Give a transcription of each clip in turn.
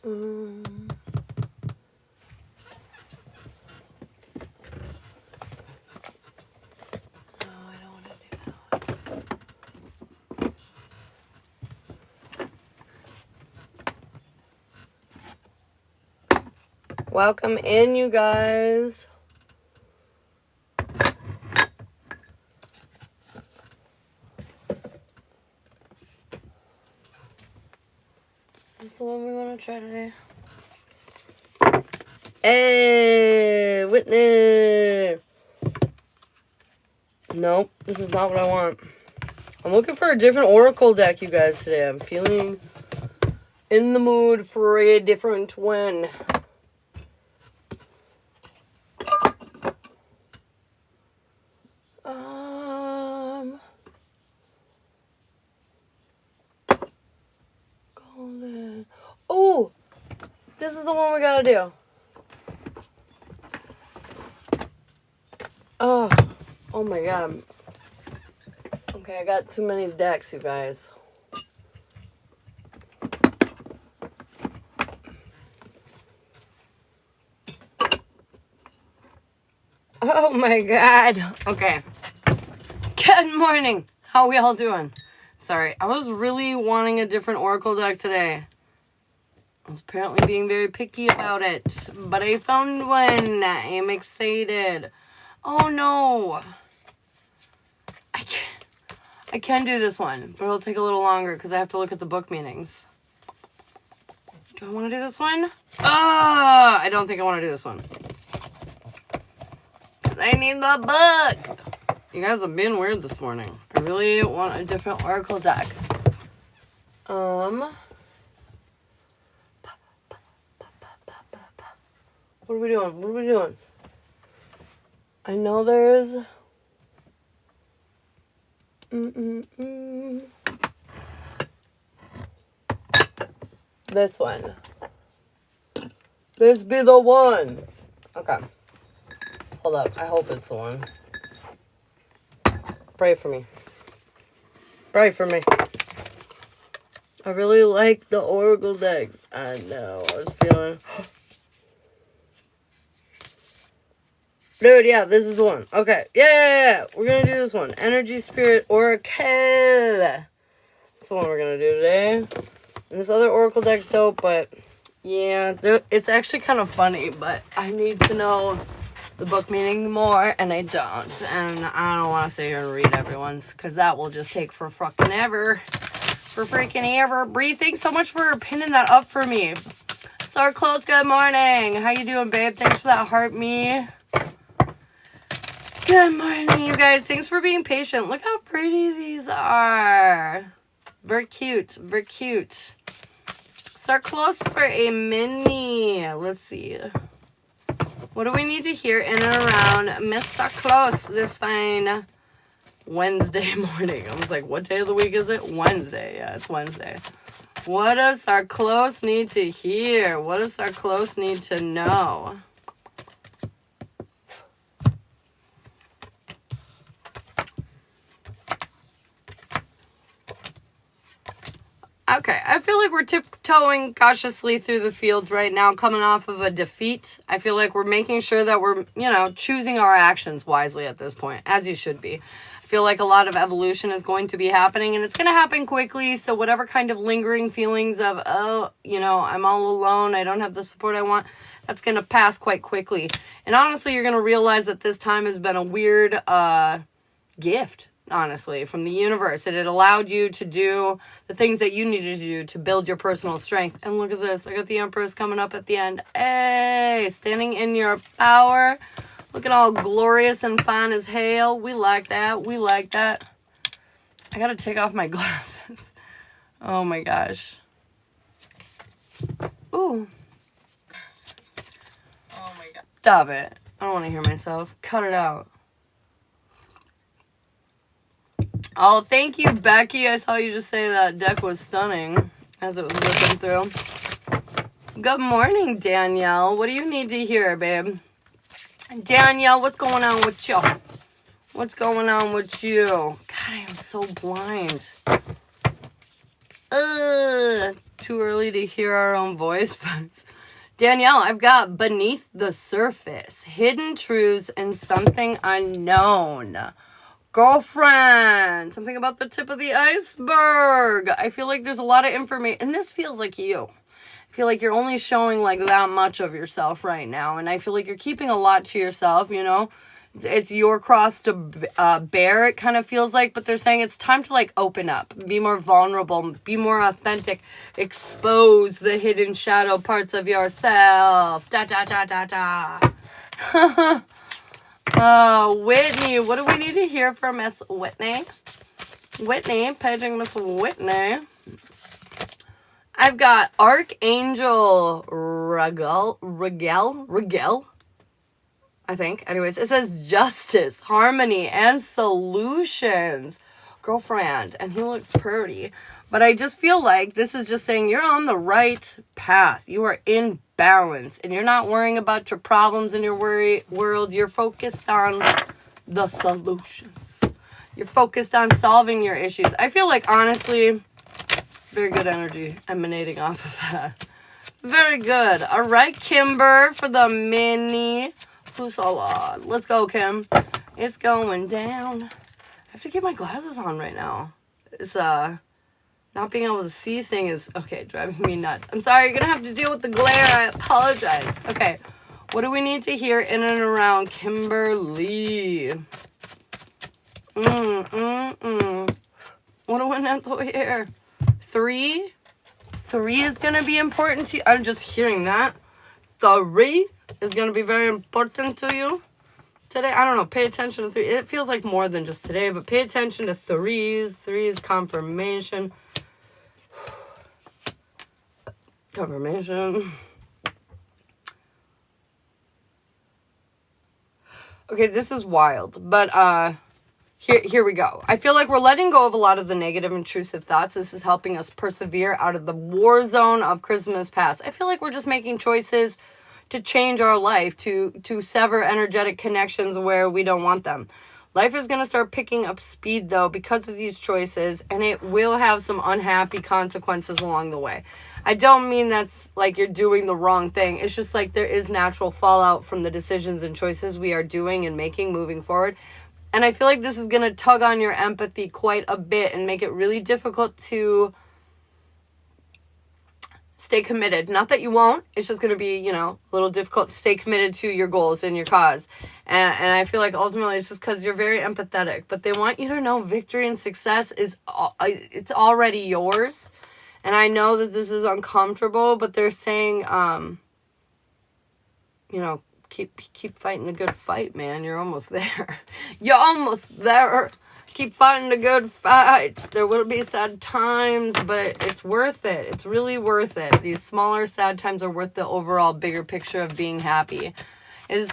No, I don't want to do that. Welcome in, you guys. This is the one we want to try today. Hey, Whitney. Nope, this is not what I want. I'm looking for a different Oracle deck, you guys, today. I'm feeling in the mood for a different one. Golden. Oh, this is the one we gotta do. Oh my god. Okay, I got too many decks, you guys. Oh my god. Okay. Good morning. How we all doing? Sorry, I was really wanting a different Oracle deck today. I was apparently being very picky about it. But I found one. I am excited. Oh no. I can do this one, but it'll take a little longer because I have to look at the book meanings. Do I want to do this one? I don't think I want to do this one. I need the book. You guys have been weird this morning. I really want a different Oracle deck. What are we doing? What are we doing? I know there's... This one. This be the one. Okay. Hold up. I hope it's the one. Pray for me. Pray for me. I really like the Oracle decks. I know. I was feeling... Dude, yeah, this is the one. Okay. Yeah. We're going to do this one. Energy Spirit Oracle. That's the one we're going to do today. And this other Oracle deck's dope, but yeah, it's actually kind of funny, but I need to know the book meaning more, and I don't. And I don't want to sit here and read everyone's, because that will just take for fucking ever. For freaking ever. Bree, thanks so much for pinning that up for me. Star Close, good morning. How you doing, babe? Thanks for that heart me. Good morning, you guys. Thanks for being patient. Look how pretty these are. Very cute. Very cute. Start close for a mini. Let's see. What do we need to hear in and around Mr. Close this fine Wednesday morning? I was like, what day of the week is it? Wednesday. Yeah, it's Wednesday. What does our close need to hear? What does our close need to know? Okay, I feel like we're tiptoeing cautiously through the fields right now, coming off of a defeat. I feel like we're making sure that we're, choosing our actions wisely at this point, as you should be. I feel like a lot of evolution is going to be happening, and it's going to happen quickly, so whatever kind of lingering feelings of, I'm all alone, I don't have the support I want, that's going to pass quite quickly. And honestly, you're going to realize that this time has been a weird gift. Honestly, from the universe. It allowed you to do the things that you needed to do to build your personal strength. And look at this. I got the Empress coming up at the end. Hey, standing in your power. Looking all glorious and fine as hell. We like that. We like that. I gotta take off my glasses. Oh my gosh. Ooh. Oh my god. Stop it. I don't want to hear myself. Cut it out. Oh, thank you, Becky. I saw you just say that deck was stunning as it was looking through. Good morning, Danielle. What do you need to hear, babe? Danielle, what's going on with you? What's going on with you? God, I am so blind. too early to hear our own voice. Danielle, I've got beneath the surface, hidden truths and something unknown. Girlfriend, something about the tip of the iceberg. I feel like there's a lot of information, and this feels like you. I feel like you're only showing like that much of yourself right now, and I feel like you're keeping a lot to yourself, you know? It's your cross to bear, it kind of feels like, but they're saying it's time to like open up, be more vulnerable, be more authentic, expose the hidden shadow parts of yourself. Da da da da da. Whitney, what do we need to hear from Miss Whitney? Whitney, paging Miss Whitney. I've got Archangel Rigel, I think. Anyways, it says justice, harmony, and solutions. Girlfriend, and he looks pretty. But I just feel like this is just saying you're on the right path. You are in balance, and you're not worrying about your problems in your world. You're focused on the solutions. You're focused on solving your issues. I feel like, honestly, very good energy emanating off of that. Very good. All right, Kimber, for the mini salad. Let's go, Kim. It's going down. I have to get my glasses on right now. It's not being able to see thing is okay, driving me nuts. I'm sorry, you're gonna have to deal with the glare. I apologize. Okay, what do we need to hear in and around Kimberly? What do we need to hear? 3 is gonna be important to you. I'm just hearing that. 3 is going to be very important to you today. I don't know. Pay attention to 3. It feels like more than just today, but pay attention to 3s. 3 is confirmation. Confirmation. Okay, this is wild, but here we go. I feel like we're letting go of a lot of the negative, intrusive thoughts. This is helping us persevere out of the war zone of Christmas past. I feel like we're just making choices to change our life, to sever energetic connections where we don't want them. Life is going to start picking up speed, though, because of these choices, and it will have some unhappy consequences along the way. I don't mean that's like you're doing the wrong thing. It's just like there is natural fallout from the decisions and choices we are doing and making moving forward. And I feel like this is going to tug on your empathy quite a bit and make it really difficult to stay committed. Not that you won't. It's just going to be, a little difficult to stay committed to your goals and your cause. And I feel like ultimately it's just because you're very empathetic. But they want you to know victory and success it's already yours. And I know that this is uncomfortable, but they're saying, keep fighting the good fight, man. You're almost there. You're almost there. Keep fighting the good fight. There will be sad times, but it's worth it. It's really worth it. These smaller sad times are worth the overall bigger picture of being happy. Is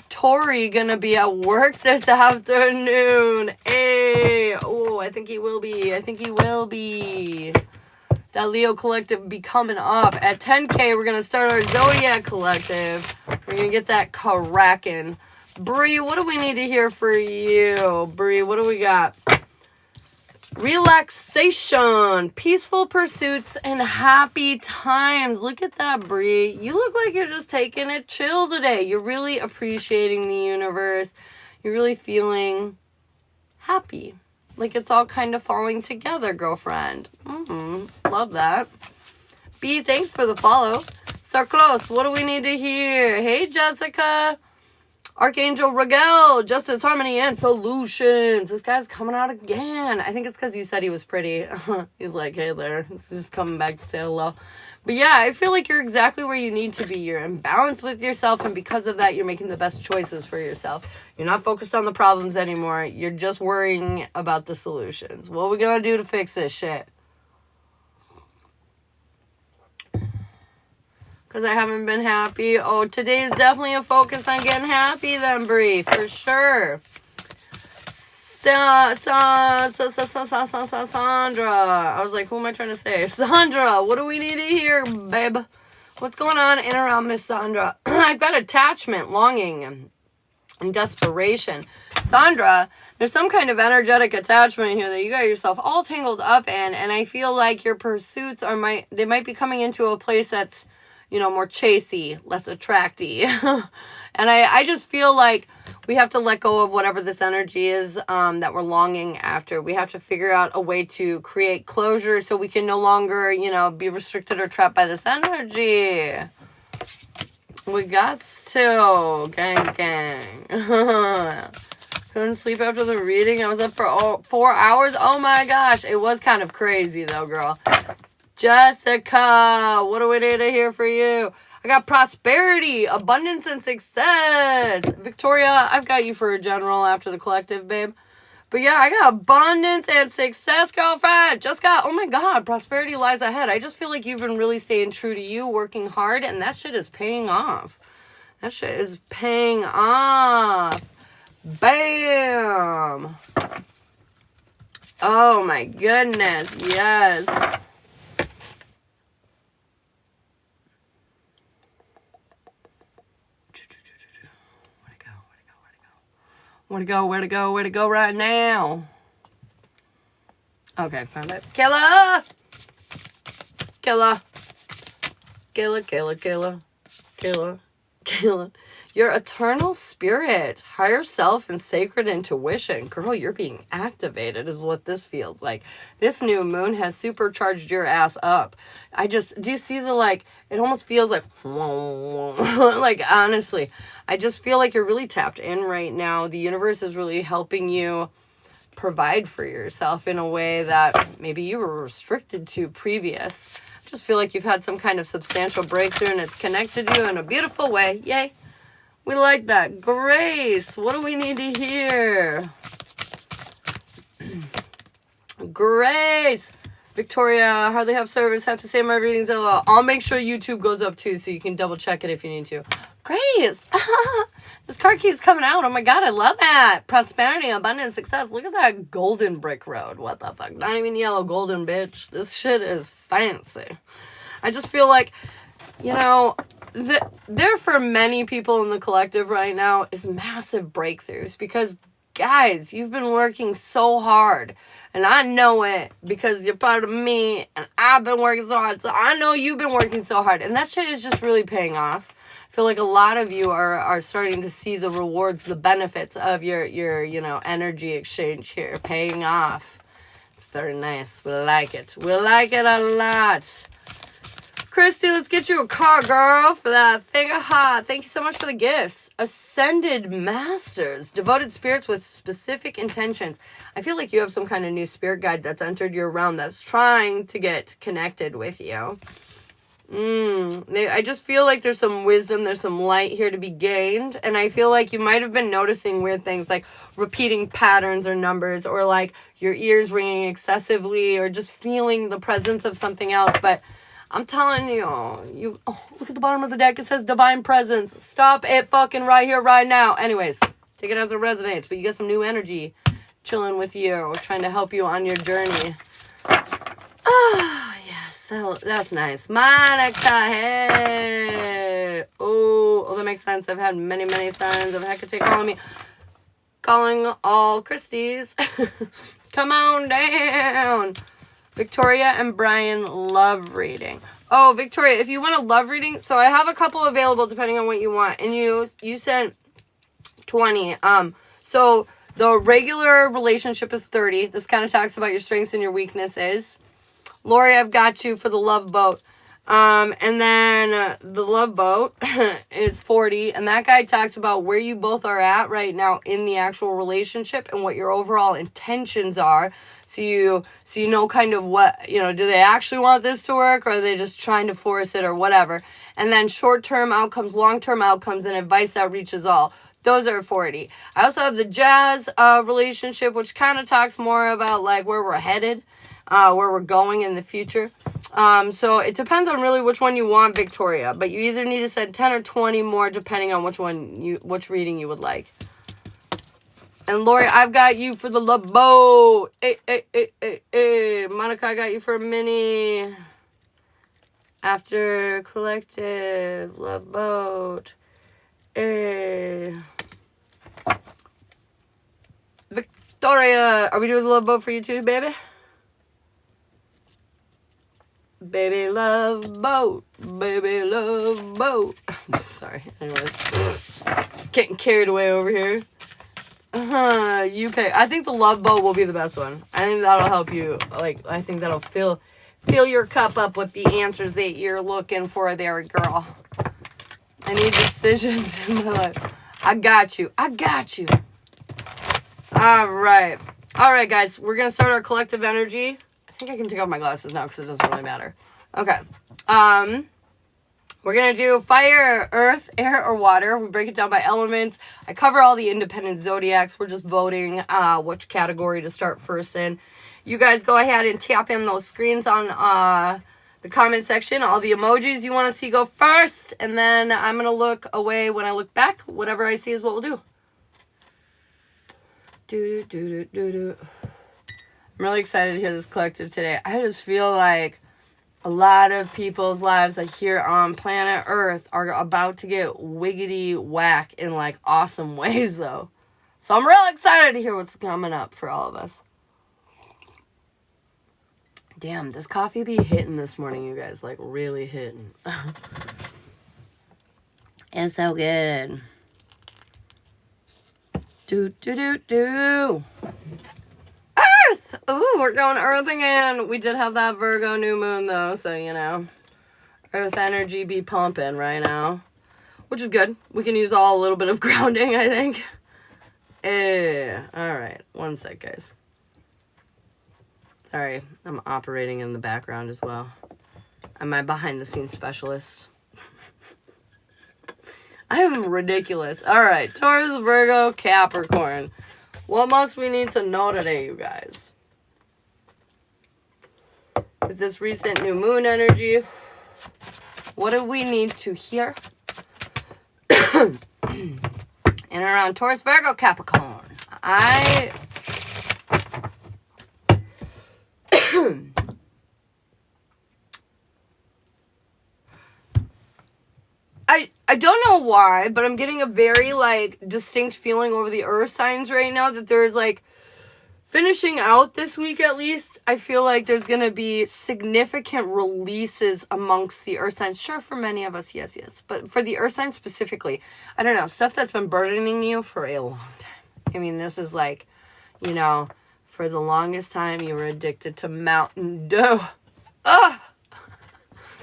Tori gonna be at work this afternoon? Hey, oh, I think he will be. That Leo collective be coming up. At 10K, we're gonna start our Zodiac collective. We're gonna get that cracking. Bree, what do we need to hear for you? Bree, what do we got? Relaxation, peaceful pursuits, and happy times. Look at that, Bree. You look like you're just taking it chill today. You're really appreciating the universe. You're really feeling happy. Like it's all kind of falling together, girlfriend. Love that. B, thanks for the follow. So close. What do we need to hear? Hey, Jessica. Archangel Rigel, justice, harmony, and solutions. This guy's coming out again. I think it's because you said he was pretty. He's like, hey there. It's just coming back to say hello. But yeah, I feel like you're exactly where you need to be. You're in balance with yourself, and because of that, you're making the best choices for yourself. You're not focused on the problems anymore. You're just worrying about the solutions. What are we going to do to fix this shit? Because I haven't been happy. Oh, today is definitely a focus on getting happy then, Brie. For sure. Sandra. I was like, who am I trying to say? Sandra, what do we need to hear, babe? What's going on in and around Miss Sandra? I've got attachment, longing, and desperation. Sandra, There's some kind of energetic attachment here that you got yourself all tangled up in, and I feel like your pursuits they might be coming into a place that's, you know, more chasey, less attracty. And I just feel like we have to let go of whatever this energy is that we're longing after. We have to figure out a way to create closure so we can no longer, you know, be restricted or trapped by this energy. We got to. Gang. Couldn't sleep after the reading. I was up for 4 hours. Oh my gosh. It was kind of crazy though, girl. Jessica, what do we need to hear for you? I got prosperity, abundance, and success. Victoria, I've got you for a general after the collective, babe. But yeah, I got abundance and success, girlfriend. Just got, oh my God, prosperity lies ahead. I just feel like you've been really staying true to you, working hard, and that shit is paying off. That shit is paying off. Bam. Oh my goodness, yes. Where to go right now? Okay, found it. Killer! Your eternal spirit, higher self, and sacred intuition. Girl, you're being activated is what this feels like. This new moon has supercharged your ass up. Do you see the, like, it almost feels like, like, honestly, I just feel like you're really tapped in right now. The universe is really helping you provide for yourself in a way that maybe you were restricted to previous. I just feel like you've had some kind of substantial breakthrough and it's connected you in a beautiful way. Yay. We like that. Grace, what do we need to hear? Grace. Victoria, hardly have service. Have to say my readings out loud. I'll make sure YouTube goes up too so you can double check it if you need to. Grace. This card keeps coming out. Oh my God, I love that. Prosperity, abundance, success. Look at that golden brick road. What the fuck? Not even yellow, golden, bitch. This shit is fancy. I just feel like, you know, there for many people in the collective right now is massive breakthroughs because, guys, you've been working so hard. And I know it because you're part of me and I've been working so hard. So I know you've been working so hard. And that shit is just really paying off. I feel like a lot of you are starting to see the rewards, the benefits of your you know, energy exchange here paying off. It's very nice. We like it. We like it a lot. Christy, let's get you a card, girl, for that finger hot. Thank you so much for the gifts. Ascended Masters. Devoted spirits with specific intentions. I feel like you have some kind of new spirit guide that's entered your realm that's trying to get connected with you. I just feel like there's some wisdom, there's some light here to be gained. And I feel like you might have been noticing weird things like repeating patterns or numbers or like your ears ringing excessively or just feeling the presence of something else. But I'm telling you, look at the bottom of the deck. It says divine presence. Stop it fucking right here, right now. Anyways, take it as it resonates. But you get some new energy chilling with you, trying to help you on your journey. Ah, yes, that's nice. Monica, hey. Oh, that makes sense. I've had many, many signs of Hecate calling me. Calling all Christies. Come on down. Victoria and Brian, love reading. Oh, Victoria, if you want a love reading, so I have a couple available depending on what you want. And you sent 20. So the regular relationship is 30. This kind of talks about your strengths and your weaknesses. Lori, I've got you for the love boat. And then the love boat is 40. And that guy talks about where you both are at right now in the actual relationship and what your overall intentions are. So you know kind of what, you know, do they actually want this to work or are they just trying to force it or whatever? And then short-term outcomes, long-term outcomes, and advice that reaches all. Those are 40. I also have the jazz relationship, which kind of talks more about like where we're headed, where we're going in the future. So it depends on really which one you want, Victoria. But you either need to send 10 or 20 more depending on which reading you would like. And Lori, I've got you for the love boat. Hey. Monica, I got you for a mini. After collective, love boat. Doria, are we doing the love boat for you too, baby? Baby love boat. Baby love boat. Sorry. Anyways. Just getting carried away over here. You pick. I think the love boat will be the best one. I think that'll help you. Like, I think that'll fill your cup up with the answers that you're looking for there, girl. I need decisions in my life. I got you. I got you. All right. All right, guys. We're going to start our collective energy. I think I can take off my glasses now because it doesn't really matter. Okay. We're going to do fire, earth, air, or water. We break it down by elements. I cover all the independent zodiacs. We're just voting which category to start first in. You guys go ahead and tap in those screens on the comment section. All the emojis you want to see go first. And then I'm going to look away when I look back. Whatever I see is what we'll do. I'm really excited to hear this collective today. I just feel like a lot of people's lives like here on planet Earth are about to get wiggity whack in like awesome ways though. So I'm real excited to hear what's coming up for all of us. Damn, does coffee be hitting this morning, you guys? Like really hitting. It's so good. Earth! Ooh, we're going Earth again. We did have that Virgo new moon, though, so, you know. Earth energy be pumping right now. Which is good. We can use a little bit of grounding, I think. Alright. One sec, guys. Sorry, I'm operating in the background as well. I'm my behind-the-scenes specialist. I am ridiculous. Alright, Taurus, Virgo, Capricorn. What must we need to know today, you guys? With this recent new moon energy, what do we need to hear? And around Taurus, Virgo, Capricorn. I don't know why, but I'm getting a very, like, distinct feeling over the earth signs right now that there's, like, finishing out this week at least, I feel like there's going to be significant releases amongst the earth signs. Sure, for many of us, yes. But for the earth signs specifically, I don't know, stuff that's been burdening you for a long time. I mean, this is like, you know, for the longest time you were addicted to Mountain Dew. Ugh!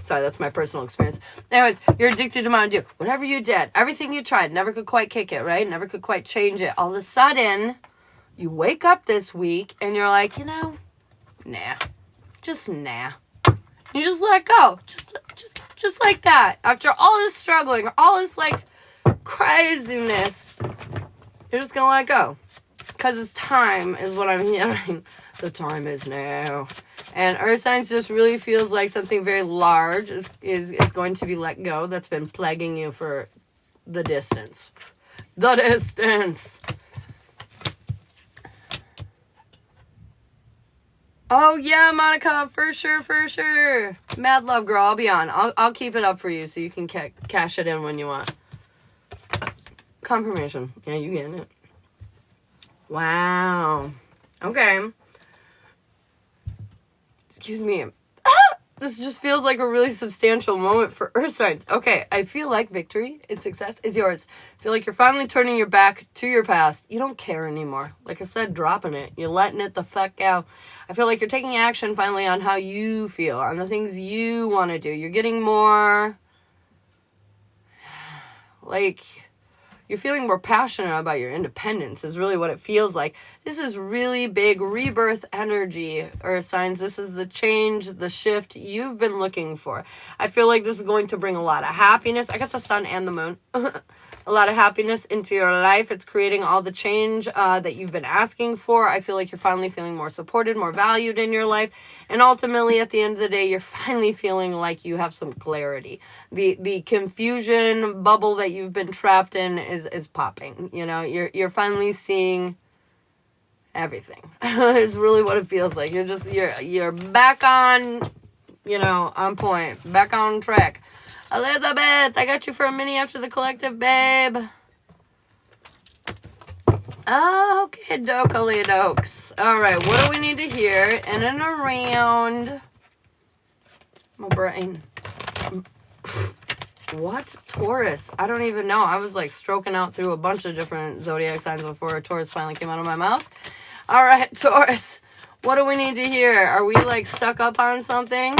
Sorry, that's my personal experience. Anyways, you're addicted to Mountain Dew. Whatever you did, everything you tried, never could quite kick it, right? Never could quite change it. All of a sudden, you wake up this week and you're like, you know, nah. Just nah. You just let go. Just like that. After all this struggling, all this, like, craziness, you're just gonna let go. Because it's time, is what I'm hearing. The time is now. And earth signs just really feels like something very large is going to be let go that's been plaguing you for the distance. The distance. Oh, yeah, Monica, for sure. Mad love, girl. I'll be on. I'll keep it up for you so you can cash it in when you want. Confirmation. Yeah, you getting it. Wow. Okay. Excuse me. This just feels like a really substantial moment for earth signs. Okay, I feel like victory and success is yours. I feel like you're finally turning your back to your past. You don't care anymore. Like I said, dropping it. You're letting it the fuck out. I feel like you're taking action finally on how you feel, on the things you want to do. You're getting more, like, you're feeling more passionate about your independence is really what it feels like. This is really big rebirth energy, earth signs. This is the change, the shift you've been looking for. I feel like this is going to bring a lot of happiness. I got the sun and the moon. A lot of happiness into your life. It's creating all the change that you've been asking for. I feel like you're finally feeling more supported, more valued in your life. And ultimately, at the end of the day, you're finally feeling like you have some clarity. The confusion bubble that you've been trapped in is popping. You know, you're finally seeing everything. It's really what it feels like. You're back on, you know, on point, back on track. Elizabeth, I got you for a mini after the collective, babe. Okay, dokes. All right, what do we need to hear in and around my brain? What? Taurus? I don't even know. I was like stroking out through a bunch of different zodiac signs before Taurus finally came out of my mouth. All right, Taurus. What do we need to hear? Are we like stuck up on something?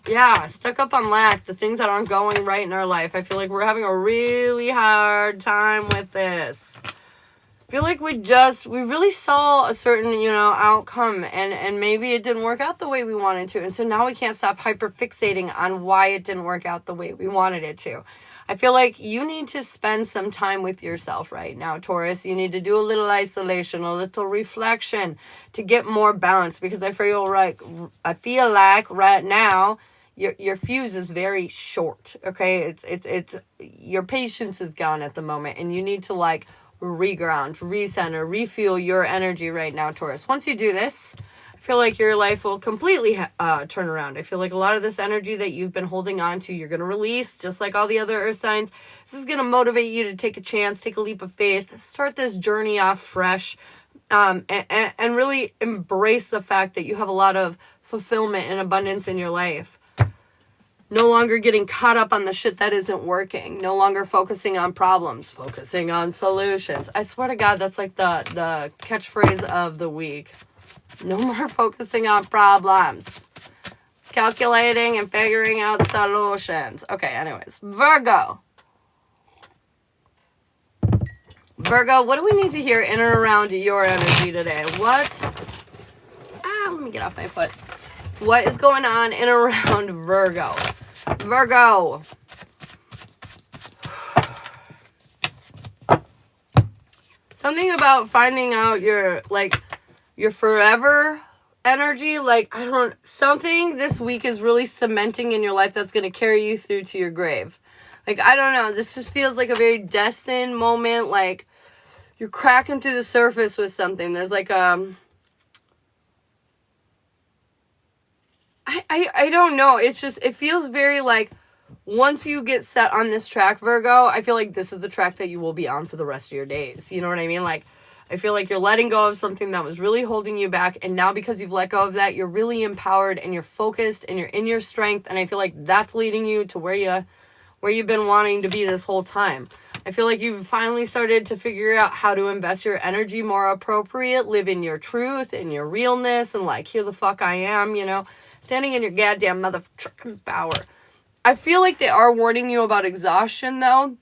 Yeah, stuck up on lack, the things that aren't going right in our life. I feel like we're having a really hard time with this. I feel like we really saw a certain, outcome and maybe it didn't work out the way we wanted to. And so now we can't stop hyperfixating on why it didn't work out the way we wanted it to. I feel like you need to spend some time with yourself right now, Taurus. You need to do a little isolation, a little reflection to get more balance, because I feel like right now your fuse is very short. Okay, it's your patience is gone at the moment, and you need to like reground, recenter, refuel your energy right now, Taurus. Once you do this, I feel like your life will completely turn around. I feel like a lot of this energy that you've been holding on to, you're going to release, just like all the other earth signs. This is going to motivate you to take a chance, take a leap of faith, start this journey off fresh, and really embrace the fact that you have a lot of fulfillment and abundance in your life. No longer getting caught up on the shit that isn't working. No longer focusing on problems, focusing on solutions. I swear to God, that's like the catchphrase of the week. No more focusing on problems. Calculating and figuring out solutions. Okay, anyways. Virgo. Virgo, what do we need to hear in and around your energy today? What? Let me get off my foot. What is going on in and around Virgo? Virgo. Something about finding out your forever energy. Something this week is really cementing in your life that's going to carry you through to your grave. I don't know. This just feels like a very destined moment. Like, you're cracking through the surface with something. There's I don't know. It's just, it feels very like, once you get set on this track, Virgo, I feel like this is the track that you will be on for the rest of your days. You know what I mean? Like, I feel like you're letting go of something that was really holding you back. And now because you've let go of that, you're really empowered and you're focused and you're in your strength. And I feel like that's leading you to where you've been wanting to be this whole time. I feel like you've finally started to figure out how to invest your energy more appropriate, live in your truth and your realness, and like, here the fuck I am, standing in your goddamn motherfucking power. I feel like they are warning you about exhaustion, though,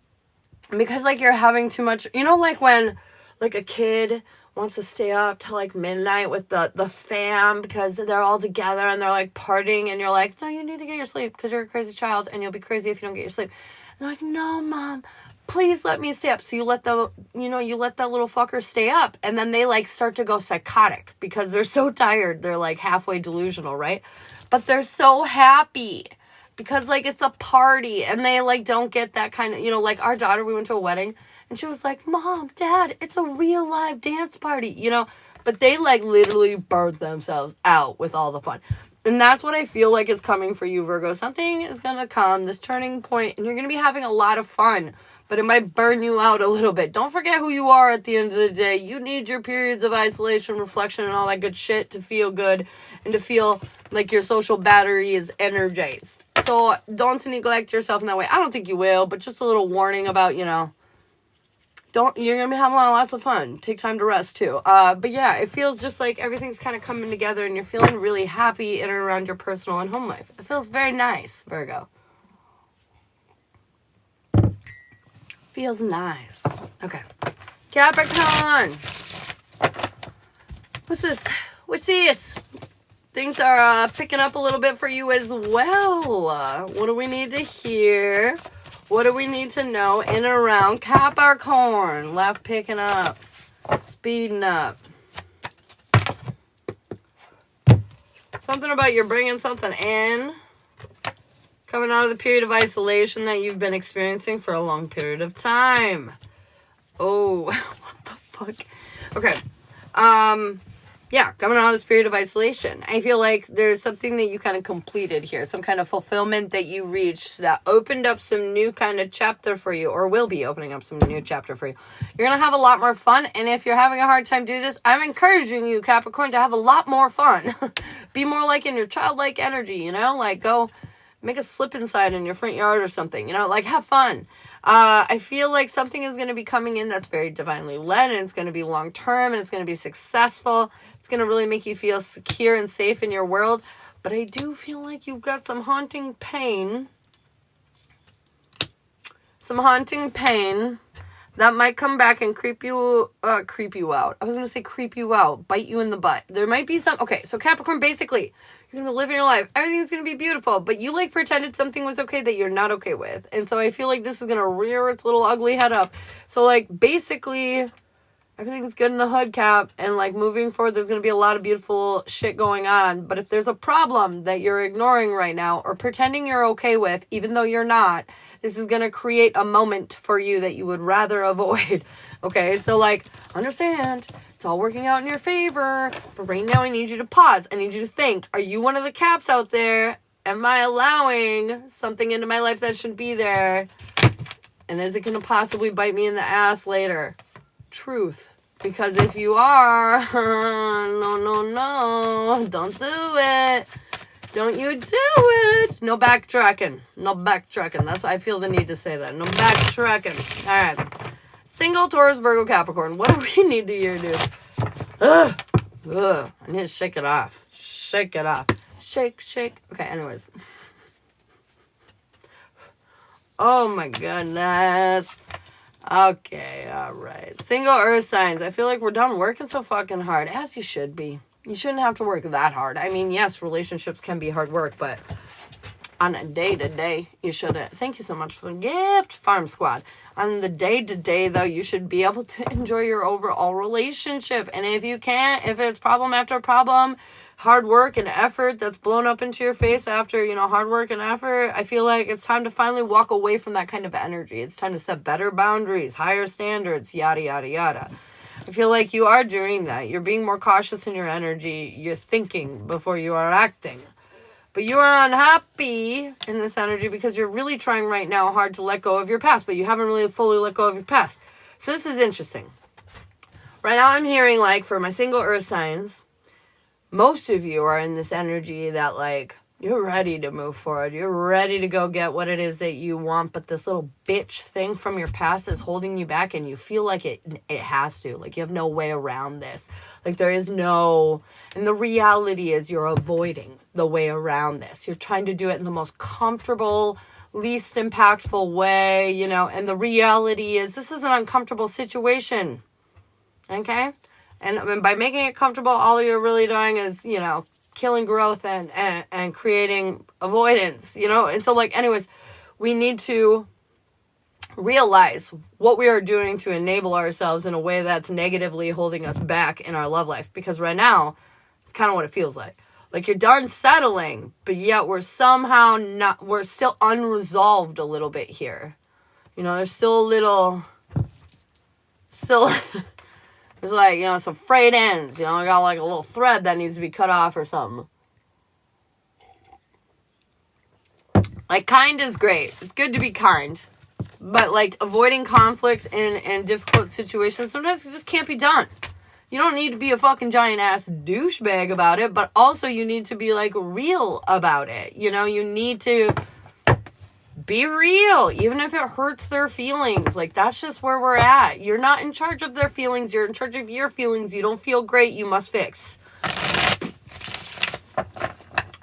because, like, you're having too much, like when, like, a kid wants to stay up till, like, midnight with the fam because they're all together and they're, like, partying, and you're like, no, you need to get your sleep because you're a crazy child and you'll be crazy if you don't get your sleep. And they're like, no, Mom, please let me stay up. So you let that little fucker stay up, and then they, like, start to go psychotic because they're so tired. They're, like, halfway delusional, right? But they're so happy because, like, it's a party, and they, like, don't get that kind of, like, our daughter, we went to a wedding, and she was like, Mom, Dad, it's a real live dance party, but they, like, literally burned themselves out with all the fun. And that's what I feel like is coming for you, Virgo. Something is going to come, this turning point, and you're going to be having a lot of fun, but it might burn you out a little bit. Don't forget who you are at the end of the day. You need your periods of isolation, reflection, and all that good shit to feel good and to feel like your social battery is energized. So don't neglect yourself in that way. I don't think you will, but just a little warning about, you're going to be having lots of fun. Take time to rest, too. But yeah, it feels just like everything's kind of coming together and you're feeling really happy in and around your personal and home life. It feels very nice, Virgo. Feels nice. Okay. Capricorn. What's this? What's this? Things are picking up a little bit for you as well. What do we need to hear? What do we need to know in and around Capricorn? Left picking up. Speeding up. Something about you're bringing something in. Coming out of the period of isolation that you've been experiencing for a long period of time. Oh, what the fuck? Okay. coming out of this period of isolation. I feel like there's something that you kind of completed here, some kind of fulfillment that you reached that opened up some new kind of chapter for you, or will be opening up some new chapter for you. You're going to have a lot more fun, and if you're having a hard time doing this, I'm encouraging you, Capricorn, to have a lot more fun. Be more like in your childlike energy, you know, like go make a slip and slide in your front yard or something, you know, like have fun. I feel like something is going to be coming in that's very divinely led, and it's going to be long term, and it's going to be successful. It's going to really make you feel secure and safe in your world. But I do feel like you've got some haunting pain. Some haunting pain that might come back and creep you out. I was going to say creep you out, bite you in the butt. There might be some... Okay, so Capricorn, basically, you're going to live in your life. Everything's going to be beautiful, but you like pretended something was okay that you're not okay with. And so I feel like this is going to rear its little ugly head up. So like basically... everything's good in the hood, Cap, and like moving forward, there's going to be a lot of beautiful shit going on. But if there's a problem that you're ignoring right now or pretending you're okay with, even though you're not, this is going to create a moment for you that you would rather avoid. Okay, so like, understand, it's all working out in your favor. But right now, I need you to pause. I need you to think, are you one of the Caps out there? Am I allowing something into my life that shouldn't be there? And is it going to possibly bite me in the ass later? Truth. Because if you are, no, don't do it. Don't you do it. No backtracking. No backtracking. That's why I feel the need to say that. No backtracking. All right. Single, Taurus, Virgo, Capricorn. What do we need to hear, dude? Ugh. I need to shake it off. Shake it off. Shake, shake. Okay, anyways. Oh my goodness. Okay, alright. Single earth signs. I feel like we're done working so fucking hard. As you should be. You shouldn't have to work that hard. I mean, yes, relationships can be hard work, but on a day-to-day, you shouldn't. Thank you so much for the gift, Farm Squad. On the day-to-day, though, you should be able to enjoy your overall relationship. And if you can't, if it's problem after problem, hard work and effort that's blown up into your face after, you know, hard work and effort, I feel like it's time to finally walk away from that kind of energy. It's time to set better boundaries, higher standards, yada, yada, yada. I feel like you are doing that. You're being more cautious in your energy. You're thinking before you are acting. But you are unhappy in this energy because you're really trying right now hard to let go of your past, but you haven't really fully let go of your past. So this is interesting. Right now I'm hearing, like, for my single earth signs, most of you are in this energy that, like, you're ready to move forward. You're ready to go get what it is that you want, but this little bitch thing from your past is holding you back, and you feel like it has to. Like, you have no way around this. Like, there is no... And the reality is you're avoiding the way around this. You're trying to do it in the most comfortable, least impactful way, you know, and the reality is this is an uncomfortable situation. Okay? And by making it comfortable, all you're really doing is, you know, killing growth and creating avoidance, you know? And so, like, anyways, we need to realize what we are doing to enable ourselves in a way that's negatively holding us back in our love life. Because right now, it's kind of what it feels like. Like, you're done settling, but yet we're somehow not, we're still unresolved a little bit here. You know, there's still a little, there's like, you know, some frayed ends. You know, I got like a little thread that needs to be cut off or something. Like, kind is great. It's good to be kind. But, like, avoiding conflict in difficult situations, sometimes it just can't be done. You don't need to be a fucking giant-ass douchebag about it, but also you need to be, like, real about it. You know, you need to be real, even if it hurts their feelings. Like, that's just where we're at. You're not in charge of their feelings. You're in charge of your feelings. You don't feel great. You must fix.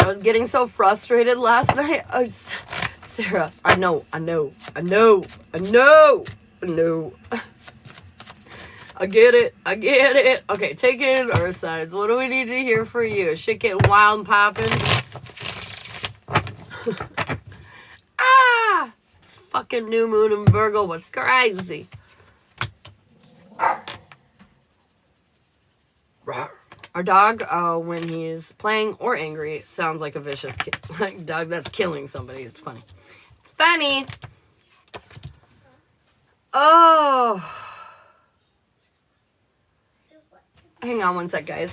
I was getting so frustrated last night. Sarah, I know. I get it. Okay, take it in our sides. What do we need to hear for you? Shit getting wild and popping. This fucking new moon in Virgo was crazy. Our dog, when he's playing or angry, sounds like a vicious like dog that's killing somebody. It's funny. It's funny. Oh. Hang on one sec, guys.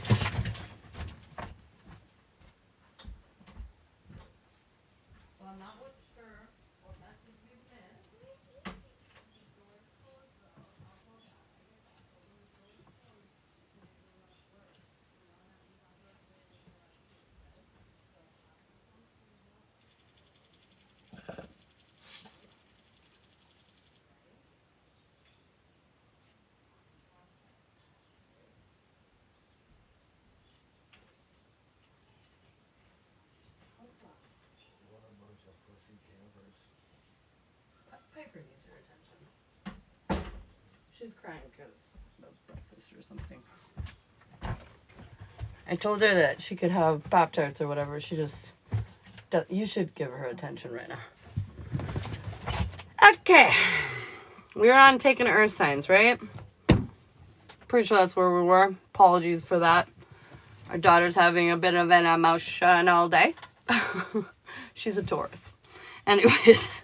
Piper needs her attention. She's crying because of breakfast or something. I told her that she could have Pop-Tarts or whatever. She just... You should give her attention right now. Okay. We were on taking earth signs, right? Pretty sure that's where we were. Apologies for that. Our daughter's having a bit of an emotional day. She's a Taurus. Anyways,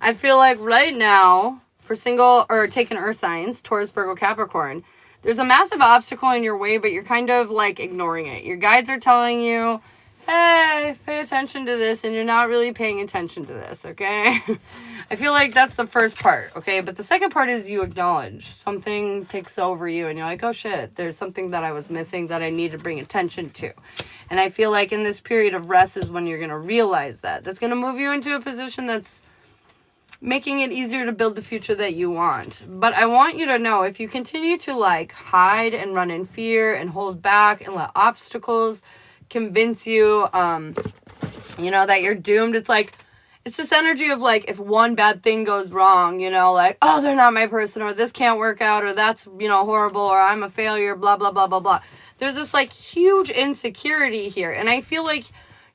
I feel like right now, for single or taking earth signs, Taurus, Virgo, Capricorn, there's a massive obstacle in your way, but you're kind of like ignoring it. Your guides are telling you, hey, pay attention to this, and you're not really paying attention to this, okay? I feel like that's the first part, okay? But the second part is you acknowledge. Something takes over you, and you're like, oh, shit, there's something that I was missing that I need to bring attention to. And I feel like in this period of rest is when you're going to realize that. That's going to move you into a position that's making it easier to build the future that you want. But I want you to know, if you continue to, like, hide and run in fear and hold back and let obstacles convince you, you know, that you're doomed. It's like, it's this energy of like, if one bad thing goes wrong, you know, like, oh, they're not my person, or this can't work out, or that's, you know, horrible, or I'm a failure, blah, blah, blah, blah, blah. There's this like huge insecurity here. And I feel like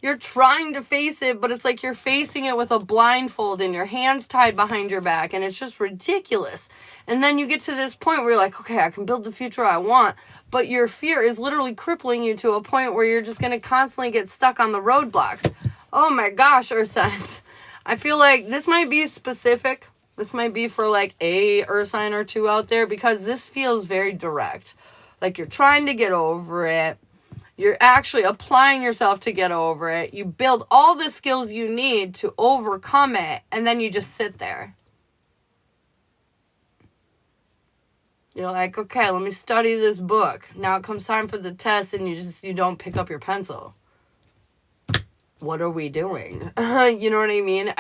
you're trying to face it, but it's like you're facing it with a blindfold and your hands tied behind your back. And it's just ridiculous. And then you get to this point where you're like, okay, I can build the future I want. But your fear is literally crippling you to a point where you're just going to constantly get stuck on the roadblocks. Oh my gosh, Earth signs. I feel like this might be specific. This might be for like a Earth sign or two out there, because this feels very direct. Like you're trying to get over it. You're actually applying yourself to get over it. You build all the skills you need to overcome it, and then you just sit there. You're like, okay, let me study this book. Now it comes time for the test, and you don't pick up your pencil. What are we doing? You know what I mean?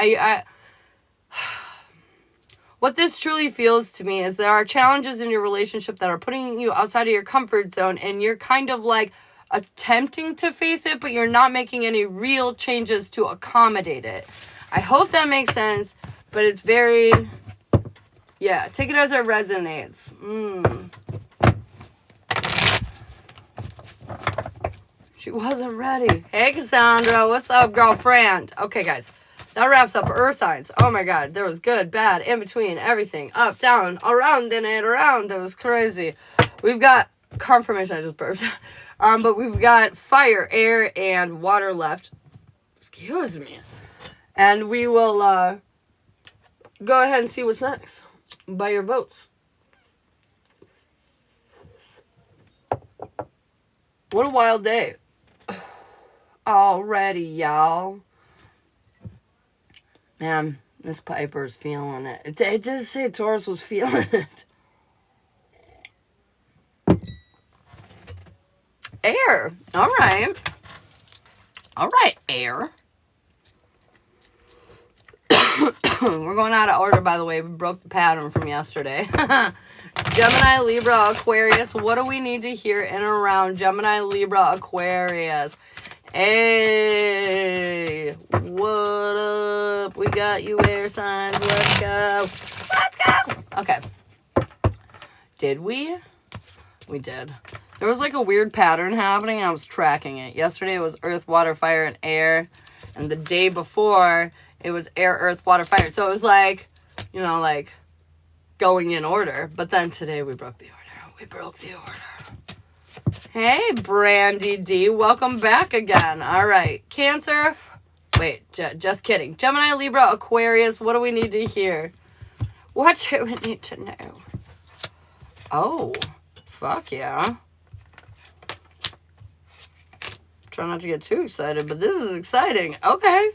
What this truly feels to me is there are challenges in your relationship that are putting you outside of your comfort zone, and you're kind of like attempting to face it, but you're not making any real changes to accommodate it. I hope that makes sense, but it's very... Yeah, take it as it resonates. She wasn't ready. Hey, Cassandra. What's up, girlfriend? Okay, guys. That wraps up Earth signs. Oh, my God. There was good, bad, in between, everything. Up, down, around, in it, around. It was crazy. We've got confirmation. I just burped. But we've got fire, air, and water left. Excuse me. And we will go ahead and see what's next. By your votes. What a wild day. Already, y'all. Man, Miss Piper's feeling it. It did say Taurus was feeling it. Air. All right. All right, air. We're going out of order, by the way. We broke the pattern from yesterday. Gemini, Libra, Aquarius. What do we need to hear in and around Gemini, Libra, Aquarius? Hey, what up? We got you, air signs. Let's go. Let's go. Okay. Did we? We did. There was like a weird pattern happening. I was tracking it. Yesterday it was earth, water, fire, and air. And the day before... it was air, earth, water, fire. So it was like, you know, like going in order. But then today we broke the order. We broke the order. Hey, Brandy D. Welcome back again. All right. Cancer. Wait, just kidding. Gemini, Libra, Aquarius. What do we need to hear? What do we need to know? Oh, fuck yeah. Try not to get too excited, but this is exciting. Okay.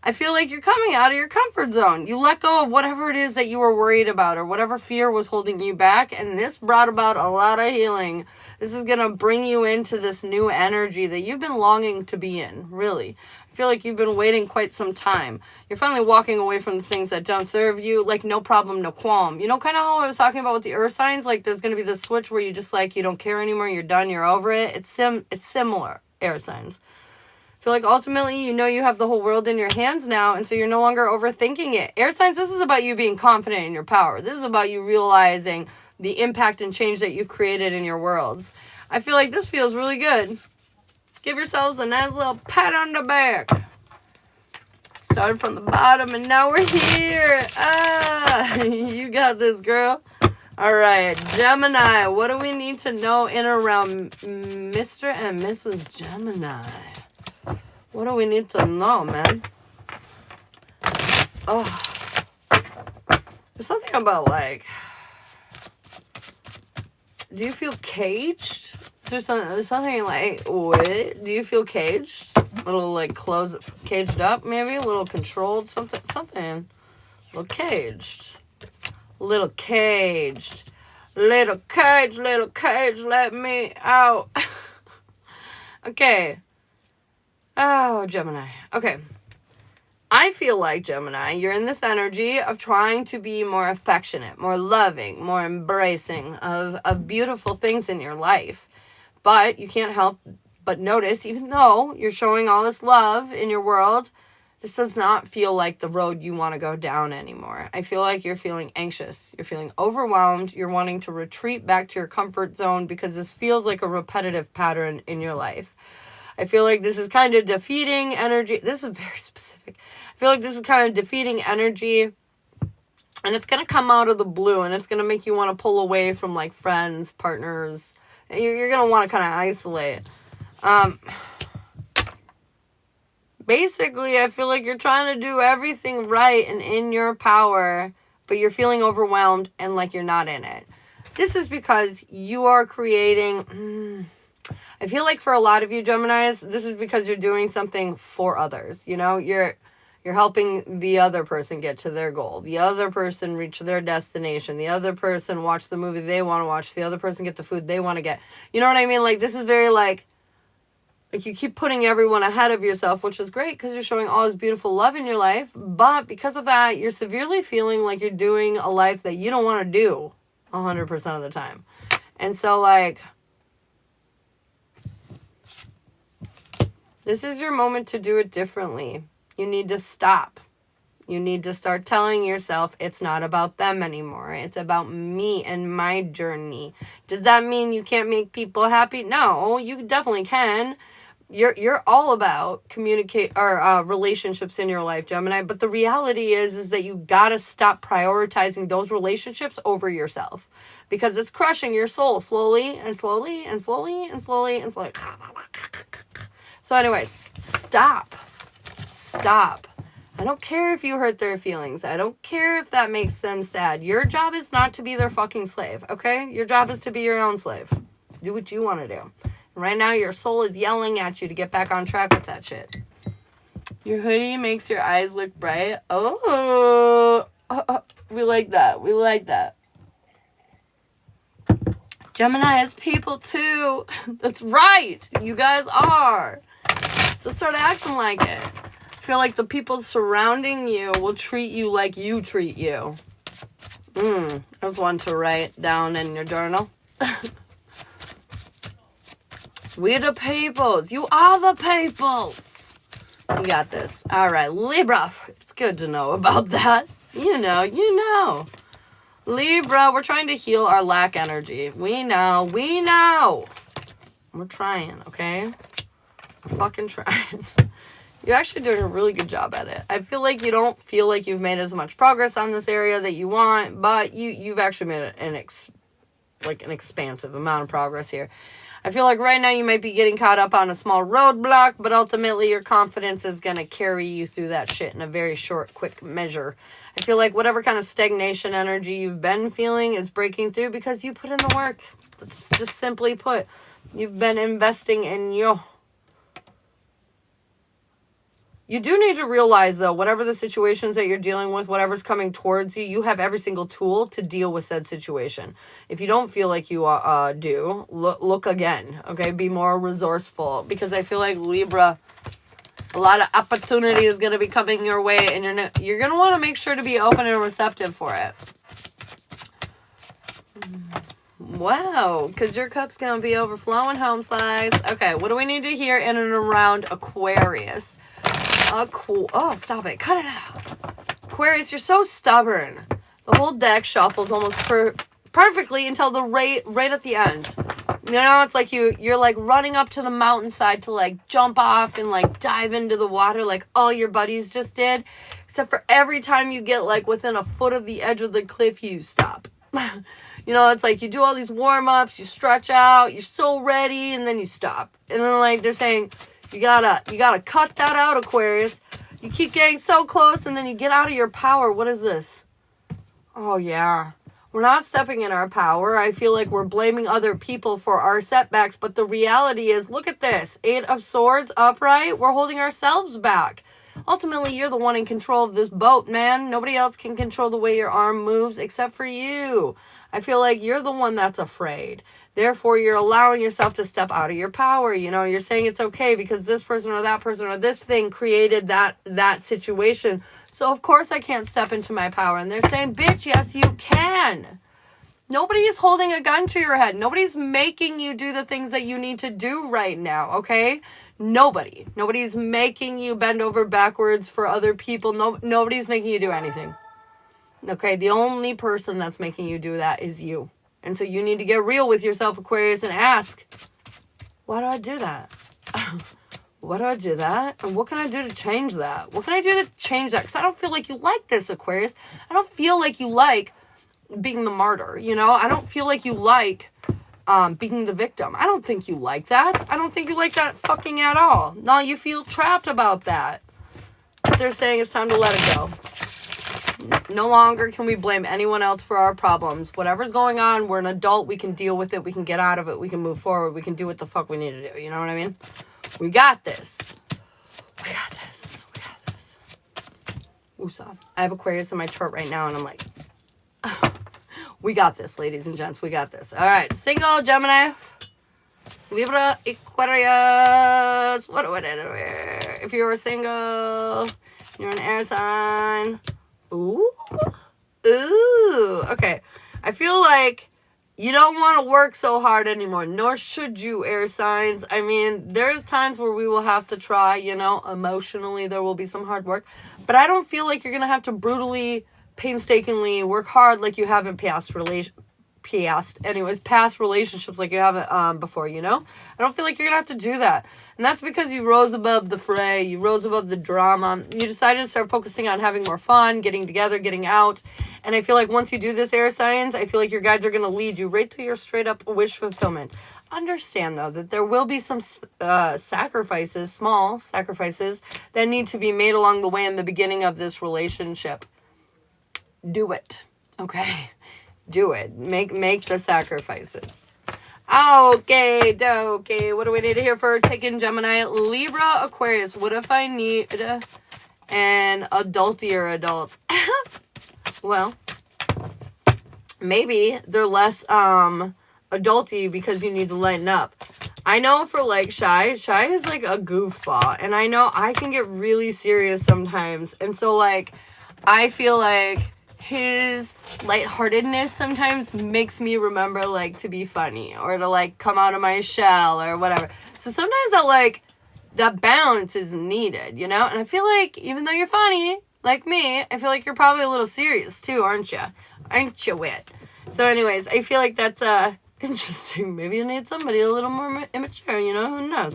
I feel like you're coming out of your comfort zone. You let go of whatever it is that you were worried about or whatever fear was holding you back. And this brought about a lot of healing. This is going to bring you into this new energy that you've been longing to be in, really. I feel like you've been waiting quite some time. You're finally walking away from the things that don't serve you, like no problem, no qualm. You know, kind of how I was talking about with the earth signs, like there's going to be this switch where you just like, you don't care anymore, you're done, you're over it. It's similar, air signs. I feel like ultimately, you know, you have the whole world in your hands now, and so you're no longer overthinking it. Air signs, this is about you being confident in your power. This is about you realizing the impact and change that you've created in your worlds. I feel like this feels really good. Give yourselves a nice little pat on the back. Started from the bottom and now we're here. You got this, girl. All right, Gemini. What do we need to know in around Mr. and Mrs. Gemini? What do we need to know, man? Oh, there's something about like, do you feel caged? There's something like, what? Do you feel caged? A little like caged up, maybe? A little controlled, something. A little caged. Little caged. Little cage, let me out. Okay. Oh, Gemini. Okay. I feel like, Gemini, you're in this energy of trying to be more affectionate, more loving, more embracing of beautiful things in your life. But you can't help but notice, even though you're showing all this love in your world, this does not feel like the road you want to go down anymore. I feel like you're feeling anxious. You're feeling overwhelmed. You're wanting to retreat back to your comfort zone because this feels like a repetitive pattern in your life. I feel like this is kind of defeating energy. This is very specific. I feel like this is kind of defeating energy. And it's going to come out of the blue. And it's going to make you want to pull away from like friends, partners. You're going to want to kind of isolate. Basically, I feel like you're trying to do everything right and in your power, but you're feeling overwhelmed and like you're not in it. This is because you are creating... I feel like for a lot of you Geminis, this is because you're doing something for others. You know, you're helping the other person get to their goal. The other person reach their destination. The other person watch the movie they want to watch. The other person get the food they want to get. You know what I mean? Like, this is very like you keep putting everyone ahead of yourself, which is great because you're showing all this beautiful love in your life. But because of that, you're severely feeling like you're doing a life that you don't want to do 100% of the time. And so, like, this is your moment to do it differently. You need to stop. You need to start telling yourself it's not about them anymore. It's about me and my journey. Does that mean you can't make people happy? No, you definitely can. You're all about relationships in your life, Gemini. But the reality is that you gotta stop prioritizing those relationships over yourself, because it's crushing your soul slowly and slowly and slowly and slowly and slowly. So anyways, stop. I don't care if you hurt their feelings. I don't care if that makes them sad. Your job is not to be their fucking slave, okay? Your job is to be your own slave. Do what you want to do. Right now, your soul is yelling at you to get back on track with that shit. Your hoodie makes your eyes look bright. Oh, we like that. We like that. Gemini is people too. That's right. You guys are. So start acting like it. I feel like the people surrounding you will treat you like you treat you. There's one to write down in your journal. We the peoples. You are the peoples. You got this. All right, Libra. It's good to know about that. You know. Libra, we're trying to heal our lack energy. We know. We're trying, okay? We're fucking trying. You're actually doing a really good job at it. I feel like you don't feel like you've made as much progress on this area that you want, but you've actually made an expansive amount of progress here. I feel like right now you might be getting caught up on a small roadblock, but ultimately your confidence is going to carry you through that shit in a very short, quick measure. I feel like whatever kind of stagnation energy you've been feeling is breaking through because you put in the work. That's just simply put. You've been investing in you. You do need to realize, though, whatever the situations that you're dealing with, whatever's coming towards you, you have every single tool to deal with said situation. If you don't feel like you do, look again, okay? Be more resourceful, because I feel like, Libra, a lot of opportunity is going to be coming your way, and you're going to want to make sure to be open and receptive for it. Wow, because your cup's going to be overflowing, home slice. Okay, what do we need to hear in and around Aquarius? Oh, stop it. Cut it out. Aquarius, you're so stubborn. The whole deck shuffles almost perfectly until the right at the end. You know, it's like you're like running up to the mountainside to like jump off and like dive into the water like all your buddies just did. Except for every time you get like within a foot of the edge of the cliff, you stop. You know, it's like you do all these warm-ups, you stretch out, you're so ready, and then you stop. And then like they're saying, you gotta cut that out, Aquarius. You keep getting so close, and then you get out of your power. What is this? Oh, yeah. We're not stepping in our power. I feel like we're blaming other people for our setbacks, but the reality is, look at this. 8 of Swords upright. We're holding ourselves back. Ultimately, you're the one in control of this boat, man. Nobody else can control the way your arm moves except for you. I feel like you're the one that's afraid. Therefore, you're allowing yourself to step out of your power. You know, you're saying it's okay because this person or that person or this thing created that situation. So, of course, I can't step into my power. And they're saying, bitch, yes, you can. Nobody is holding a gun to your head. Nobody's making you do the things that you need to do right now, okay? Nobody. Nobody's making you bend over backwards for other people. Nobody's making you do anything. Okay, the only person that's making you do that is you. And so you need to get real with yourself, Aquarius, and ask, why do I do that? Why do I do that? And what can I do to change that? What can I do to change that? Because I don't feel like you like this, Aquarius. I don't feel like you like being the martyr, you know? I don't feel like you like being the victim. I don't think you like that. I don't think you like that fucking at all. No, you feel trapped about that. But they're saying it's time to let it go. No longer can we blame anyone else for our problems. Whatever's going on, we're an adult. We can deal with it. We can get out of it. We can move forward. We can do what the fuck we need to do. You know what I mean? We got this. We got this. We got this. Woosah. I have Aquarius in my chart right now, and I'm like, we got this, ladies and gents. We got this. All right. Single, Gemini, Libra, Aquarius. What do I do? If you're single, you're an air sign. Ooh. Okay. I feel like you don't want to work so hard anymore, nor should you, air signs. I mean, there's times where we will have to try, you know, emotionally there will be some hard work, but I don't feel like you're going to have to brutally, painstakingly work hard like you have in past relationships like you haven't before, you know? I don't feel like you're going to have to do that. And that's because you rose above the fray, you rose above the drama, you decided to start focusing on having more fun, getting together, getting out. And I feel like once you do this, air signs, I feel like your guides are going to lead you right to your straight up wish fulfillment. Understand, though, that there will be some sacrifices, small sacrifices, that need to be made along the way in the beginning of this relationship. Do it, okay? Do it. Make the sacrifices. Okay. What do we need to hear for taking Gemini? Libra, Aquarius. What if I need an adultier adult? Well, maybe they're less adulty because you need to lighten up. I know for like Shy is like a goofball, and I know I can get really serious sometimes, and so like I feel like his lightheartedness sometimes makes me remember like to be funny or to like come out of my shell or whatever. So sometimes that balance is needed, you know? And I feel like even though you're funny, like me, I feel like you're probably a little serious too, aren't you? Aren't you, Wit? So anyways, I feel like that's interesting. Maybe you need somebody a little more immature, you know? Who knows?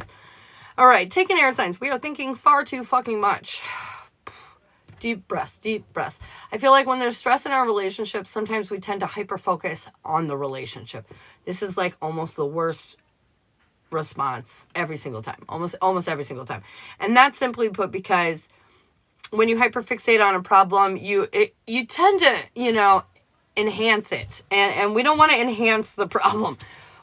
All right, taking air signs. We are thinking far too fucking much. Deep breaths. I feel like when there's stress in our relationships, sometimes we tend to hyper-focus on the relationship. This is like almost the worst response every single time. Almost every single time. And that's simply put because when you hyperfixate on a problem, you tend to, you know, enhance it. And we don't want to enhance the problem.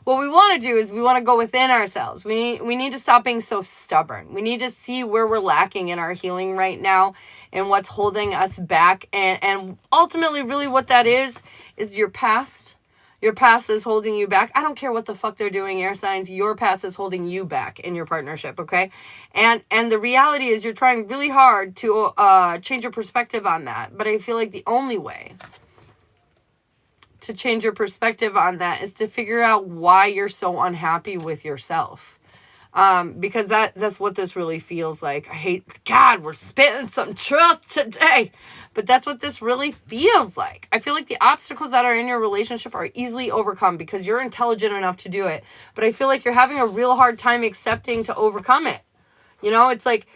what we want to do is we want to go within ourselves. We need to stop being so stubborn. We need to see where we're lacking in our healing right now and what's holding us back. And ultimately, really what that is your past. Your past is holding you back. I don't care what the fuck they're doing, air signs. Your past is holding you back in your partnership, okay? And the reality is you're trying really hard to change your perspective on that. But I feel like the only way to change your perspective on that is to figure out why you're so unhappy with yourself. Because that's what this really feels like. God, we're spitting some truth today. But that's what this really feels like. I feel like the obstacles that are in your relationship are easily overcome because you're intelligent enough to do it. But I feel like you're having a real hard time accepting to overcome it. You know, it's like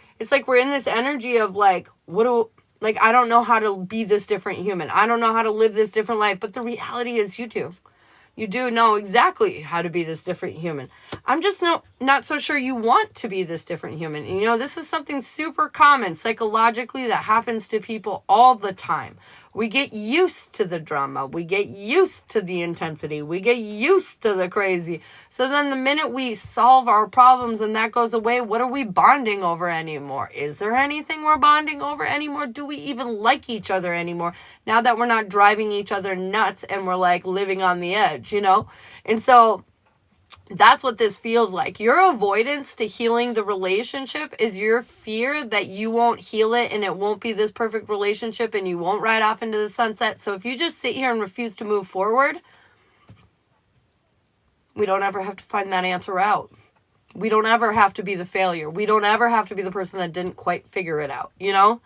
we're in this energy of like, I don't know how to be this different human. I don't know how to live this different life. But the reality is you do. You do know exactly how to be this different human. I'm just not so sure you want to be this different human. And, you know, this is something super common psychologically that happens to people all the time. We get used to the drama. We get used to the intensity. We get used to the crazy. So then the minute we solve our problems and that goes away, what are we bonding over anymore? Is there anything we're bonding over anymore? Do we even like each other anymore? Now that we're not driving each other nuts and we're like living on the edge, you know? And so that's what this feels like. Your avoidance to healing the relationship is your fear that you won't heal it and it won't be this perfect relationship and you won't ride off into the sunset. So if you just sit here and refuse to move forward, we don't ever have to find that answer out. We don't ever have to be the failure. We don't ever have to be the person that didn't quite figure it out, you know?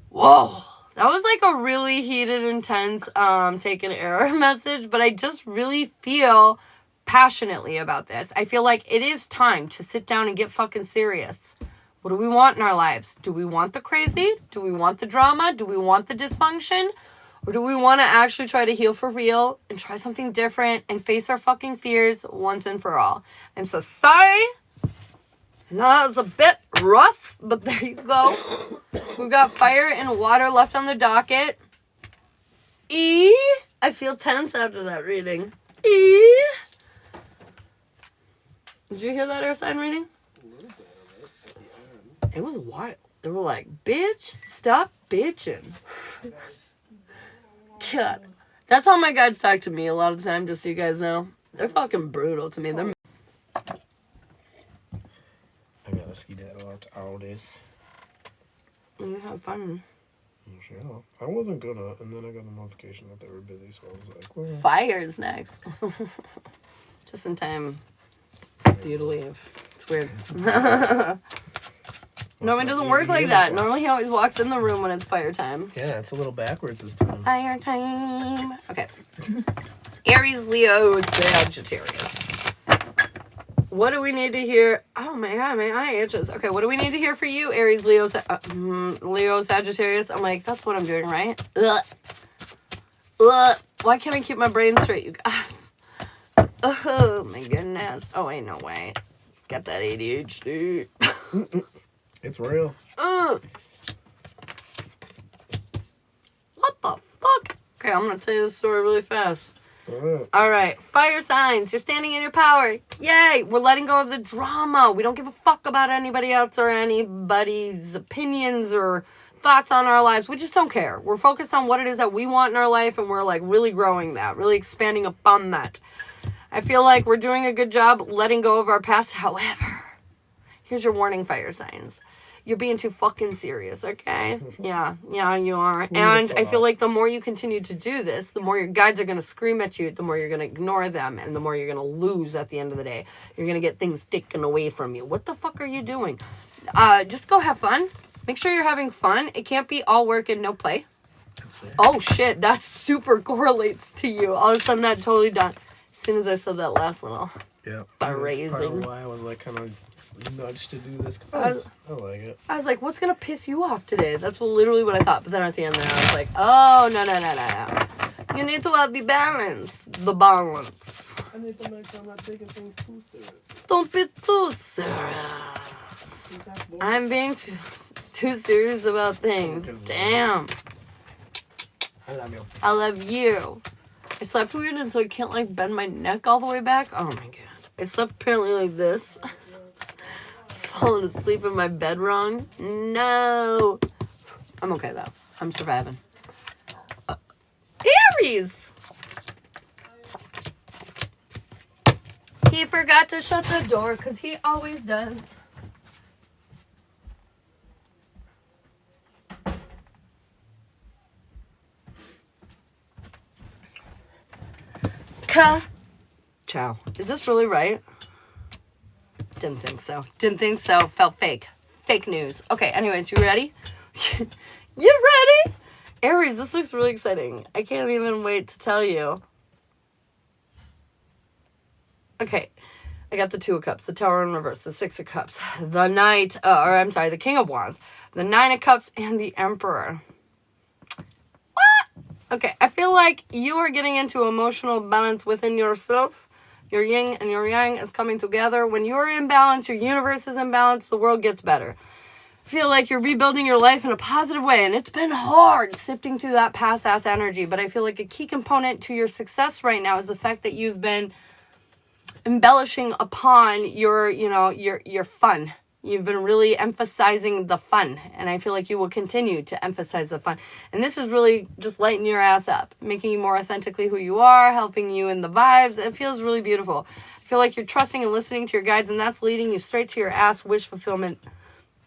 Whoa. That was like a really heated, intense, take an error message, but I just really feel passionately about this. I feel like it is time to sit down and get fucking serious. What do we want in our lives? Do we want the crazy? Do we want the drama? Do we want the dysfunction? Or do we want to actually try to heal for real and try something different and face our fucking fears once and for all? I'm so sorry. No, that was a bit rough, but there you go. We've got fire and water left on the docket. I feel tense after that reading. Did you hear that air sign reading? It was wild. They were like, bitch, stop bitching. God. That's how my guides talk to me a lot of the time, just so you guys know. They're fucking brutal to me. They're... I gotta ski that all this. You have fun. Yeah, I wasn't gonna, and then I got a notification that they were busy, so I was like, well. Fire's next. Just in time for you to leave. It's weird. Normally it doesn't work like that. Normally he always walks in the room when it's fire time. Yeah, it's a little backwards this time. Fire time. Okay. Aries, Leo, Sagittarius. What do we need to hear? Oh my god, my eye itches. Okay, what do we need to hear for you, Aries, Leo, Leo, Sagittarius? I'm like, that's what I'm doing, right? Ugh. Ugh. Why can't I keep my brain straight, you guys? Oh my goodness. Oh, ain't no way. Got that ADHD. It's real. What the fuck? Okay, I'm gonna tell you this story really fast. All right, fire signs. You're standing in your power. Yay! We're letting go of the drama. We don't give a fuck about anybody else or anybody's opinions or thoughts on our lives. We just don't care. We're focused on what it is that we want in our life, and we're like really growing that, really expanding upon that. I feel like we're doing a good job letting go of our past. However, here's your warning, fire signs. You're being too fucking serious, okay? Yeah, you are. And I feel like the more you continue to do this, the more your guides are going to scream at you, the more you're going to ignore them, and the more you're going to lose at the end of the day. You're going to get things taken away from you. What the fuck are you doing? Just go have fun. Make sure you're having fun. It can't be all work and no play. Oh, shit. That super correlates to you. All of a sudden, that totally done. As soon as I said that last little phrasing. That's part of why I was like kind of nudged to do this. I like it. I was like, what's going to piss you off today? That's literally what I thought. But then at the end there, I was like, oh, no. You need to have the balance. The balance. I need to make sure I'm not taking things too serious. Don't be too serious. I'm being too serious about things. Damn. I love you. I love you. I slept weird and so I can't like bend my neck all the way back. Oh my god. I slept apparently like this. Falling asleep in my bed wrong. No. I'm okay though. I'm surviving. Aries! He forgot to shut the door because he always does. Ciao. Is this really right? Didn't think so. Didn't think so. Felt fake. Fake news. Okay, anyways, you ready? You ready? Aries, this looks really exciting. I can't even wait to tell you. Okay, I got the Two of Cups, the Tower in reverse, the Six of Cups, the Knight, the King of Wands, the Nine of Cups, and the Emperor. What? Okay, I feel like you are getting into emotional balance within yourself. Your yin and your yang is coming together. When you're in balance, your universe is in balance, the world gets better. I feel like you're rebuilding your life in a positive way, and it's been hard sifting through that past-ass energy, but I feel like a key component to your success right now is the fact that you've been embellishing upon your fun. You've been really emphasizing the fun, and I feel like you will continue to emphasize the fun. And this is really just lighting your ass up, making you more authentically who you are, helping you in the vibes. It feels really beautiful. I feel like you're trusting and listening to your guides, and that's leading you straight to your ass wish fulfillment.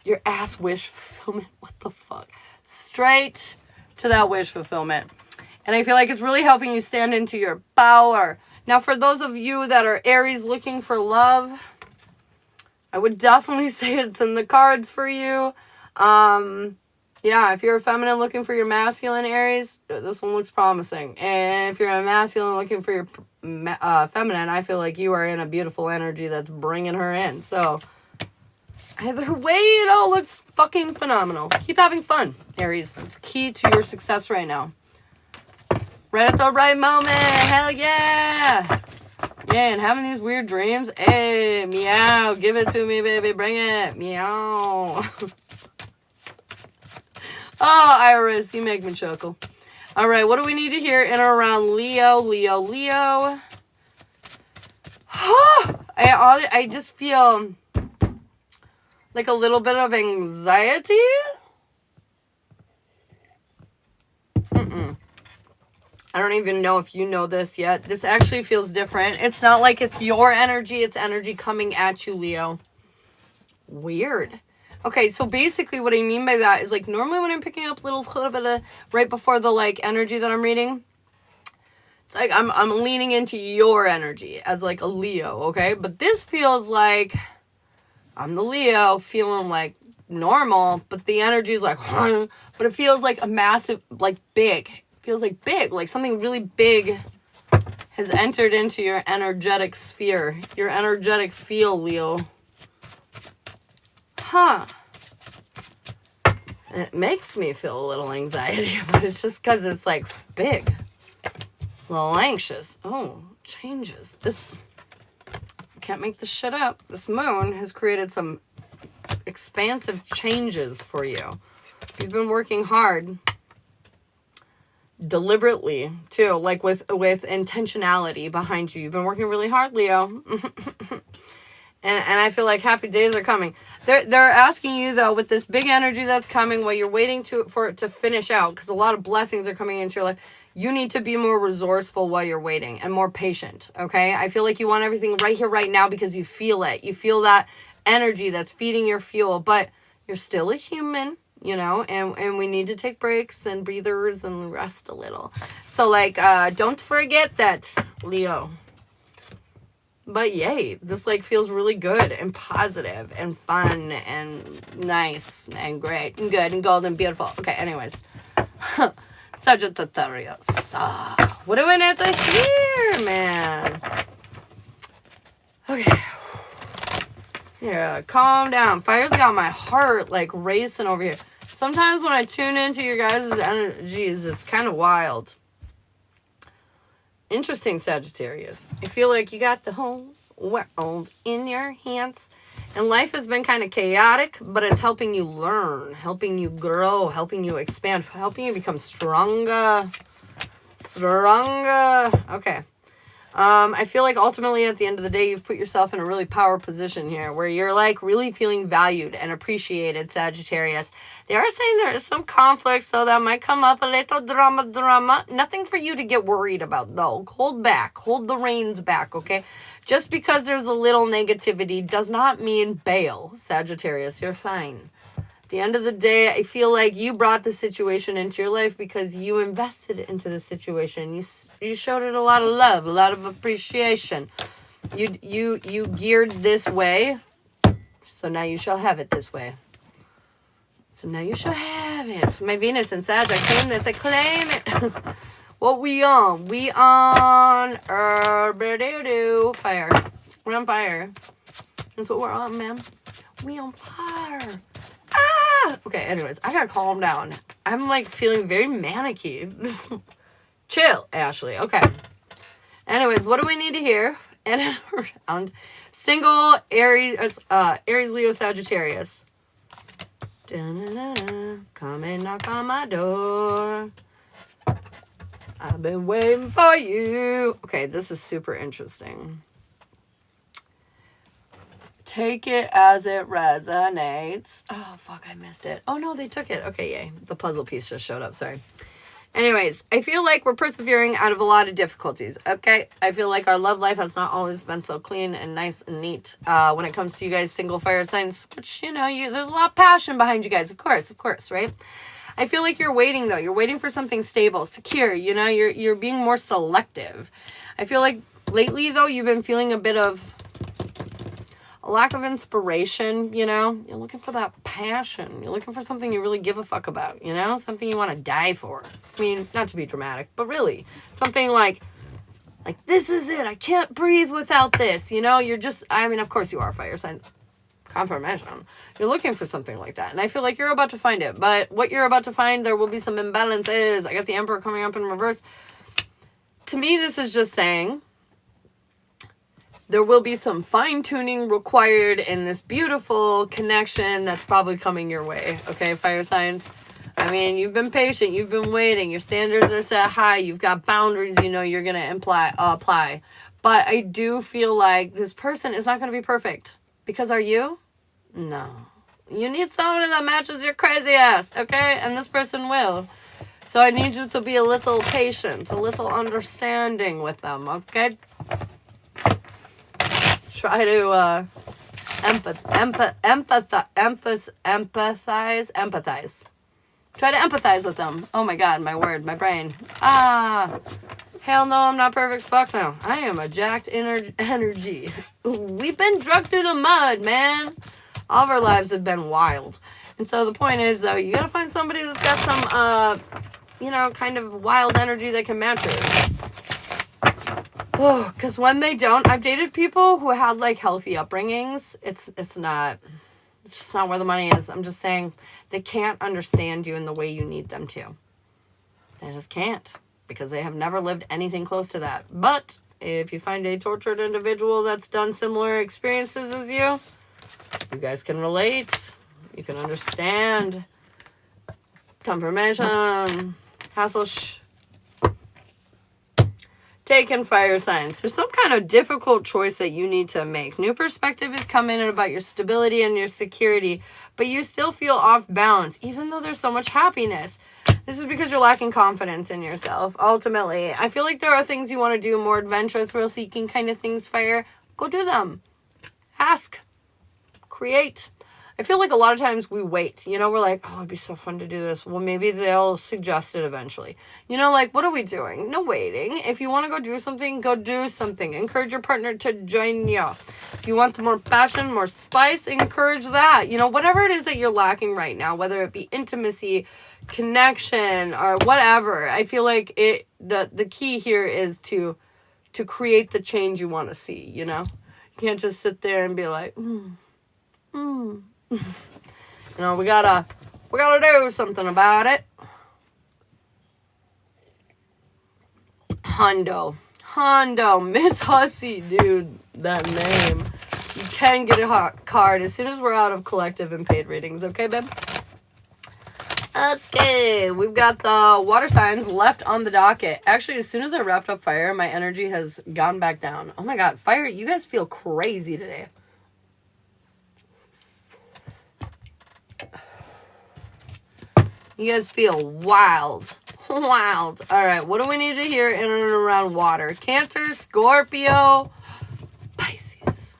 Your ass wish fulfillment. What the fuck? Straight to that wish fulfillment. And I feel like it's really helping you stand into your power. Now, for those of you that are Aries looking for love, I would definitely say it's in the cards for you. Yeah, if you're a feminine looking for your masculine Aries, this one looks promising. And if you're a masculine looking for your feminine, I feel like you are in a beautiful energy that's bringing her in. So, either way, it all looks fucking phenomenal. Keep having fun, Aries. That's key to your success right now. Right at the right moment. Hell yeah. Yeah, and having these weird dreams. Hey, meow. Give it to me, baby. Bring it. Meow. Oh, Iris, you make me chuckle. All right, what do we need to hear in and around Leo? Leo. I just feel like a little bit of anxiety. I don't even know if you know this yet. This actually feels different. It's not like it's your energy. It's energy coming at you, Leo. Weird. Okay, so basically what I mean by that is like normally when I'm picking up a little bit of right before the like energy that I'm reading, it's like I'm leaning into your energy as like a Leo, okay? But this feels like I'm the Leo feeling like normal, but the energy is like, but it feels like a massive, like big. It feels like big, like something really big has entered into your energetic sphere, your energetic field, Leo. Huh. And it makes me feel a little anxiety, but it's just because it's like big. A little anxious. Oh, changes. I can't make this shit up. This moon has created some expansive changes for you. You've been working hard. Deliberately, too. Like with intentionality behind you. You've been working really hard, Leo. And I feel like happy days are coming. They're asking you, though, with this big energy that's coming, while you're waiting for it to finish out, because a lot of blessings are coming into your life, you need to be more resourceful while you're waiting and more patient, okay? I feel like you want everything right here, right now, because you feel it. You feel that energy that's feeding your fuel, but you're still a human, you know, and we need to take breaks and breathers and rest a little. So, like, don't forget that, Leo. But yay, this like feels really good and positive and fun and nice and great and good and golden and beautiful. Okay, anyways. Sagittarius. What do we need to hear, man? Okay. Yeah, calm down. Fire's got my heart like racing over here. Sometimes when I tune into your guys' energies, it's kind of wild. Interesting, Sagittarius. I feel like you got the whole world in your hands. And life has been kind of chaotic, but it's helping you learn, helping you grow, helping you expand, helping you become stronger. Stronger. Okay. I feel like ultimately at the end of the day, you've put yourself in a really power position here where you're like really feeling valued and appreciated, Sagittarius. They are saying there is some conflict, so that might come up a little drama. Nothing for you to get worried about, though. Hold back. Hold the reins back, okay? Just because there's a little negativity does not mean bail, Sagittarius. You're fine. At the end of the day, I feel like you brought the situation into your life because you invested into the situation. You showed it a lot of love, a lot of appreciation. You geared this way, so now you shall have it this way. So now you shall have it. My Venus and Sag, I claim this, I claim it. What we on? We on fire. We're on fire. That's what we're on, man. We on fire. Ah! Okay, anyways, I gotta calm down. I'm like feeling very manicky. Chill, Ashley. Okay. Anyways, what do we need to hear? And around single Aries, Leo, Sagittarius. Da-na-na-na. Come and knock on my door. I've been waiting for you. Okay, this is super interesting. Take it as it resonates. Oh, fuck, I missed it. Oh, no, they took it. Okay, yay. The puzzle piece just showed up. Sorry. Anyways, I feel like we're persevering out of a lot of difficulties, okay? I feel like our love life has not always been so clean and nice and neat when it comes to you guys single fire signs, which, you know, there's a lot of passion behind you guys, of course, right? I feel like you're waiting, though. You're waiting for something stable, secure, you know? You're being more selective. I feel like lately, though, you've been feeling a bit of a lack of inspiration, you know? You're looking for that passion. You're looking for something you really give a fuck about, you know? Something you want to die for. I mean, not to be dramatic, but really. Something like, this is it. I can't breathe without this, you know? You're just, I mean, of course you are, fire sign. Confirmation. You're looking for something like that. And I feel like you're about to find it. But what you're about to find, there will be some imbalances. I got the Emperor coming up in reverse. To me, this is just saying there will be some fine-tuning required in this beautiful connection that's probably coming your way. Okay, fire signs? I mean, you've been patient. You've been waiting. Your standards are set high. You've got boundaries you know you're going to apply. But I do feel like this person is not going to be perfect. Because are you? No. You need somebody that matches your crazy ass, okay? And this person will. So I need you to be a little patient, a little understanding with them, okay? Try to empathize. Try to empathize with them. Oh my God, my word, my brain. Hell no, I'm not perfect. Fuck no. I am a jacked energy. We've been drugged through the mud, man. All of our lives have been wild. And so the point is, though, you gotta find somebody that's got some, kind of wild energy that can match it. Oh, because when they don't, I've dated people who had, like, healthy upbringings. It's just not where the money is. I'm just saying they can't understand you in the way you need them to. They just can't. Because they have never lived anything close to that. But if you find a tortured individual that's done similar experiences as you guys can relate. You can understand. Confirmation. Hassle. Taken fire signs. There's some kind of difficult choice that you need to make. New perspective is coming in about your stability and your security. But you still feel off balance. Even though there's so much happiness. This is because you're lacking confidence in yourself. Ultimately, I feel like there are things you want to do, more adventure, thrill-seeking kind of things, fire. Go do them. Ask. Create. I feel like a lot of times we wait. You know, we're like, oh, it'd be so fun to do this. Well, maybe they'll suggest it eventually. You know, like, what are we doing? No waiting. If you want to go do something, go do something. Encourage your partner to join you. If you want more passion, more spice, encourage that. You know, whatever it is that you're lacking right now, whether it be intimacy, connection, or whatever, I feel like the key here is to create the change you want to see, you know? You can't just sit there and be like, You know, we gotta do something about it. Hondo, Miss Hussy, dude, that name. You can get a hot card as soon as we're out of collective and paid readings, okay, babe? Okay, we've got the water signs left on the docket. Actually, as soon as I wrapped up fire, my energy has gone back down. Oh my god, fire, you guys feel crazy today. You guys feel wild. Wild. Alright, what do we need to hear in and around water? Cancer, Scorpio, Pisces.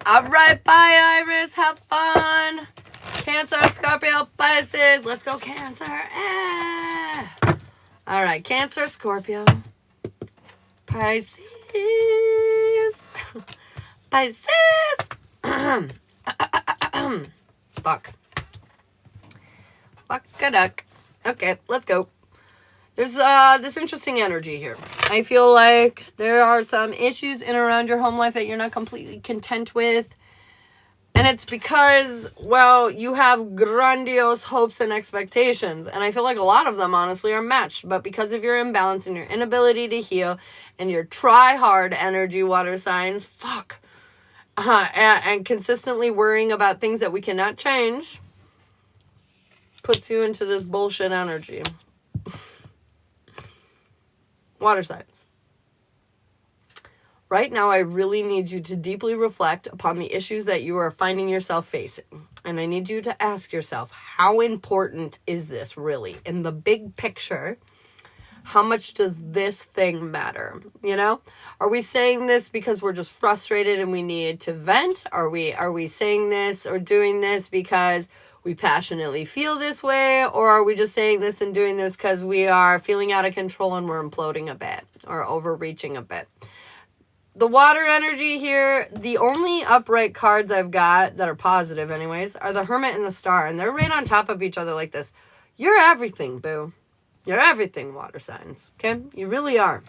Alright, bye Iris. Have fun. Cancer, Scorpio, Pisces. Let's go, Cancer. Alright, Cancer, Scorpio, Pisces. Pisces. Fuck. Fuck-a-duck. Okay, let's go. There's this interesting energy here. I feel like there are some issues in and around your home life that you're not completely content with. And it's because, well, you have grandiose hopes and expectations. And I feel like a lot of them, honestly, are matched. But because of your imbalance and your inability to heal and your try-hard energy, water signs, fuck. And consistently worrying about things that we cannot change puts you into this bullshit energy. Water signs. Right now, I really need you to deeply reflect upon the issues that you are finding yourself facing. And I need you to ask yourself, how important is this really? In the big picture, how much does this thing matter? You know? Are we saying this because we're just frustrated and we need to vent? Are we saying this or doing this because we passionately feel this way? Or are we just saying this and doing this because we are feeling out of control and we're imploding a bit or overreaching a bit? The water energy here, the only upright cards I've got that are positive anyways, are the Hermit and the Star. And they're right on top of each other like this. You're everything, boo. You're everything, water signs, okay? You really are.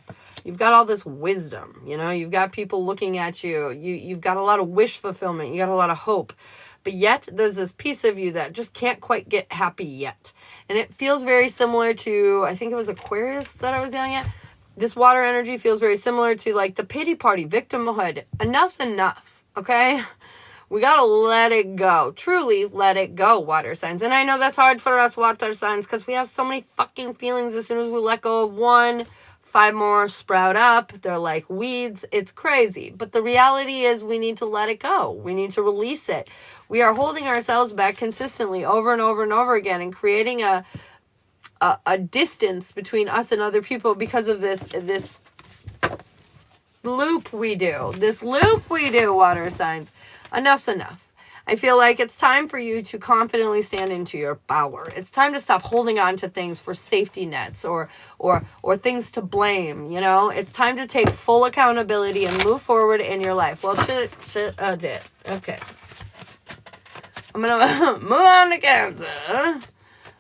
You've got all this wisdom, you know? You've got people looking at you. You've got a lot of wish fulfillment. You got a lot of hope. But yet, there's this piece of you that just can't quite get happy yet. And it feels very similar to, I think it was Aquarius that I was yelling at. This water energy feels very similar to, like, the pity party, victimhood. Enough's enough, okay? We gotta let it go. Truly let it go, water signs. And I know that's hard for us water signs because we have so many fucking feelings. As soon as we let go of one, 5 more sprout up. They're like weeds. It's crazy. But the reality is we need to let it go. We need to release it. We are holding ourselves back consistently over and over and over again and creating a distance between us and other people because of this loop we do. This loop we do, water signs. Enough's enough. I feel like it's time for you to confidently stand into your power. It's time to stop holding on to things for safety nets or things to blame, you know? It's time to take full accountability and move forward in your life. Well, shit, did. Okay. I'm gonna move on to Cancer.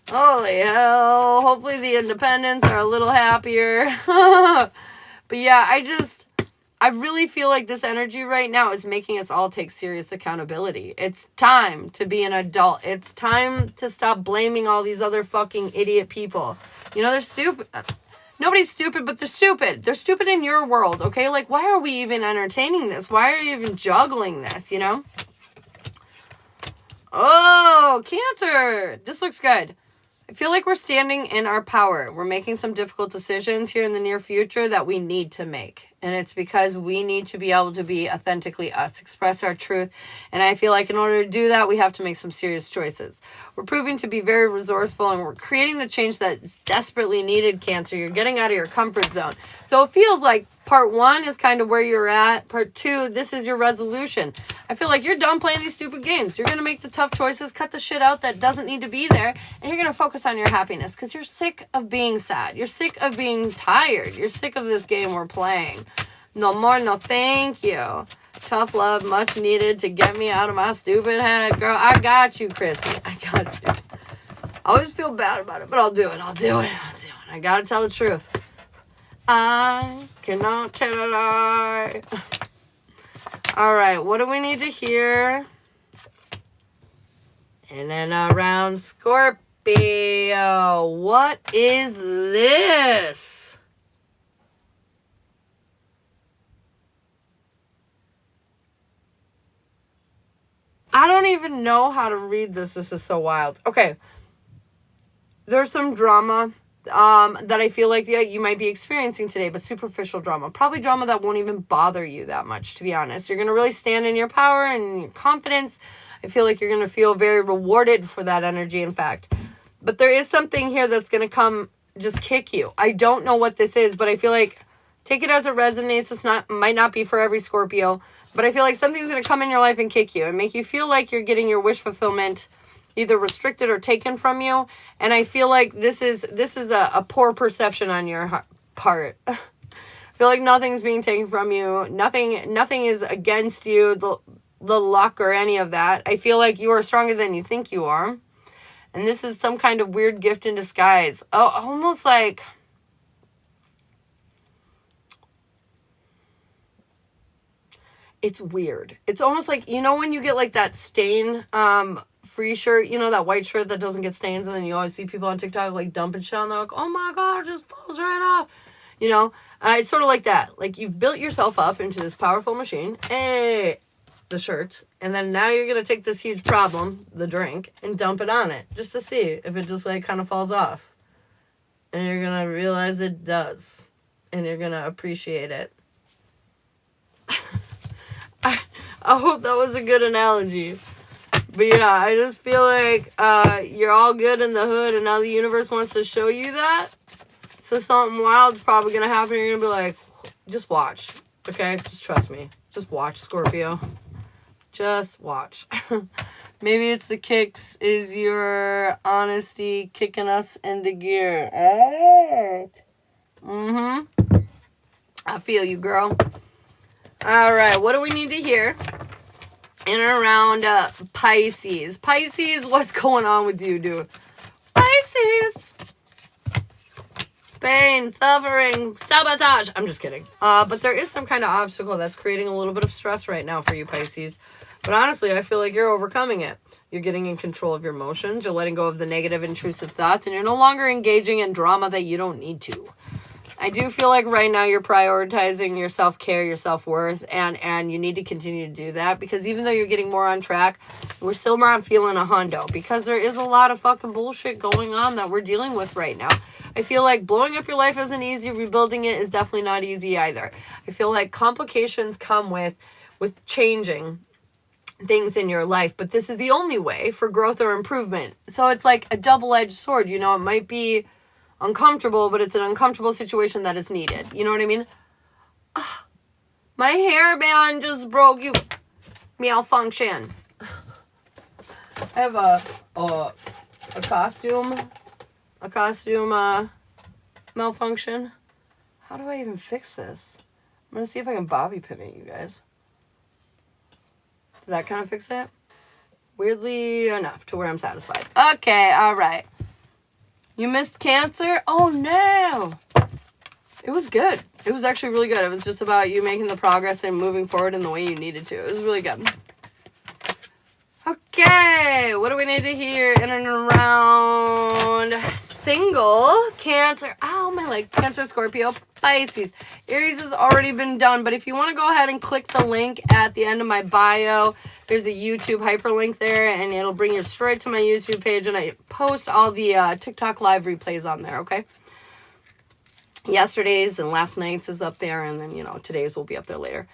Holy hell. Hopefully the independents are a little happier. But yeah, I really feel like this energy right now is making us all take serious accountability. It's time to be an adult. It's time to stop blaming all these other fucking idiot people. You know, they're stupid. Nobody's stupid, but they're stupid. They're stupid in your world, okay? Like, why are we even entertaining this? Why are you even juggling this, you know? Oh, Cancer. This looks good. I feel like we're standing in our power. We're making some difficult decisions here in the near future that we need to make. And it's because we need to be able to be authentically us, express our truth. And I feel like in order to do that, we have to make some serious choices. We're proving to be very resourceful and we're creating the change that's desperately needed, Cancer. You're getting out of your comfort zone. So it feels like part 1 is kind of where you're at. Part 2, this is your resolution. I feel like you're done playing these stupid games. You're going to make the tough choices, cut the shit out that doesn't need to be there, and you're going to focus on your happiness because you're sick of being sad. You're sick of being tired. You're sick of this game we're playing. No more, no thank you. Tough love, much needed to get me out of my stupid head. Girl, I got you, Christy. I got you. I always feel bad about it, but I'll do it. I got to tell the truth. I cannot tell a lie. All right, what do we need to hear? And then around Scorpio. What is this? I don't even know how to read this. This is so wild. Okay. There's some drama that I feel like you might be experiencing today, but superficial drama. Probably drama that won't even bother you that much, to be honest. You're going to really stand in your power and your confidence. I feel like you're going to feel very rewarded for that energy, in fact. But there is something here that's going to come just kick you. I don't know what this is, but I feel like take it as it resonates. Might not be for every Scorpio, but I feel like something's going to come in your life and kick you and make you feel like you're getting your wish fulfillment either restricted or taken from you. And I feel like this is a poor perception on your part. I feel like nothing's being taken from you. Nothing is against you, the luck or any of that. I feel like you are stronger than you think you are. And this is some kind of weird gift in disguise. Oh, almost like... It's weird. It's almost like, you know when you get like that stain free shirt, you know, that white shirt that doesn't get stains, and then you always see people on TikTok like dumping shit on there, like, oh my god, it just falls right off. You know, it's sort of like that. Like, you've built yourself up into this powerful machine, the shirt, and then now you're gonna take this huge problem, the drink, and dump it on it just to see if it just like kind of falls off, and you're gonna realize it does, and you're gonna appreciate it. I hope that was a good analogy. But yeah, I just feel like you're all good in the hood, and now the universe wants to show you that. So something wild's probably going to happen. You're going to be like, just watch. Okay? Just trust me. Just watch, Scorpio. Just watch. Maybe it's the kicks. Is your honesty kicking us into gear? Hey. I feel you, girl. All right. What do we need to hear? In and around Pisces. Pisces, what's going on with you, dude? Pisces. Pain, suffering, sabotage. I'm just kidding. But there is some kind of obstacle that's creating a little bit of stress right now for you, Pisces. But honestly, I feel like you're overcoming it. You're getting in control of your emotions. You're letting go of the negative, intrusive thoughts. And you're no longer engaging in drama that you don't need to. I do feel like right now you're prioritizing your self-care, your self-worth, and you need to continue to do that, because even though you're getting more on track, we're still not feeling a hundo, because there is a lot of fucking bullshit going on that we're dealing with right now. I feel like blowing up your life isn't easy. Rebuilding it is definitely not easy either. I feel like complications come with changing things in your life, but this is the only way for growth or improvement. So it's like a double-edged sword. You know, it might be uncomfortable, but it's an uncomfortable situation that is needed. You know what I mean? My hairband just broke. You malfunction. I have a costume malfunction. How do I even fix this? I'm gonna see if I can bobby pin it, you guys. Did that kind of fix it? Weirdly enough to where I'm satisfied. Okay, all right. You missed Cancer? Oh, no. It was good. It was actually really good. It was just about you making the progress and moving forward in the way you needed to. It was really good. Okay. What do we need to hear in and around single Cancer? Oh, my leg. Cancer, Scorpio, Pisces. Aries has already been done, but if you want to go ahead and click the link at the end of my bio, there's a YouTube hyperlink there, and it'll bring you straight to my YouTube page, and I post all the TikTok live replays on there, okay? Yesterday's and last night's is up there, and then, you know, today's will be up there later.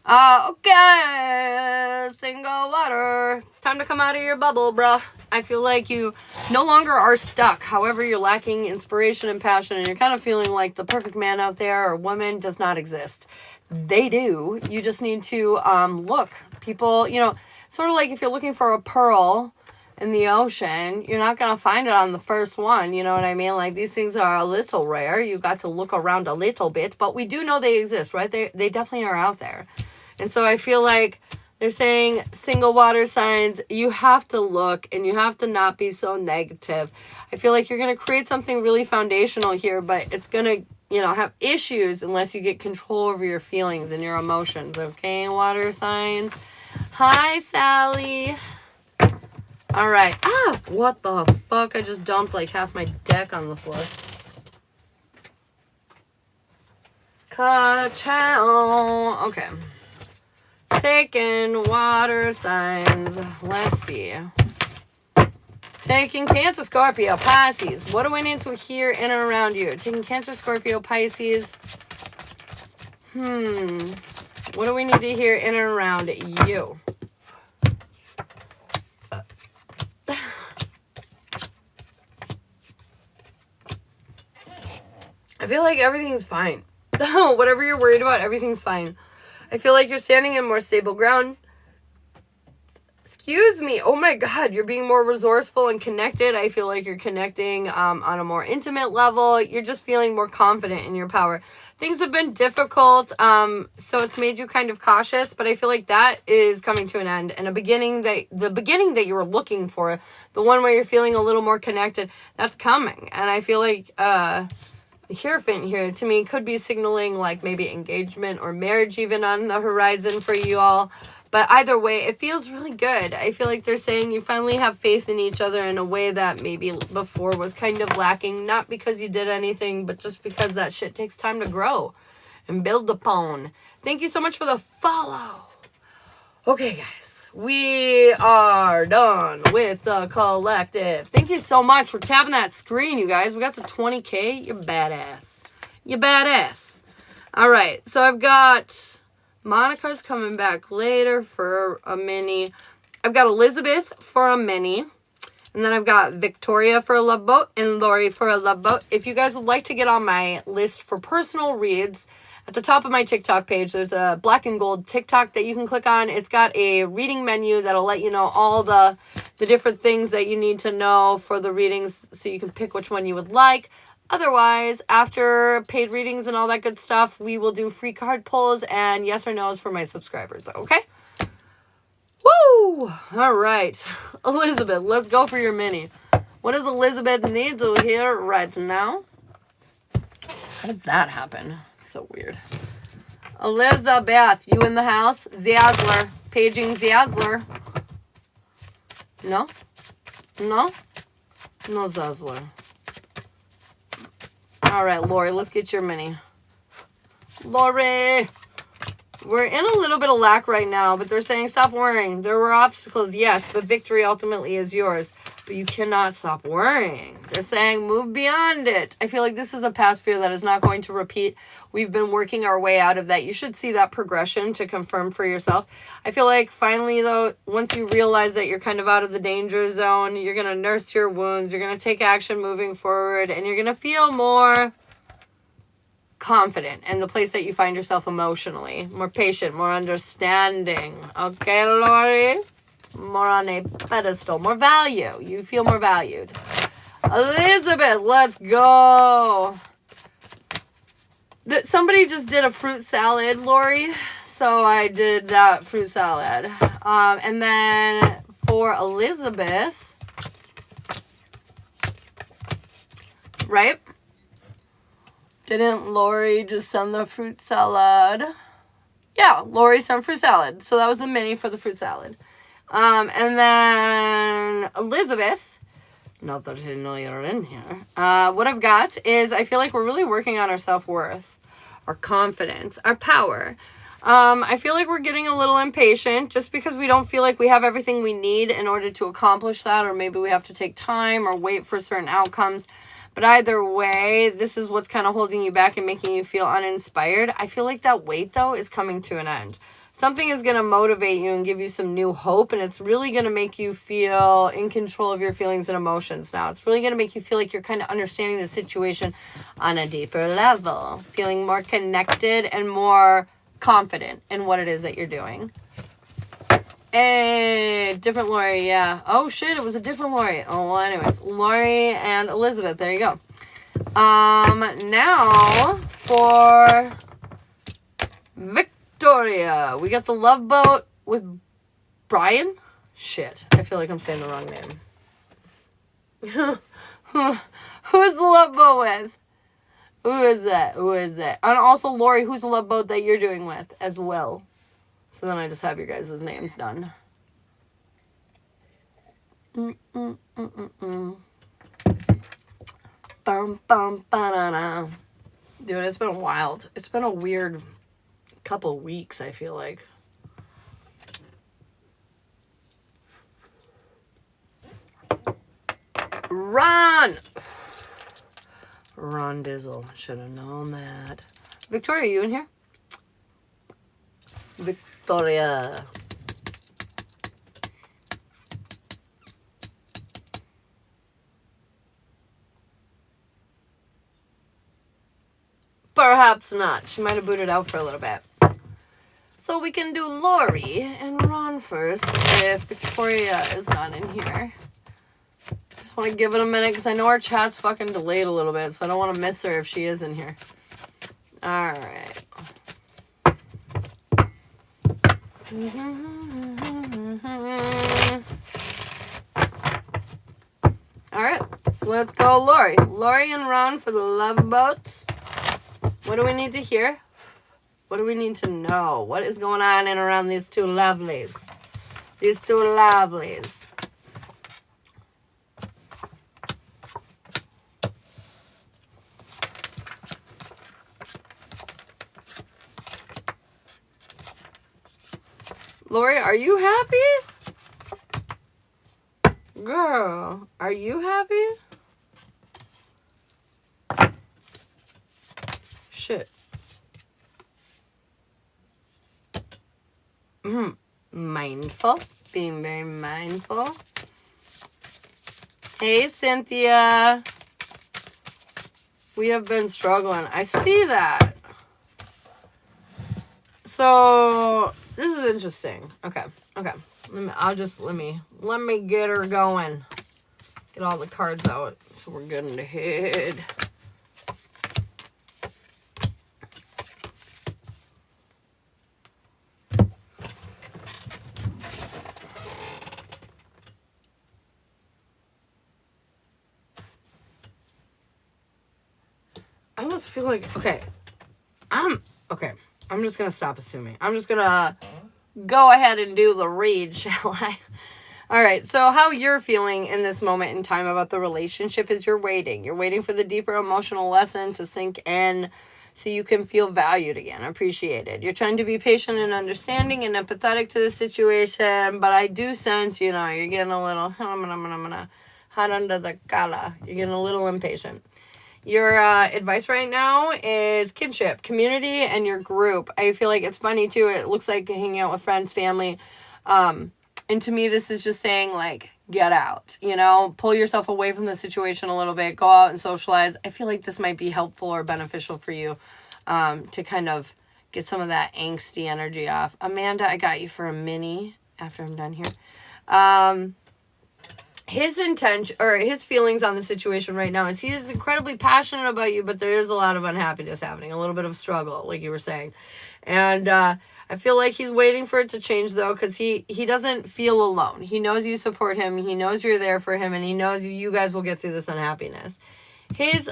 Okay, single water. Time to come out of your bubble, bruh. I feel like you no longer are stuck. However, you're lacking inspiration and passion, and you're kind of feeling like the perfect man out there or woman does not exist. They do. You just need to look. People, you know, sort of like if you're looking for a pearl in the ocean, you're not going to find it on the first one. You know what I mean? Like, these things are a little rare. You got to look around a little bit, but we do know they exist, right? They definitely are out there. And so I feel like they're saying, single water signs, you have to look and you have to not be so negative. I feel like you're going to create something really foundational here, but it's going to, you know, have issues unless you get control over your feelings and your emotions. Okay, water signs. Hi, Sally. All right. Ah, what the fuck? I just dumped like half my deck on the floor. Ka-chow. Okay. Taking water signs. Let's see. Taking Cancer, Scorpio, Pisces. What do we need to hear in and around you? Taking Cancer, Scorpio, Pisces. What do we need to hear in and around you? I feel like everything's fine. Whatever you're worried about, everything's fine. I feel like you're standing in more stable ground. Excuse me. Oh my God. You're being more resourceful and connected. I feel like you're connecting on a more intimate level. You're just feeling more confident in your power. Things have been difficult, so it's made you kind of cautious, but I feel like that is coming to an end. And the beginning that you were looking for, the one where you're feeling a little more connected, that's coming. And I feel like the Hierophant here, to me, could be signaling like maybe engagement or marriage even on the horizon for you all. But either way, it feels really good. I feel like they're saying you finally have faith in each other in a way that maybe before was kind of lacking. Not because you did anything, but just because that shit takes time to grow and build upon. Thank you so much for the follow. Okay, guys. We are done with the collective. Thank you so much for tapping that screen, you guys. We got to 20K. You're badass. You're badass. All right. So I've got... Monica's coming back later for a mini. I've got Elizabeth for a mini. And then I've got Victoria for a love boat and Lori for a love boat. If you guys would like to get on my list for personal reads, at the top of my TikTok page, there's a black and gold TikTok that you can click on. It's got a reading menu that'll let you know all the different things that you need to know for the readings so you can pick which one you would like. Otherwise, after paid readings and all that good stuff, we will do free card pulls and yes or no's for my subscribers, okay? Woo! All right. Elizabeth, let's go for your mini. What does Elizabeth need to hear right now? How did that happen? So weird. Elizabeth, you in the house? Zazzler. Paging Zazzler. No? No? No Zazzler. All right, Lori, let's get your mini. Lori! We're in a little bit of lack right now, but they're saying stop worrying. There were obstacles, yes, but victory ultimately is yours. But you cannot stop worrying. They're saying move beyond it. I feel like this is a past fear that is not going to repeat. We've been working our way out of that. You should see that progression to confirm for yourself. I feel like finally, though, once you realize that you're kind of out of the danger zone, you're going to nurse your wounds, you're going to take action moving forward, and you're going to feel more confident in the place that you find yourself emotionally. More patient, more understanding. Okay, Lori? More on a pedestal, more value. You feel more valued. Elizabeth, let's go. Somebody just did a fruit salad, Lori. So I did that fruit salad. And then for Elizabeth, right? Didn't Lori just send the fruit salad? Yeah, Lori sent fruit salad. So that was the mini for the fruit salad. And then Elizabeth, not that I didn't know you were in here, what I've got is I feel like we're really working on our self-worth, our confidence, our power. I feel like we're getting a little impatient just because we don't feel like we have everything we need in order to accomplish that, or maybe we have to take time or wait for certain outcomes. But either way, this is what's kind of holding you back and making you feel uninspired. I feel like that wait, though, is coming to an end. Something is going to motivate you and give you some new hope, and it's really going to make you feel in control of your feelings and emotions now. It's really going to make you feel like you're kind of understanding the situation on a deeper level, feeling more connected and more confident in what it is that you're doing. Hey, different Lori, yeah. Oh, shit, it was a different Lori. Oh, well, anyways, Lori and Elizabeth, there you go. Now for Victoria. We got the Love Boat with Brian. Shit, I feel like I'm saying the wrong name. Who's the Love Boat with? Who is that? Who is that? And also, Lori, who's the Love Boat that you're doing with as well? So then I just have your guys' names done. Bum, bum, ba-da-da. Dude, it's been wild. It's been a weird couple weeks, I feel like. Ron! Ron Dizzle. Should have known that. Victoria, you in here? Victoria. Perhaps not. She might have booted out for a little bit. So we can do Lori and Ron first if Victoria is not in here. Just want to give it a minute because I know our chat's fucking delayed a little bit, so I don't want to miss her if she is in here. Alright. Alright, let's go Lori. Lori and Ron for the love boats. What do we need to hear? What do we need to know? What is going on in around these two lovelies? These two lovelies. Lori, are you happy? Girl, are you happy? Shit. Mindful. Being very mindful. Hey, Cynthia. We have been struggling. I see that. So, this is interesting. Okay. Let me get her going. Get all the cards out so we're good in the head. I almost feel like, okay. I'm just going to stop assuming. I'm just going to go ahead and do the read, shall I? All right, so how you're feeling in this moment in time about the relationship is you're waiting. You're waiting for the deeper emotional lesson to sink in so you can feel valued again, appreciated. You're trying to be patient and understanding and empathetic to the situation, but I do sense, you're getting a little hot under the collar. You're getting a little impatient. Your advice right now is kinship, community, and your group. I feel like it's funny, too. It looks like hanging out with friends, family. And to me, this is just saying, like, get out. Pull yourself away from the situation a little bit. Go out and socialize. I feel like this might be helpful or beneficial for you to kind of get some of that angsty energy off. Amanda, I got you for a mini after I'm done here. His intention or his feelings on the situation right now is he is incredibly passionate about you, but there is a lot of unhappiness happening, a little bit of struggle, like you were saying. And I feel like he's waiting for it to change, though, because he doesn't feel alone. He knows you support him. He knows you're there for him, and he knows you guys will get through this unhappiness. His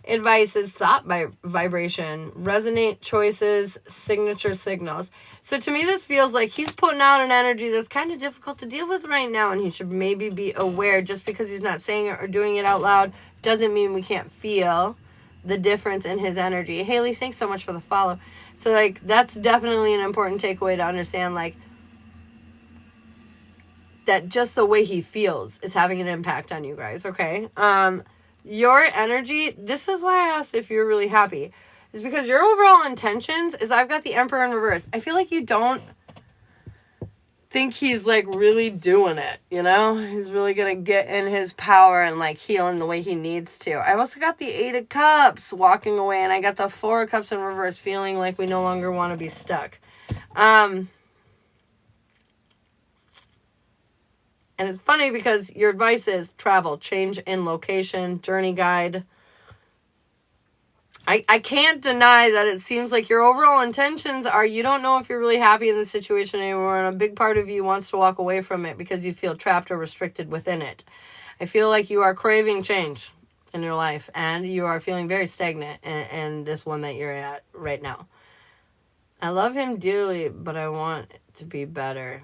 advice is thought vibration, resonate choices, signature signals. So to me, this feels like he's putting out an energy that's kind of difficult to deal with right now, and he should maybe be aware. Just because he's not saying it or doing it out loud doesn't mean we can't feel the difference in his energy. Haley, thanks so much for the follow. So, like, that's definitely an important takeaway to understand, like, that just the way he feels is having an impact on you guys, okay? Your energy, this is why I asked if you're really happy. Is because your overall intentions is I've got the Emperor in reverse. I feel like you don't think he's, like, really doing it, He's really going to get in his power and, like, healing the way he needs to. I also got the 8 of Cups walking away, and I got the 4 of Cups in reverse feeling like we no longer want to be stuck. And it's funny because your advice is travel, change in location, journey guide. I can't deny that it seems like your overall intentions are you don't know if you're really happy in the situation anymore, and a big part of you wants to walk away from it because you feel trapped or restricted within it. I feel like you are craving change in your life, and you are feeling very stagnant in this one that you're at right now. I love him dearly, but I want it to be better.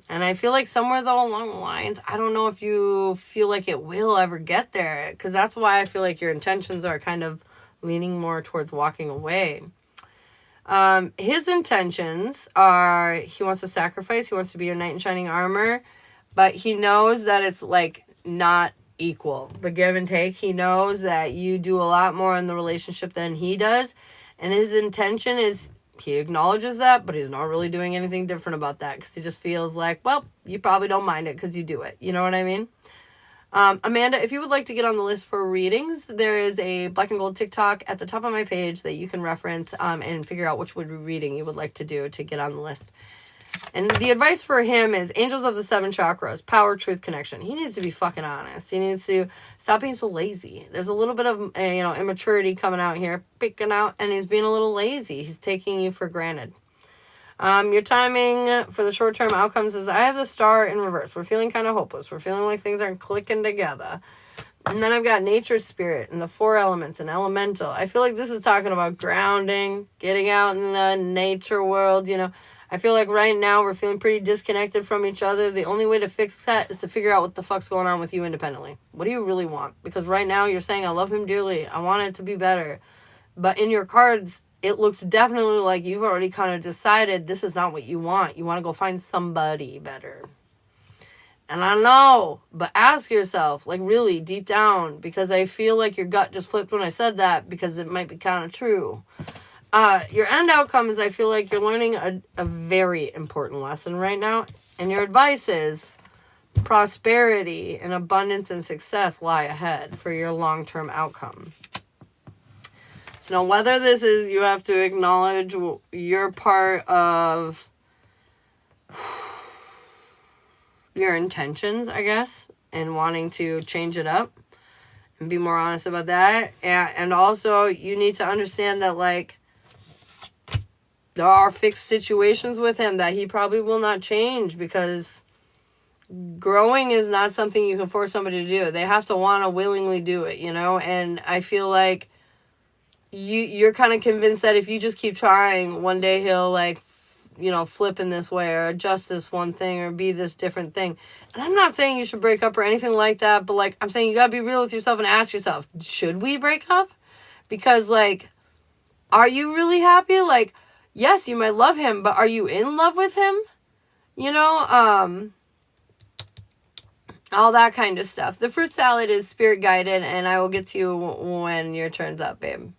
And I feel like somewhere though along the lines, I don't know if you feel like it will ever get there, because that's why I feel like your intentions are kind of leaning more towards walking away. His intentions are he wants to sacrifice, he wants to be your knight in shining armor, but he knows that it's like not equal. The give and take, he knows that you do a lot more in the relationship than he does. And his intention is, he acknowledges that, but he's not really doing anything different about that because he just feels like, well, you probably don't mind it because you do it. You know what I mean? Amanda, if you would like to get on the list for readings, there is a Black and Gold TikTok at the top of my page that you can reference and figure out which reading you would like to do to get on the list. And the advice for him is Angels of the Seven Chakras, Power, Truth, Connection. He needs to be fucking honest. He needs to stop being so lazy. There's a little bit of, immaturity coming out here, picking out, and he's being a little lazy. He's taking you for granted. Your timing for the short-term outcomes is I have the Star in reverse. We're feeling kind of hopeless. We're feeling like things aren't clicking together. And then I've got Nature, Spirit, and the 4 elements and Elemental. I feel like this is talking about grounding, getting out in the nature world, I feel like right now we're feeling pretty disconnected from each other. The only way to fix that is to figure out what the fuck's going on with you independently. What do you really want? Because right now you're saying, I love him dearly. I want it to be better. But in your cards, it looks definitely like you've already kind of decided this is not what you want. You want to go find somebody better. And I know, but ask yourself, like really deep down, because I feel like your gut just flipped when I said that because it might be kind of true. Your end outcome is I feel like you're learning a very important lesson right now. And your advice is prosperity and abundance and success lie ahead for your long-term outcome. So now whether this is you have to acknowledge your part of your intentions, I guess, and wanting to change it up and be more honest about that. And also you need to understand that like there are fixed situations with him that he probably will not change because growing is not something you can force somebody to do. They have to want to willingly do it, and I feel like you're kind of convinced that if you just keep trying, one day he'll flip in this way or adjust this one thing or be this different thing. And I'm not saying you should break up or anything like that, but I'm saying you got to be real with yourself and ask yourself, should we break up? Because are you really happy? Yes, you might love him, but are you in love with him? All that kind of stuff. The fruit salad is spirit guided, and I will get to you when your turn's up, babe.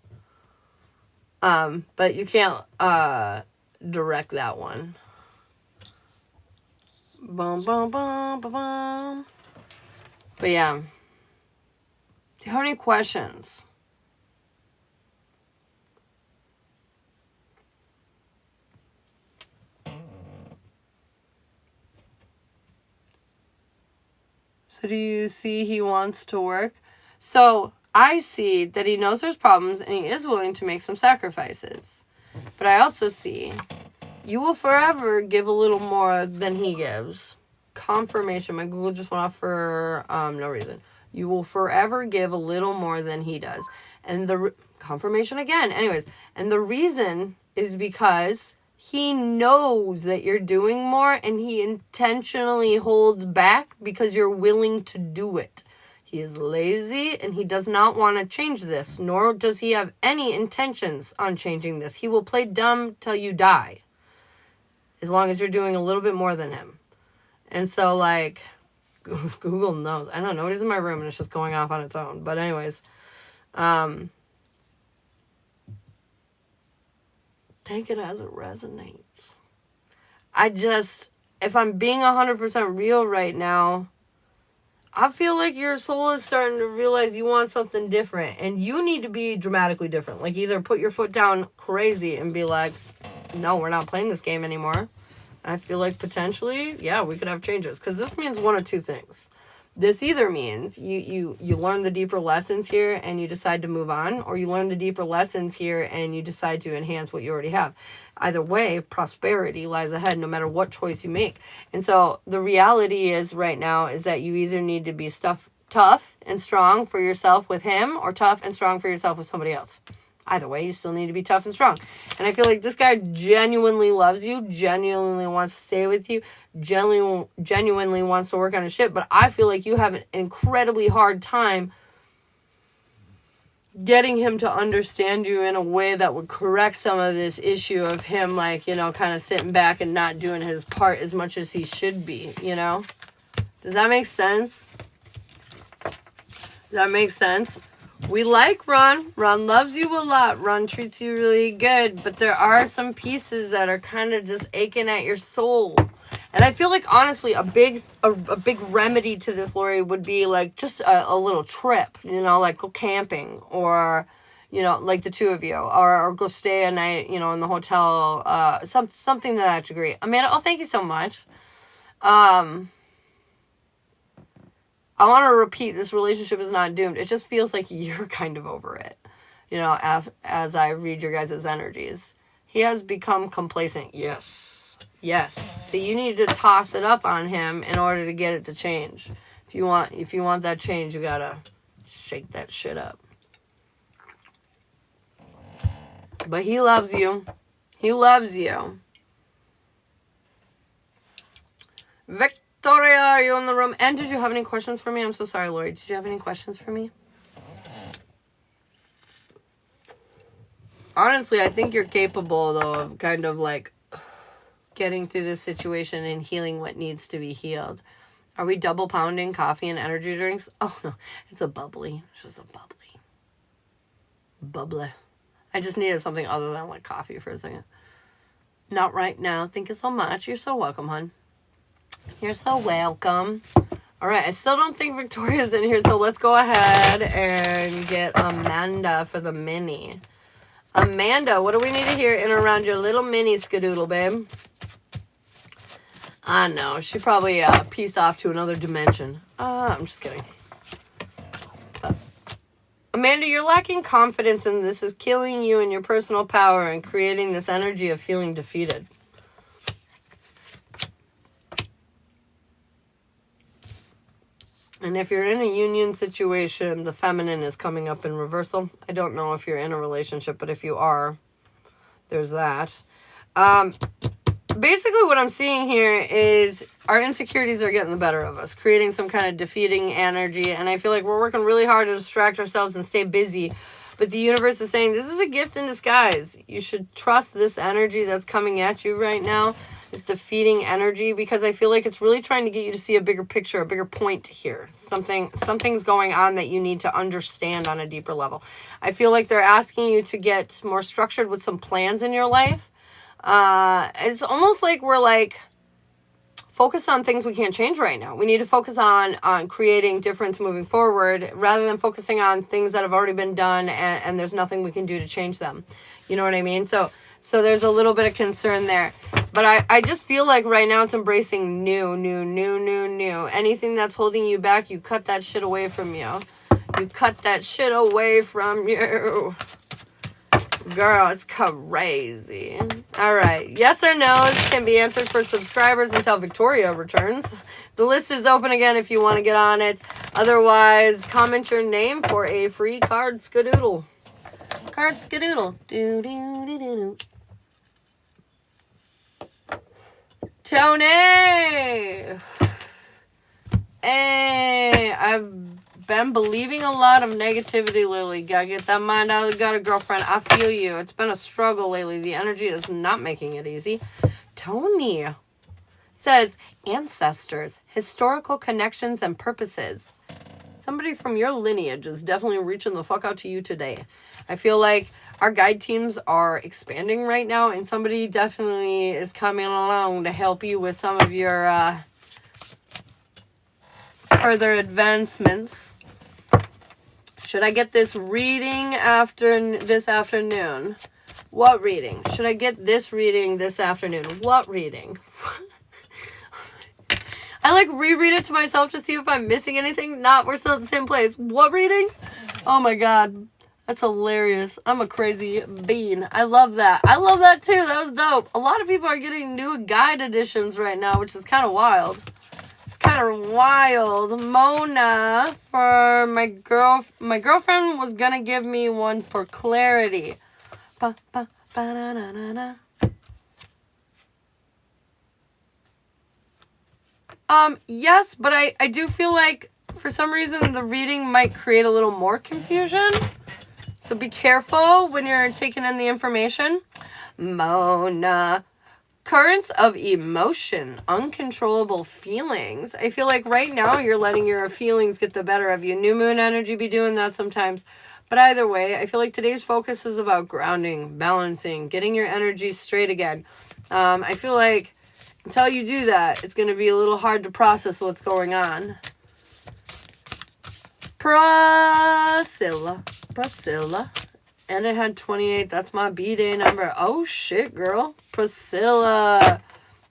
But you can't direct that one. Boom, boom, boom, boom, boom. But yeah. Do you have any questions? So do you see he wants to work? So I see that he knows there's problems and he is willing to make some sacrifices. But I also see you will forever give a little more than he gives. Confirmation. My Google just went off for no reason. You will forever give a little more than he does. And the confirmation again. Anyways, and the reason is because he knows that you're doing more and he intentionally holds back because you're willing to do it. He is lazy and he does not want to change this, nor does he have any intentions on changing this. He will play dumb till you die, as long as you're doing a little bit more than him. And so, Google knows. I don't know. It is in my room and it's just going off on its own. But anyways, take it as it resonates. If I'm being 100% real right now, I feel like your soul is starting to realize you want something different. And you need to be dramatically different. Either put your foot down crazy and be like, no, we're not playing this game anymore. I feel like potentially, yeah, we could have changes. Because this means one of two things. This either means you learn the deeper lessons here and you decide to move on, or you learn the deeper lessons here and you decide to enhance what you already have. Either way, prosperity lies ahead no matter what choice you make. And so the reality is right now is that you either need to be tough and strong for yourself with him or tough and strong for yourself with somebody else. Either way, you still need to be tough and strong. And I feel like this guy genuinely loves you, genuinely wants to stay with you, genuinely wants to work on his shit. But I feel like you have an incredibly hard time getting him to understand you in a way that would correct some of this issue of him, kind of sitting back and not doing his part as much as he should be, Does that make sense? That makes sense. We like Ron. Ron loves you a lot. Ron treats you really good. But there are some pieces that are kind of just aching at your soul. And I feel like, honestly, a big remedy to this, Lori, would be like just a little trip. You know, like go camping or, you know, like the two of you. Or go stay a night, you know, in the hotel. Something to that degree. Amanda, oh, thank you so much. I want to repeat, this relationship is not doomed. It just feels like you're kind of over it. You know, as I read your guys' energies. He has become complacent. Yes. Yes. So you need to toss it up on him in order to get it to change. If you want that change, you gotta shake that shit up. But he loves you. He loves you. Victoria, are you in the room? And did you have any questions for me? I'm so sorry, Lori. Did you have any questions for me? Honestly, I think you're capable, though, of kind of like getting through this situation and healing what needs to be healed. Are we double pounding coffee and energy drinks? Oh, no. It's a bubbly. It's just a bubbly. Bubbly. I just needed something other than like coffee for a second. Not right now. Thank you so much. You're so welcome, hon. You're so welcome. All right, I still don't think Victoria's in here, so let's go ahead and get Amanda for the mini. Amanda, what do we need to hear in around your little mini skadoodle, babe? I know, she probably pieced off to another dimension. I'm just kidding. Amanda, you're lacking confidence, and this is killing you in your personal power and creating this energy of feeling defeated. And if you're in a union situation, the feminine is coming up in reversal. I don't know if you're in a relationship, but if you are, there's that. Basically what I'm seeing here is our insecurities are getting the better of us, creating some kind of defeating energy. And I feel like we're working really hard to distract ourselves and stay busy. But the universe is saying, this is a gift in disguise. You should trust this energy that's coming at you right now. It's defeating energy, because I feel like it's really trying to get you to see a bigger picture, a bigger point here. Something's going on that you need to understand on a deeper level. I feel like they're asking you to get more structured with some plans in your life. It's almost like we're like focused on things we can't change right now. We need to focus on creating difference moving forward rather than focusing on things that have already been done and there's nothing we can do to change them. You know what I mean? So there's a little bit of concern there. But I just feel like right now it's embracing new. Anything that's holding you back, you cut that shit away from you. You cut that shit away from you. Girl, it's crazy. All right. Yes or no's can be answered for subscribers until Victoria returns. The list is open again if you want to get on it. Otherwise, comment your name for a free card skadoodle. Card skadoodle. Do. Tony! Hey, I've been believing a lot of negativity lately. Gotta get that mind out of the gutter, girlfriend. I feel you. It's been a struggle lately. The energy is not making it easy. Tony says, ancestors, historical connections and purposes. Somebody from your lineage is definitely reaching the fuck out to you today. I feel like our guide teams are expanding right now, and somebody definitely is coming along to help you with some of your further advancements. Should I get this reading this afternoon? What reading? Should I get this reading this afternoon? What reading? I like reread it to myself to see if I'm missing anything. We're still at the same place. What reading? Oh my God. That's hilarious. I'm a crazy bean. I love that. I love that too. That was dope. A lot of people are getting new guide editions right now, which is kind of wild. It's kind of wild. Mona, for my girlfriend was going to give me one for clarity. Yes, but I do feel like for some reason the reading might create a little more confusion. So be careful when you're taking in the information. Mona, Currents of emotion, uncontrollable feelings. I feel like right now you're letting your feelings get the better of you. New moon energy be doing that sometimes. But either way, I feel like today's focus is about grounding, balancing, getting your energy straight again. I feel like until you do that, it's going to be a little hard to process what's going on. Priscilla. And it had 28. That's my B-Day number. Oh, shit, girl. Priscilla.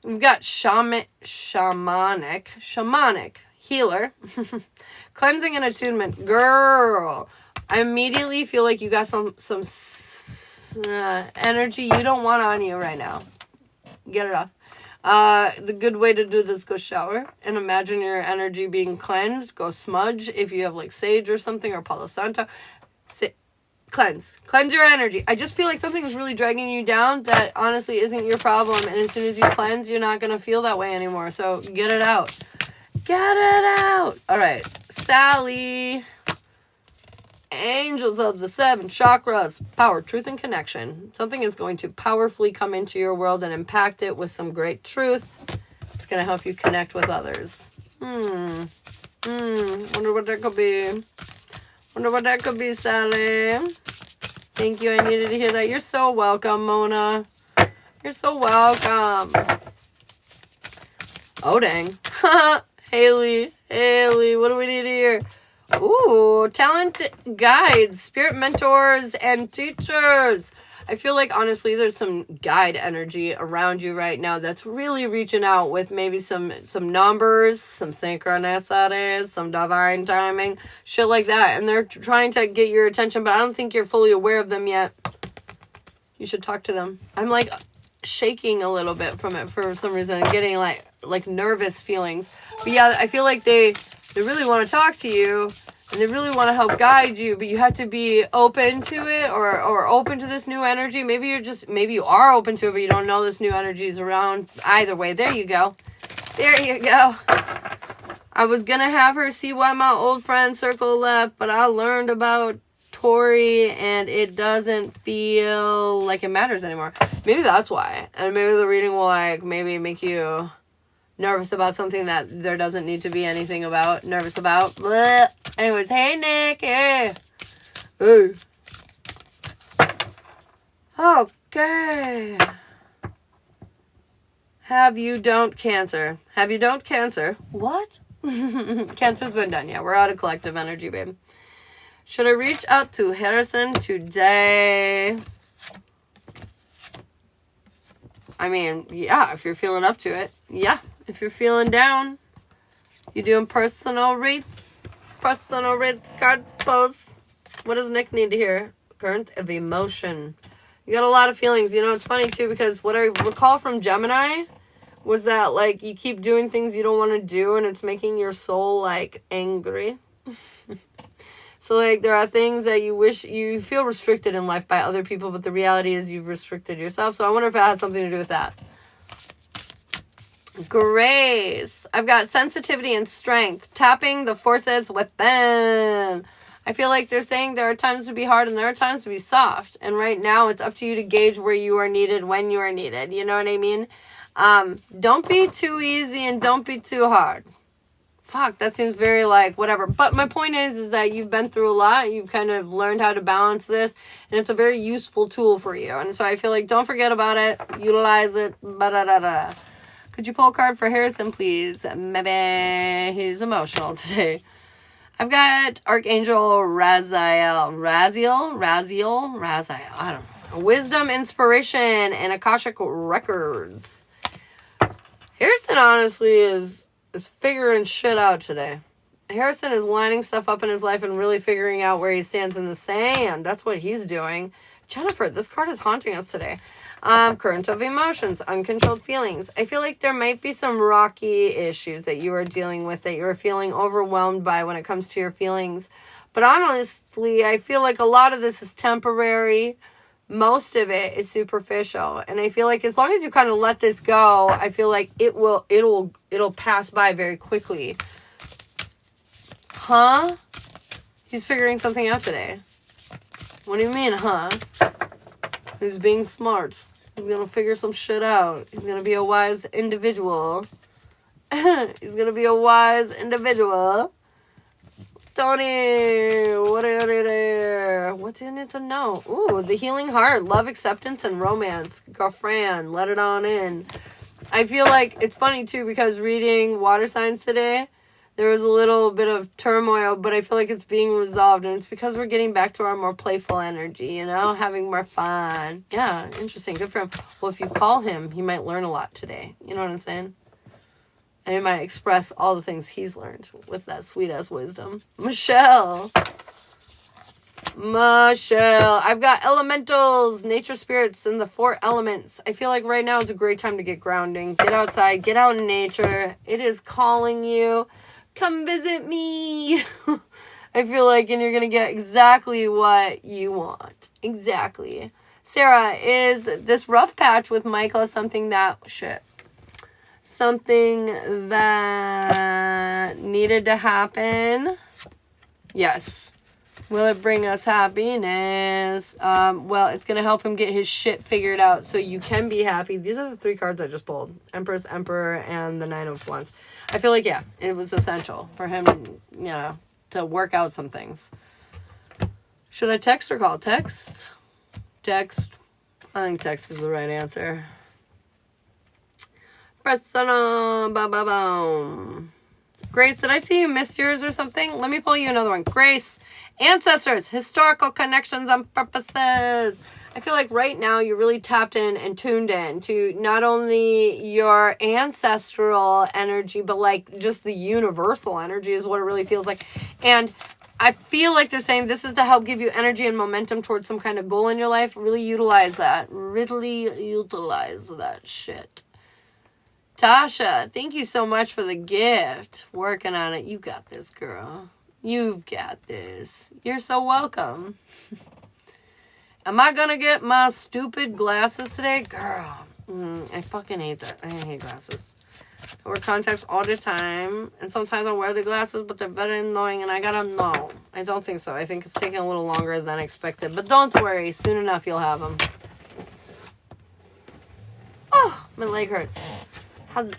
We've got shamanic, healer. Cleansing and attunement. Girl. I immediately feel like you got some energy you don't want on you right now. Get it off. The good way to do this, go shower and imagine your energy being cleansed. Go smudge if you have like sage or something or Palo Santo. Cleanse your energy. I just feel like something's really dragging you down that honestly isn't your problem, and as soon as you cleanse, you're not gonna feel that way anymore. So get it out. All right, Sally. Angels of the 7 chakras. Power, truth, and connection. Something is going to powerfully come into your world and impact it with some great truth. It's gonna help you connect with others. Wonder what that could be. Sally. Thank you. I needed to hear that. You're so welcome, Mona. You're so welcome. Oh, dang. Haley, what do we need here? Ooh, talent guides, spirit mentors, and teachers. I feel like, honestly, there's some guide energy around you right now that's really reaching out with maybe some numbers, some synchronicities, some divine timing, shit like that. And they're trying to get your attention, but I don't think you're fully aware of them yet. You should talk to them. I'm, like, shaking a little bit from it for some reason. I'm getting, like nervous feelings. But, yeah, I feel like they really want to talk to you. And they really want to help guide you, but you have to be open to it or open to this new energy. Maybe you are open to it, but you don't know this new energy is around. Either way, there you go. I was going to have her see why my old friend Circle left, but I learned about Tori, and it doesn't feel like it matters anymore. Maybe that's why. And maybe the reading will, maybe make you nervous about something that there doesn't need to be anything nervous about. Blech. Anyways, hey, Nick. Hey. Okay. Have you don't Cancer? What? Cancer's been done. Yeah, we're out of collective energy, babe. Should I reach out to Harrison today? I mean, yeah, if you're feeling up to it. Yeah. If you're feeling down, you're doing personal rates, card posts. What does Nick need to hear? Current of emotion. You got a lot of feelings. You know, it's funny, too, because what I recall from Gemini was that, like, you keep doing things you don't want to do, and it's making your soul, like, angry. So, like, there are things that you feel restricted in life by other people, but the reality is you've restricted yourself. So I wonder if it has something to do with that. Grace. I've got sensitivity and strength. Tapping the forces within. I feel like they're saying there are times to be hard and there are times to be soft. And right now it's up to you to gauge where you are needed, when you are needed. You know what I mean? Don't be too easy and don't be too hard. Fuck, that seems very whatever. But my point is that you've been through a lot. You've kind of learned how to balance this. And it's a very useful tool for you. And so I feel like don't forget about it. Utilize it. Ba-da-da-da. Could you pull a card for Harrison, please? Maybe he's emotional today. I've got Archangel Raziel. I don't know. Wisdom, inspiration, and Akashic records. Harrison honestly is figuring shit out today. Harrison is lining stuff up in his life and really figuring out where he stands in the sand. That's what he's doing. Jennifer, this card is haunting us today. Current of emotions, uncontrolled feelings. I feel like there might be some rocky issues that you are dealing with, that you're feeling overwhelmed by when it comes to your feelings. But honestly, I feel like a lot of this is temporary. Most of it is superficial. And I feel like as long as you kind of let this go, I feel like it'll pass by very quickly. Huh? He's figuring something out today. What do you mean, huh? He's being smart. He's gonna figure some shit out. He's gonna be a wise individual. He's gonna be a wise individual. Tony, what are you there? What do you need to know? Ooh, the healing heart, love, acceptance, and romance. Girlfriend, let it on in. I feel like it's funny too because reading water signs today, there was a little bit of turmoil, but I feel like it's being resolved, and it's because we're getting back to our more playful energy, you know, having more fun. Yeah, interesting. Good for him. Well, if you call him, he might learn a lot today. You know what I'm saying? And he might express all the things he's learned with that sweet-ass wisdom. Michelle. I've got elementals, nature spirits, and the 4 elements. I feel like right now is a great time to get grounding. Get outside. Get out in nature. It is calling you. Come visit me. I feel like, and you're going to get exactly what you want. Exactly. Sarah, is this rough patch with Michael something that needed to happen? Yes. Will it bring us happiness? Well, it's going to help him get his shit figured out so you can be happy. These are the 3 cards I just pulled. Empress, Emperor, and the 9 of Wands. I feel like, yeah, it was essential for him, you know, to work out some things. Should I text or call? Text? Text. I think text is the right answer. Personal. Grace, did I see you missed yours or something? Let me pull you another one. Grace. Ancestors, historical connections on purposes. I feel like right now you're really tapped in and tuned in to not only your ancestral energy, but like just the universal energy is what it really feels like. And I feel like they're saying this is to help give you energy and momentum towards some kind of goal in your life. Really utilize that. Really utilize that shit. Tasha, thank you so much for the gift. Working on it. You got this, girl. You've got this. You're so welcome. Am I gonna get my stupid glasses today? Girl, I fucking hate that. I hate glasses. I wear contacts all the time, and sometimes I wear the glasses, but they're very annoying, and I gotta know. I don't think so. I think it's taking a little longer than expected, but don't worry. Soon enough, you'll have them. Oh, my leg hurts.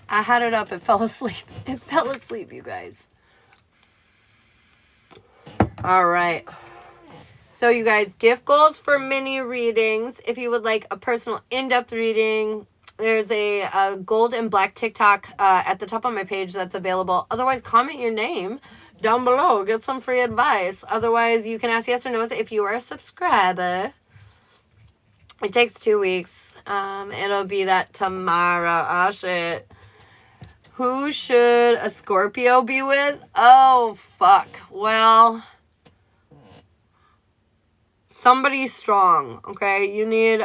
I had it up. It fell asleep. It fell asleep, you guys. All right. So, you guys, gift goals for mini readings. If you would like a personal in-depth reading, there's a gold and black TikTok at the top of my page that's available. Otherwise, comment your name down below. Get some free advice. Otherwise, you can ask yes or no if you are a subscriber. It takes 2 weeks. It'll be that tomorrow. Oh, shit. Who should a Scorpio be with? Oh, fuck. Well, somebody strong, okay? You need,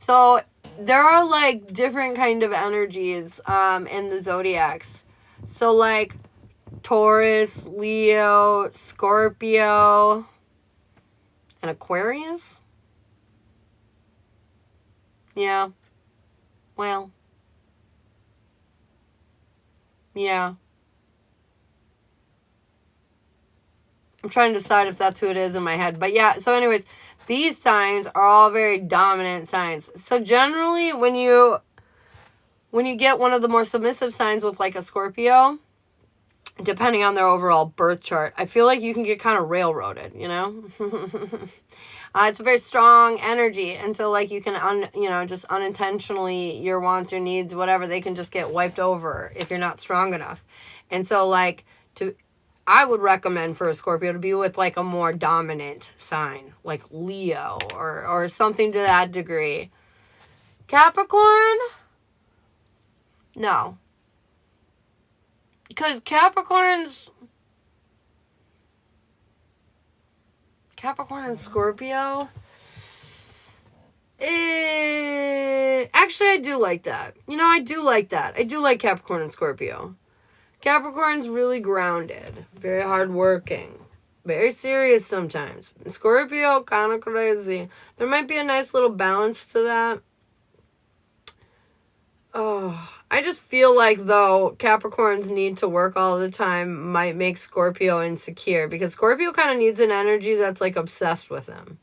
so there are, like, different kind of energies, in the Zodiacs. So, like, Taurus, Leo, Scorpio, and Aquarius? Yeah. Well. Yeah. I'm trying to decide if that's who it is in my head. But yeah, so anyways, these signs are all very dominant signs. So generally, when you get one of the more submissive signs with like a Scorpio, depending on their overall birth chart, I feel like you can get kind of railroaded, you know? It's a very strong energy. And so like you can, just unintentionally, your wants, your needs, whatever, they can just get wiped over if you're not strong enough. And so like I would recommend for a Scorpio to be with like a more dominant sign, like Leo or something to that degree. Capricorn? No. Because Capricorn and Scorpio. Actually, I do like that. I do like that. I do like Capricorn and Scorpio. Capricorn's really grounded, very hardworking, very serious sometimes. Scorpio, kind of crazy. There might be a nice little balance to that. Oh, I just feel like, though, Capricorns need to work all the time might make Scorpio insecure. Because Scorpio kind of needs an energy that's, like, obsessed with him.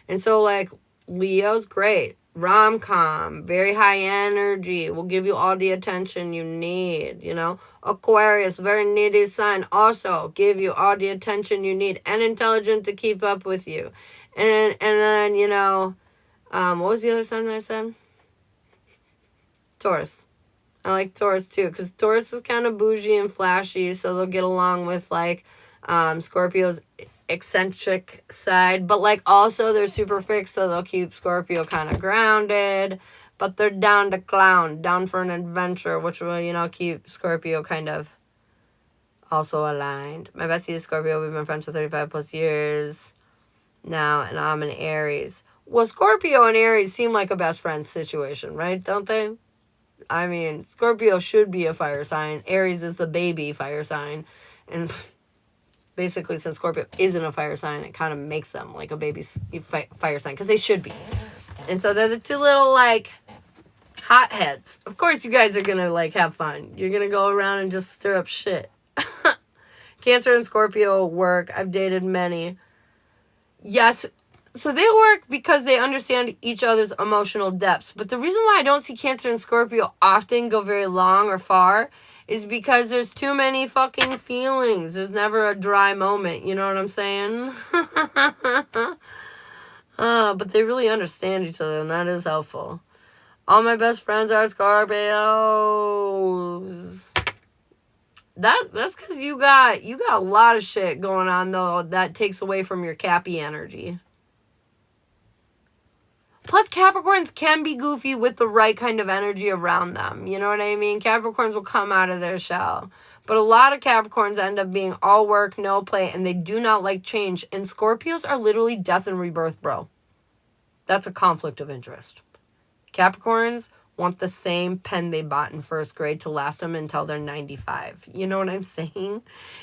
And so, like, Leo's great. rom-com, very high energy, will give you all the attention you need, you know. Aquarius, very needy sign, also give you all the attention you need and intelligent to keep up with you. And then, you know, what was the other sign that I said? Taurus. I like Taurus too, because Taurus is kind of bougie and flashy, so they'll get along with, like, Scorpio's eccentric side, but, like, also they're super fixed, so they'll keep Scorpio kind of grounded, but they're down to clown, down for an adventure, which will, you know, keep Scorpio kind of also aligned. My bestie is Scorpio. We've been friends for 35 plus years now, and I'm an Aries. Well, Scorpio and Aries seem like a best friend situation, right? Don't they? I mean, Scorpio should be a fire sign. Aries is the baby fire sign, and basically, since Scorpio isn't a fire sign, it kind of makes them like a baby fire sign, because they should be. And so they're the two little, like, hotheads. Of course, you guys are going to, like, have fun. You're going to go around and just stir up shit. Cancer and Scorpio work. I've dated many. Yes, so they work because they understand each other's emotional depths. But the reason why I don't see Cancer and Scorpio often go very long or far is because there's too many fucking feelings. There's never a dry moment. You know what I'm saying? But they really understand each other, and that is helpful. All my best friends are Scorpios. That's because you got a lot of shit going on, though, that takes away from your Cappy energy. Plus, Capricorns can be goofy with the right kind of energy around them. You know what I mean? Capricorns will come out of their shell. But a lot of Capricorns end up being all work, no play, and they do not like change. And Scorpios are literally death and rebirth, bro. That's a conflict of interest. Capricorns want the same pen they bought in first grade to last them until they're 95. You know what I'm saying?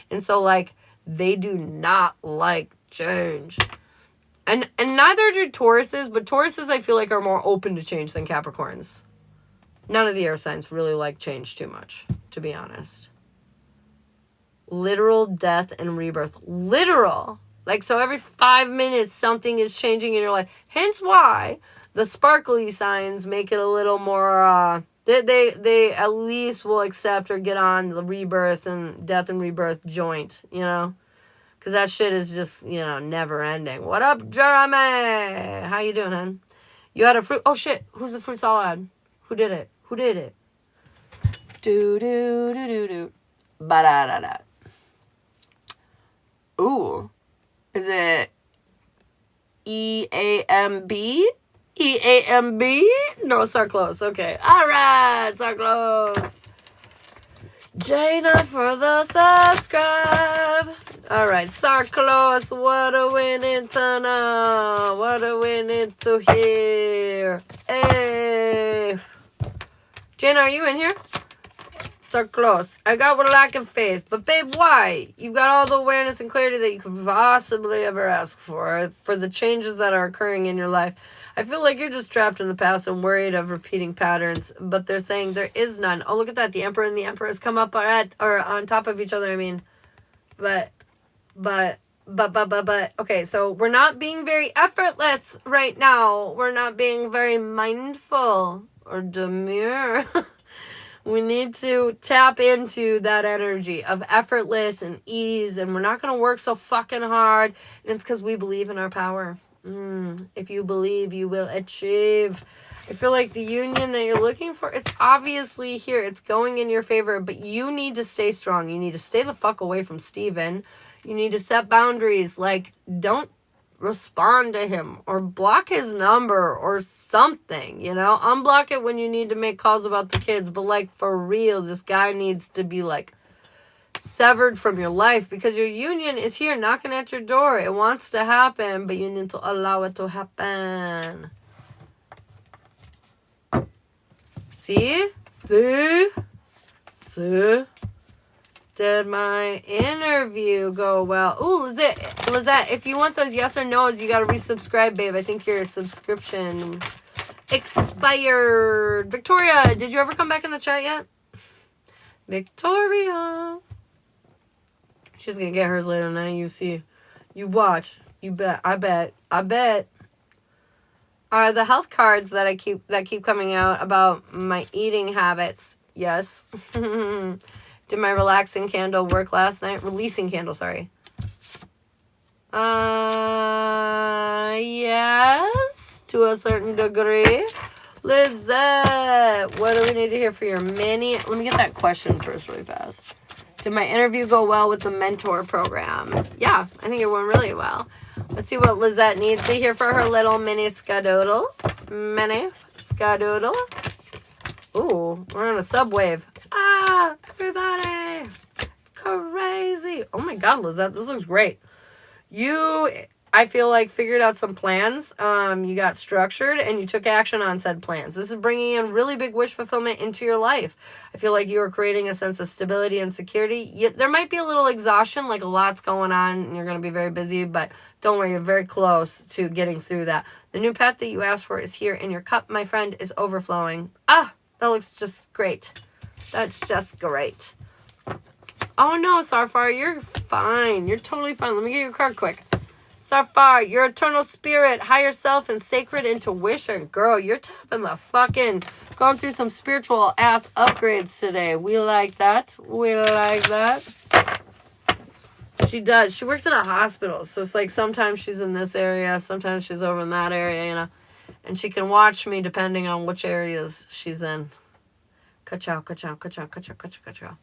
And so, like, they do not like change. And neither do Tauruses, but Tauruses I feel like are more open to change than Capricorns. None of the air signs really like change too much, to be honest. Literal death and rebirth. Literal. Like, so every 5 minutes something is changing in your life. Hence why the sparkly signs make it a little more, they at least will accept or get on the rebirth and death and rebirth joint, you know? Because that shit is just, you know, never ending. What up, Jeremy? How you doing, hon? You had a fruit... Oh, shit. Who's the fruit salad? Who did it? Who did it? Do-do-do-do-do. Ba-da-da-da. Ooh. Is it E-A-M-B? E-A-M-B? No, it's so close. Okay. All right. So close. Jada for the subscribe. All right, Sarklos, what do we need to know? What do we need to hear? Hey. Jana, are you in here? Sarklos, I got what lack of faith. But babe, why? You've got all the awareness and clarity that you could possibly ever ask for the changes that are occurring in your life. I feel like you're just trapped in the past and worried of repeating patterns, but they're saying there is none. Oh, look at that. The Emperor and the Empress come up or on top of each other, I mean. But, okay, so we're not being very effortless right now. We're not being very mindful or demure. We need to tap into that energy of effortless and ease, and we're not going to work so fucking hard, and it's because we believe in our power. If you believe, you will achieve. I feel like the union that you're looking for, it's obviously here. It's going in your favor, but you need to stay strong. You need to stay the fuck away from Steven. You need to set boundaries. Like, don't respond to him or block his number or something, you know? Unblock it when you need to make calls about the kids, but, like, for real, this guy needs to be, like, severed from your life, because your union is here knocking at your door. It wants to happen, but you need to allow it to happen. See? Did my interview go well? Ooh, Lizette, if you want those yes or no's, you gotta resubscribe, babe. I think your subscription expired. Victoria, did you ever come back in the chat yet? Victoria. She's gonna get hers later tonight. You see. You watch. You bet. I bet. are the health cards that keep coming out about my eating habits. Yes. Did my relaxing candle work last night? Releasing candle, sorry. Yes, to a certain degree. Lizette, what do we need to hear for your mini? Let me get that question first really fast. Did my interview go well with the mentor program? Yeah, I think it went really well. Let's see what Lizette needs to hear for her little mini skadoodle. Mini skadoodle. Ooh, we're on a subwave. Ah, everybody. It's crazy. Oh my God, Lizette, this looks great. You, I feel like, figured out some plans. You got structured and you took action on said plans. This is bringing in really big wish fulfillment into your life. I feel like you are creating a sense of stability and security. There might be a little exhaustion, like a lot's going on and you're going to be very busy, but don't worry, you're very close to getting through that. The new pet that you asked for is here and your cup, my friend, is overflowing. Ah, that looks just great. That's just great. Oh no, Sarfar, you're fine. You're totally fine. Let me get your card quick. Sarfar, your eternal spirit, higher self, and sacred intuition. Girl, you're tapping the fucking, going through some spiritual ass upgrades today. We like that. We like that. She does. She works in a hospital. So it's like sometimes she's in this area, sometimes she's over in that area, you know. And she can watch me depending on which areas she's in. Ka-chow, ka-chow, ka-chow, ka-chow, ka-chow, ka-chow.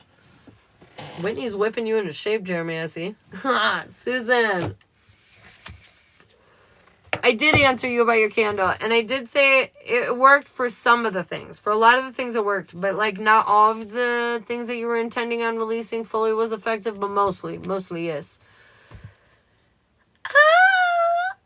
Whitney's whipping you into shape, Jeremy, I see. Susan. I did answer you about your candle. And I did say it worked for some of the things. For a lot of the things it worked. But like not all of the things that you were intending on releasing fully was effective. But mostly yes.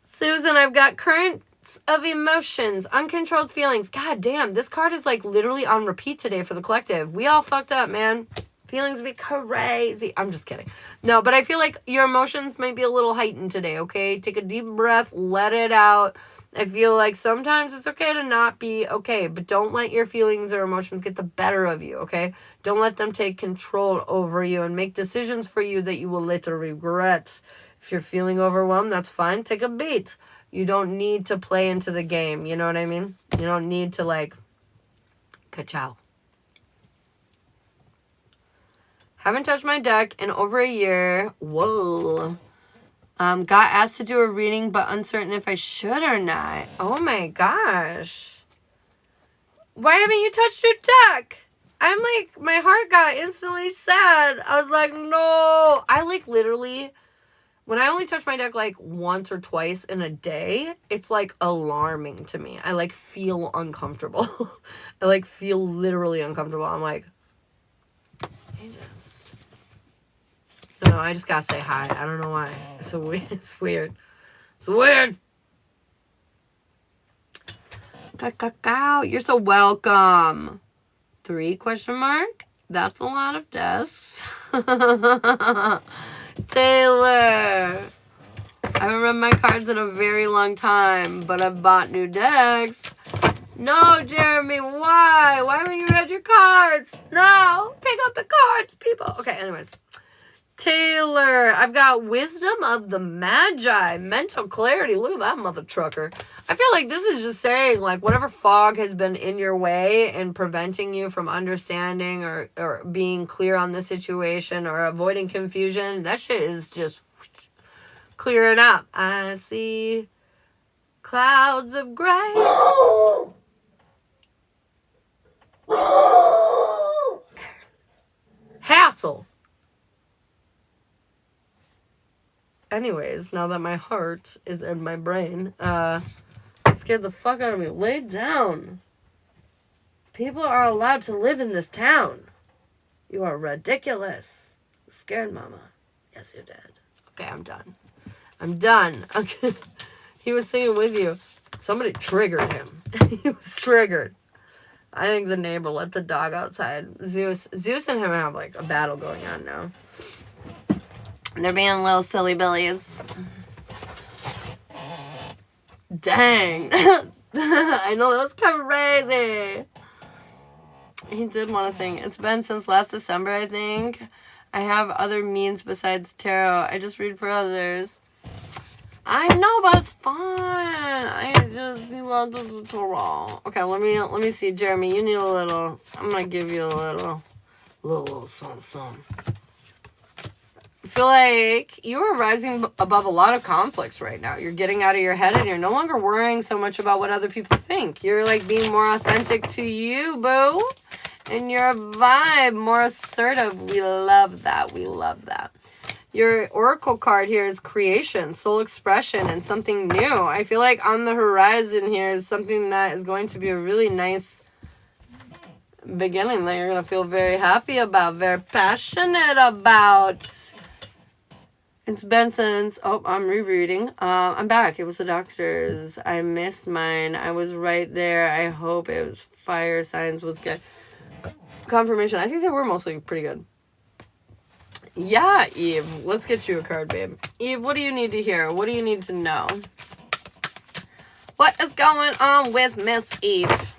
Susan, I've got currents of emotions, uncontrolled feelings. God damn, this card is like literally on repeat today for the collective. We all fucked up, man. Feelings be crazy. I'm just kidding. No, but I feel like your emotions might be a little heightened today, okay? Take a deep breath, let it out. I feel like sometimes it's okay to not be okay, but don't let your feelings or emotions get the better of you, okay? Don't let them take control over you and make decisions for you that you will later regret. If you're feeling overwhelmed, that's fine. Take a beat. You don't need to play into the game, you know what I mean? You don't need to like, ka-chow. Haven't touched my deck in over a year. Whoa. Got asked to do a reading, but uncertain if I should or not. Oh my gosh. Why haven't you touched your deck? I'm like, my heart got instantly sad. I was like, no. I like literally, when I only touch my deck like once or twice in a day, it's like alarming to me. I like feel uncomfortable. I like feel literally uncomfortable. I'm like, no, I just gotta say hi. I don't know why. It's so weird. It's weird. It's weird. Cacao. You're so welcome. 3 question mark? That's a lot of desks. Taylor. I haven't read my cards in a very long time, but I've bought new decks. No, Jeremy, why? Why haven't you read your cards? No, pick up the cards, people. Okay, anyways. Taylor, I've got wisdom of the magi, mental clarity. Look at that mother trucker. I feel like this is just saying, like, whatever fog has been in your way and preventing you from understanding or being clear on the situation or avoiding confusion, that shit is just clearing up. I see clouds of gray. Hassle. Anyways, now that my heart is in my brain, it scared the fuck out of me. Lay down. People are allowed to live in this town. You are ridiculous. Scared mama. Yes, you did. Okay, I'm done. I'm done. Okay. He was singing with you. Somebody triggered him. He was triggered. I think the neighbor let the dog outside. Zeus and him have like a battle going on now. They're being little silly billies. Dang. I know, that's crazy. He did want to sing. It's been since last December, I think. I have other means besides tarot. I just read for others. I know, but it's fine. I just love this to roll. Okay, let me see, Jeremy. You need a little. I'm gonna give you a little something. I feel like you are rising above a lot of conflicts right now. You're getting out of your head and you're no longer worrying so much about what other people think. You're like being more authentic to you, boo. And your vibe, more assertive. We love that. We love that. Your oracle card here is creation, soul expression, and something new. I feel like on the horizon here is something that is going to be a really nice beginning that you're going to feel very happy about, very passionate about. It's been since, I'm rereading. I'm back. It was the doctor's. I missed mine. I was right there. I hope it was fire signs was good. Confirmation. I think they were mostly pretty good. Yeah, Eve. Let's get you a card, babe. Eve, what do you need to hear? What do you need to know? What is going on with Miss Eve?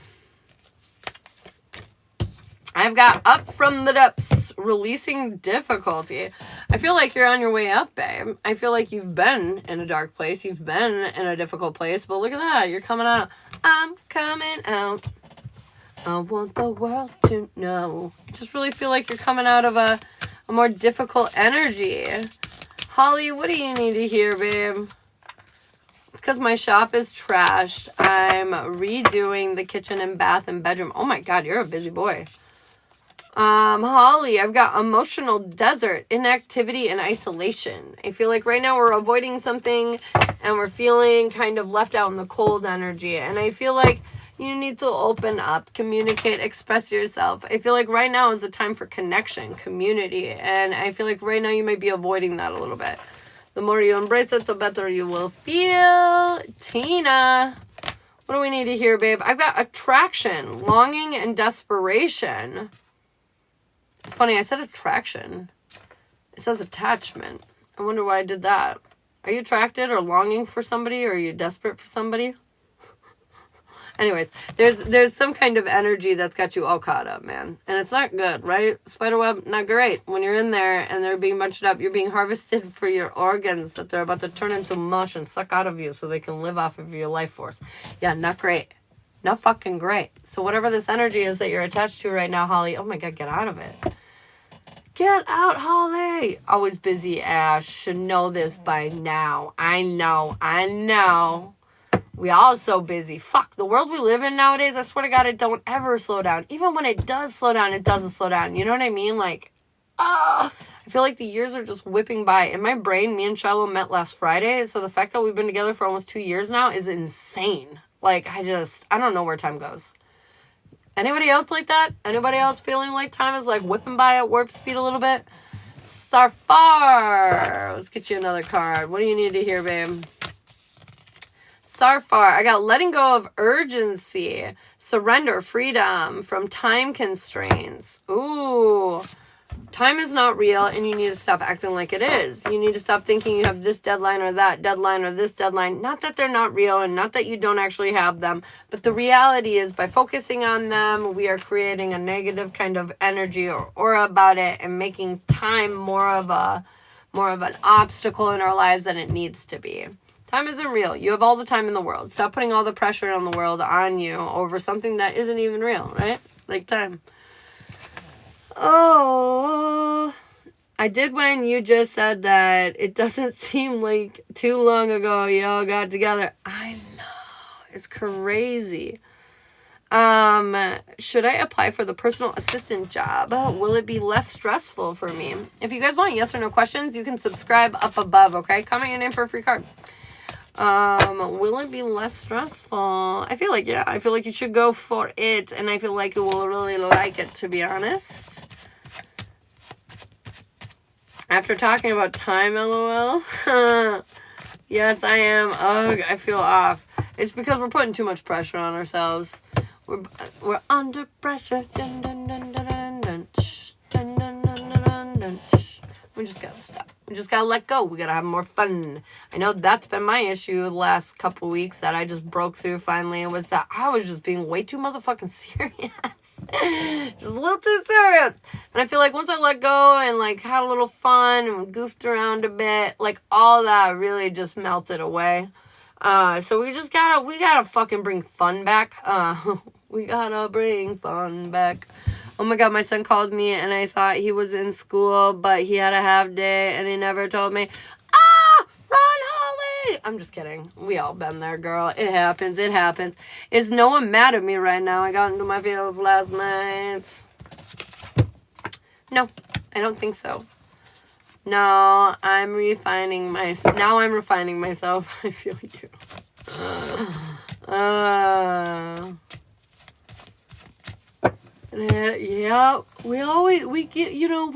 I've got up from the depths, releasing difficulty. I feel like you're on your way up, babe. I feel like you've been in a dark place. You've been in a difficult place. But look at that. You're coming out. I'm coming out. I want the world to know. I just really feel like you're coming out of a more difficult energy. Holly, what do you need to hear, babe? It's because my shop is trashed. I'm redoing the kitchen and bath and bedroom. Oh my God, you're a busy boy. Holly, I've got emotional desert, inactivity, and isolation. I feel like right now we're avoiding something and we're feeling kind of left out in the cold energy. And I feel like you need to open up, communicate, express yourself. I feel like right now is the time for connection, community. And I feel like right now you might be avoiding that a little bit. The more you embrace it, the better you will feel. Tina, what do we need to hear, babe? I've got attraction, longing, and desperation. It's funny, I said attraction. It says attachment. I wonder why I did that. Are you attracted or longing for somebody, or are you desperate for somebody? Anyways, there's some kind of energy that's got you all caught up, man. And it's not good, right? Spiderweb, not great. When you're in there and they're being bunched up, you're being harvested for your organs that they're about to turn into mush and suck out of you so they can live off of your life force. Yeah, not great. Not fucking great. So whatever this energy is that you're attached to right now, Holly, oh my God, get out of it. Get out, Holly. Always busy, Ash. Should know this by now. I know. We all so busy. Fuck, the world we live in nowadays, I swear to God, it don't ever slow down. Even when it does slow down, it doesn't slow down. You know what I mean? Like, I feel like the years are just whipping by. In my brain, me and Shiloh met last Friday, so the fact that we've been together for almost 2 years now is insane. Like, I don't know where time goes. Anybody else like that? Anybody else feeling like time is like whipping by at warp speed a little bit? Sarfar. Let's get you another card. What do you need to hear, babe? Sarfar, I got letting go of urgency, surrender, freedom from time constraints. Ooh, time is not real and you need to stop acting like it is. You need to stop thinking you have this deadline or that deadline or this deadline. Not that they're not real and not that you don't actually have them, but the reality is by focusing on them, we are creating a negative kind of energy or aura about it and making time more of an obstacle in our lives than it needs to be. Time isn't real. You have all the time in the world. Stop putting all the pressure on the world on you over something that isn't even real, right? Like time. Oh, I did when you just said that it doesn't seem like too long ago y'all got together. I know. It's crazy. Should I apply for the personal assistant job? Will it be less stressful for me? If you guys want yes or no questions, you can subscribe up above, okay? Comment your name for a free card. Will it be less stressful? I feel like, yeah. I feel like you should go for it, and I feel like you will really like it, to be honest. After talking about time, LOL. Yes, I am. Ugh, I feel off. It's because we're putting too much pressure on ourselves. We're under pressure. Dun, dun, dun, dun, dun, dun, dun, dun, dun, dun, dun, dun. We just gotta stop. We just gotta let go. We gotta have more fun. I know that's been my issue the last couple weeks that I just broke through finally, was that I was just being way too motherfucking serious. Just a little too serious. And I feel like once I let go and like had a little fun and goofed around a bit, like all that really just melted away. So we gotta fucking bring fun back. We gotta bring fun back. Oh my god, my son called me and I thought he was in school, but he had a half day and he never told me. Ah! Run, Holly! I'm just kidding. We all been there, girl. It happens. It happens. Is no one mad at me right now? I got into my feels last night. No, I don't think so. No, I'm refining myself. Now I'm refining myself. I feel you. Yeah, we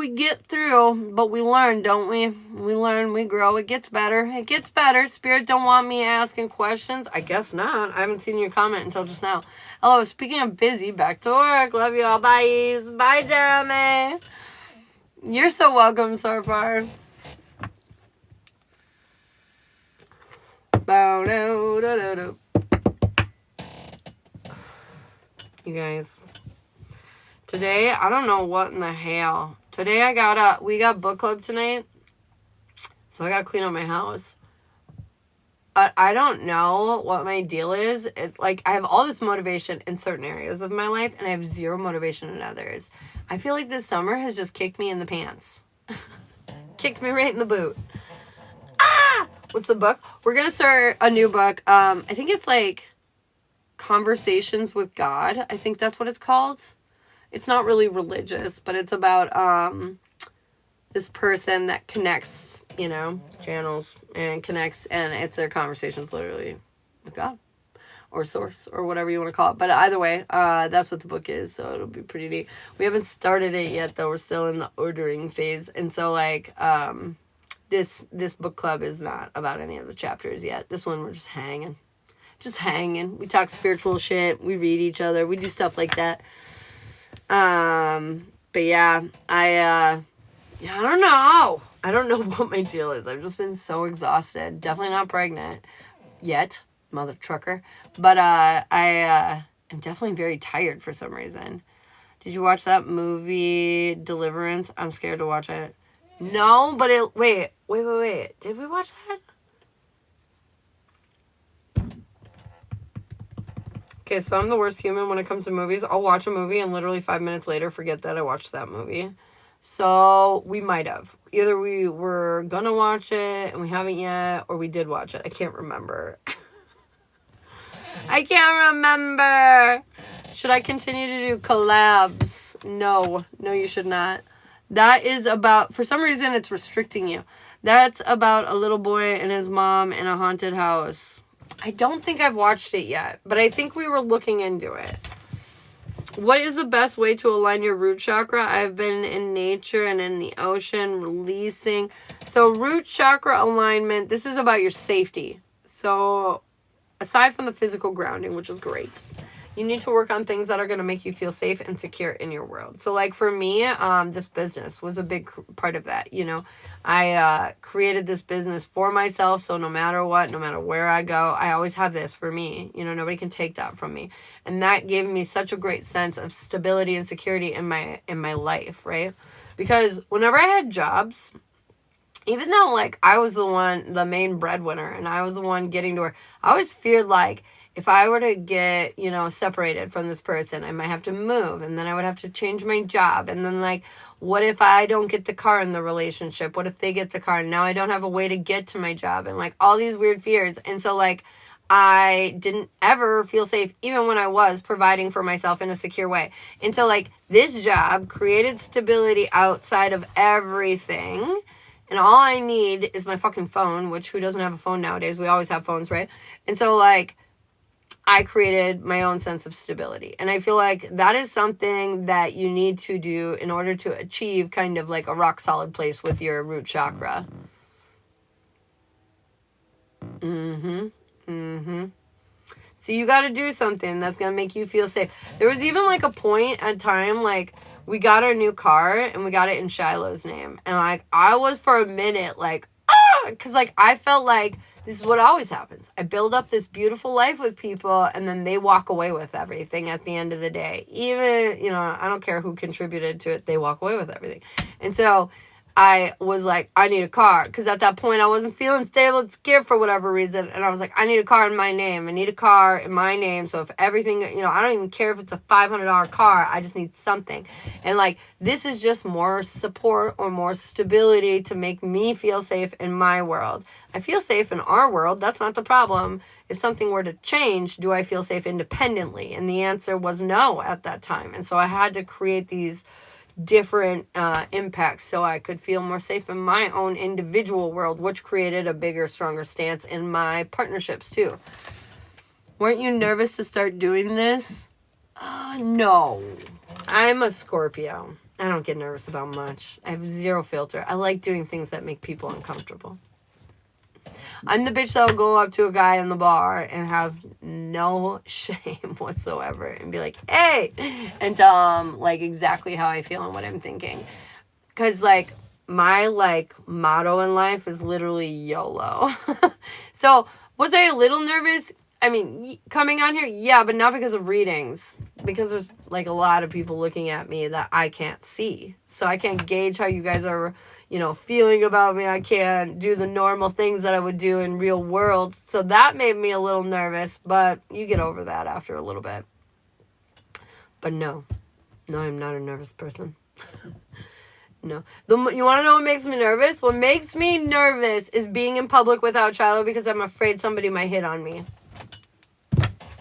get through, but we learn, don't we? We learn, we grow, it gets better. It gets better. Spirit don't want me asking questions. I guess not. I haven't seen your comment until just now. Hello, speaking of busy, back to work. Love you all. Bye. Bye, Jeremy. You're so welcome so far. You guys. Today, I don't know what in the hell. Today we got book club tonight. So I gotta clean up my house. I don't know what my deal is. It's like I have all this motivation in certain areas of my life and I have zero motivation in others. I feel like this summer has just kicked me in the pants. Kicked me right in the boot. Ah! What's the book? We're gonna start a new book. I think it's like Conversations with God. I think that's what it's called. It's not really religious, but it's about this person that connects, channels and connects, and it's their conversations literally with God or source or whatever you want to call it. But either way, that's what the book is, so it'll be pretty neat. We haven't started it yet, though. We're still in the ordering phase, and so like this book club is not about any of the chapters yet. This one we're just hanging. We talk spiritual shit. We read each other. We do stuff like that. But yeah, I don't know. I don't know what my deal is. I've just been so exhausted. Definitely not pregnant yet, mother trucker. But, I am definitely very tired for some reason. Did you watch that movie, Deliverance? I'm scared to watch it. No, but wait. Did we watch that? Okay, so I'm the worst human when it comes to movies. I'll watch a movie and literally 5 minutes later forget that I watched that movie. So we might have. Either we were gonna watch it and we haven't yet, or we did watch it. I can't remember. I can't remember. Should I continue to do collabs? No, you should not. That is about, for some reason it's restricting you. That's about a little boy and his mom in a haunted house. I don't think I've watched it yet, but I think we were looking into it. What is the best way to align your root chakra? I've been in nature and in the ocean, releasing. So root chakra alignment, this is about your safety. So aside from the physical grounding, which is great, you need to work on things that are going to make you feel safe and secure in your world. So like for me, this business was a big part of that. I created this business for myself. So no matter what, no matter where I go, I always have this for me. Nobody can take that from me. And that gave me such a great sense of stability and security in my life, right? Because whenever I had jobs, even though like I was the main breadwinner and I was the one getting to work, I always feared like, if I were to get, separated from this person, I might have to move, and then I would have to change my job. And then, like, what if I don't get the car in the relationship? What if they get the car and now I don't have a way to get to my job? And, like, all these weird fears. And so, like, I didn't ever feel safe, even when I was providing for myself in a secure way. And so, like, this job created stability outside of everything. And all I need is my fucking phone, which who doesn't have a phone nowadays? We always have phones, right? And so, like, I created my own sense of stability. And I feel like that is something that you need to do in order to achieve kind of like a rock solid place with your root chakra. So you got to do something that's going to make you feel safe. There was even like a point at time, like we got our new car and we got it in Shiloh's name. And like, I was for a minute like, because like I felt like this is what always happens. I build up this beautiful life with people and then they walk away with everything at the end of the day. Even, you know, I don't care who contributed to it, they walk away with everything. And so I was like, I need a car. Because at that point, I wasn't feeling stable and scared for whatever reason. And I was like, I need a car in my name. I need a car in my name. So if everything, you know, I don't even care if it's a $500 car. I just need something. And like, this is just more support or more stability to make me feel safe in my world. I feel safe in our world. That's not the problem. If something were to change, do I feel safe independently? And the answer was no at that time. And so I had to create these different impacts so I could feel more safe in my own individual world, which created a bigger, stronger stance in my partnerships too. Weren't you nervous to start doing this? No. I'm a Scorpio. I don't get nervous about much. I have zero filter. I like doing things that make people uncomfortable. I'm the bitch that'll go up to a guy in the bar and have no shame whatsoever and be like, hey, and tell him like exactly how I feel and what I'm thinking. Because like my like motto in life is literally YOLO. So was I a little nervous? I mean, coming on here, yeah, but not because of readings. Because there's like a lot of people looking at me that I can't see. So I can't gauge how you guys are, you know, feeling about me. I can't do the normal things that I would do in real world. So that made me a little nervous, but you get over that after a little bit. But no, I'm not a nervous person. No. You want to know what makes me nervous? What makes me nervous is being in public without Shiloh because I'm afraid somebody might hit on me.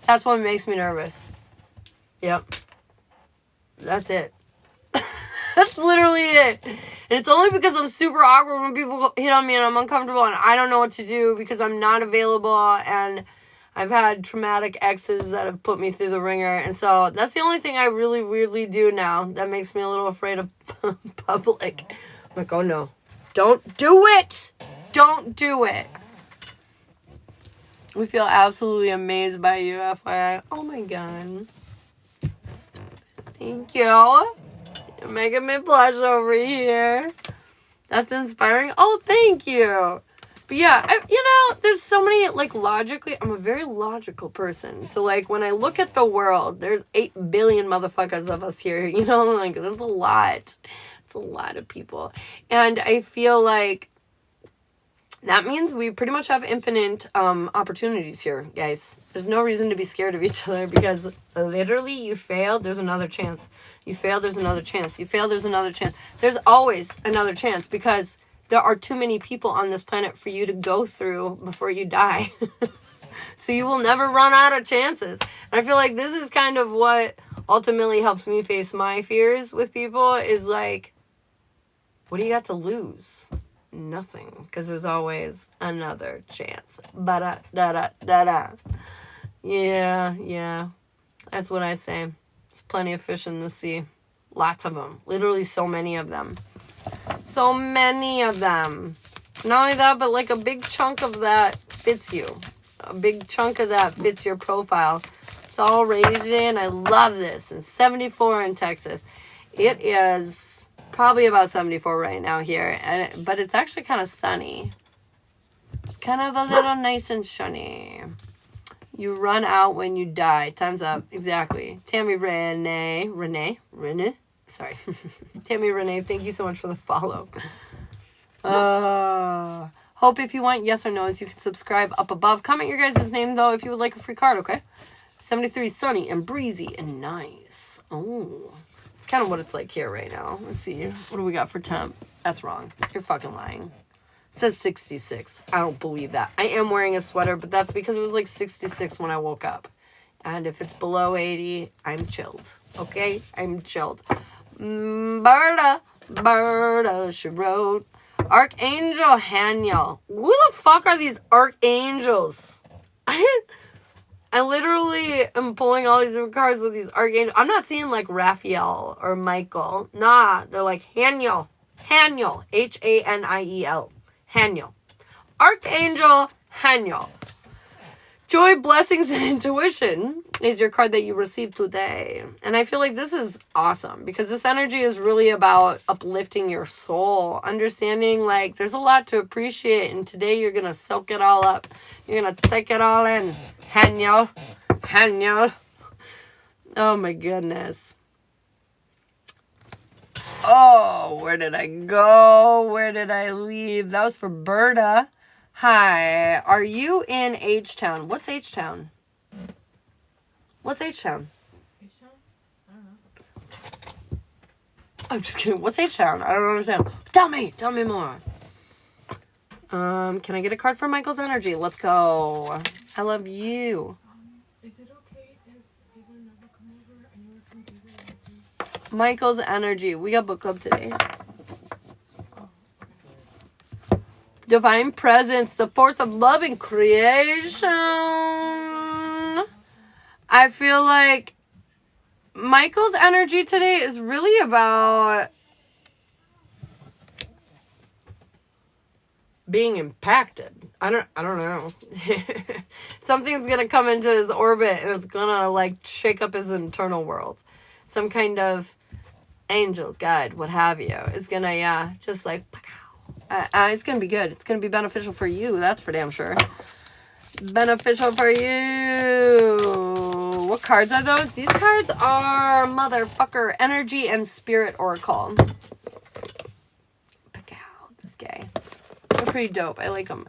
That's what makes me nervous. Yep. That's it. That's literally it. And it's only because I'm super awkward when people hit on me and I'm uncomfortable and I don't know what to do because I'm not available and I've had traumatic exes that have put me through the ringer. And so that's the only thing I really weirdly do now that makes me a little afraid of public. I'm like, oh no. Don't do it. Don't do it. We feel absolutely amazed by you, FYI. Oh my God. Thank you. You're making me blush over here. That's inspiring. Oh, thank you. But yeah, you know, there's so many, like, logically, I'm a very logical person. So, like, when I look at the world, there's 8 billion motherfuckers of us here. You know, like, there's a lot. It's a lot of people. And I feel like that means we pretty much have infinite opportunities here, guys. There's no reason to be scared of each other because literally you fail, there's another chance. You fail, there's another chance. You fail, there's another chance. There's always another chance because there are too many people on this planet for you to go through before you die. So you will never run out of chances. And I feel like this is kind of what ultimately helps me face my fears with people is like, what do you got to lose? Nothing, because there's always another chance. Ba-da-da-da-da-da. Yeah. That's what I say. There's plenty of fish in the sea. Lots of them. Literally so many of them. So many of them. Not only that, but like a big chunk of that fits you. A big chunk of that fits your profile. It's all rated in. I love this. And 74 in Texas. It is probably about 74 right now here, but it's actually kind of sunny. It's kind of a little nice and sunny. You run out when you die. Time's up. Exactly. Tammy Renee. Sorry. Tammy Renee, thank you so much for the follow. Hope if you want yes or no's, you can subscribe up above. Comment your guys' name, though, if you would like a free card, okay? 73 sunny and breezy and nice. Oh. Kind of what it's like here right now. Let's see. What do we got for temp? That's wrong. You're fucking lying. It says 66. I don't believe that. I am wearing a sweater, but that's because it was like 66 when I woke up. And if it's below 80, I'm chilled. Okay? I'm chilled. Berta, she wrote. Archangel Haniel. Who the fuck are these archangels? I literally am pulling all these cards with these archangels. I'm not seeing like Raphael or Michael. Nah, they're like Haniel. Haniel. Haniel. Haniel. Archangel Haniel. Joy, blessings, and intuition is your card that you received today. And I feel like this is awesome because this energy is really about uplifting your soul, understanding like there's a lot to appreciate. And today you're going to soak it all up. You're going to take it all in. Hanyo. Oh my goodness. Oh, where did I go? Where did I leave? That was for Berta. Hi, are you in H-Town? What's H-Town? What's H-Town? H-Town? I don't know. I'm just kidding. What's H-Town? I don't understand. Tell me more. Can I get a card for Michael's energy? Let's go. I love you. Is it okay if people never come over and you're from people? Michael's energy. We got book club today. Divine presence, the force of love and creation. I feel like Michael's energy today is really about being impacted. I don't know. Something's gonna come into his orbit and it's gonna like shake up his internal world. Some kind of angel, guide, what have you, is gonna just like. It's going to be good. It's going to be beneficial for you. That's for damn sure. Beneficial for you. What cards are those? These cards are motherfucker energy and spirit oracle. Pick out this guy. They're pretty dope. I like them.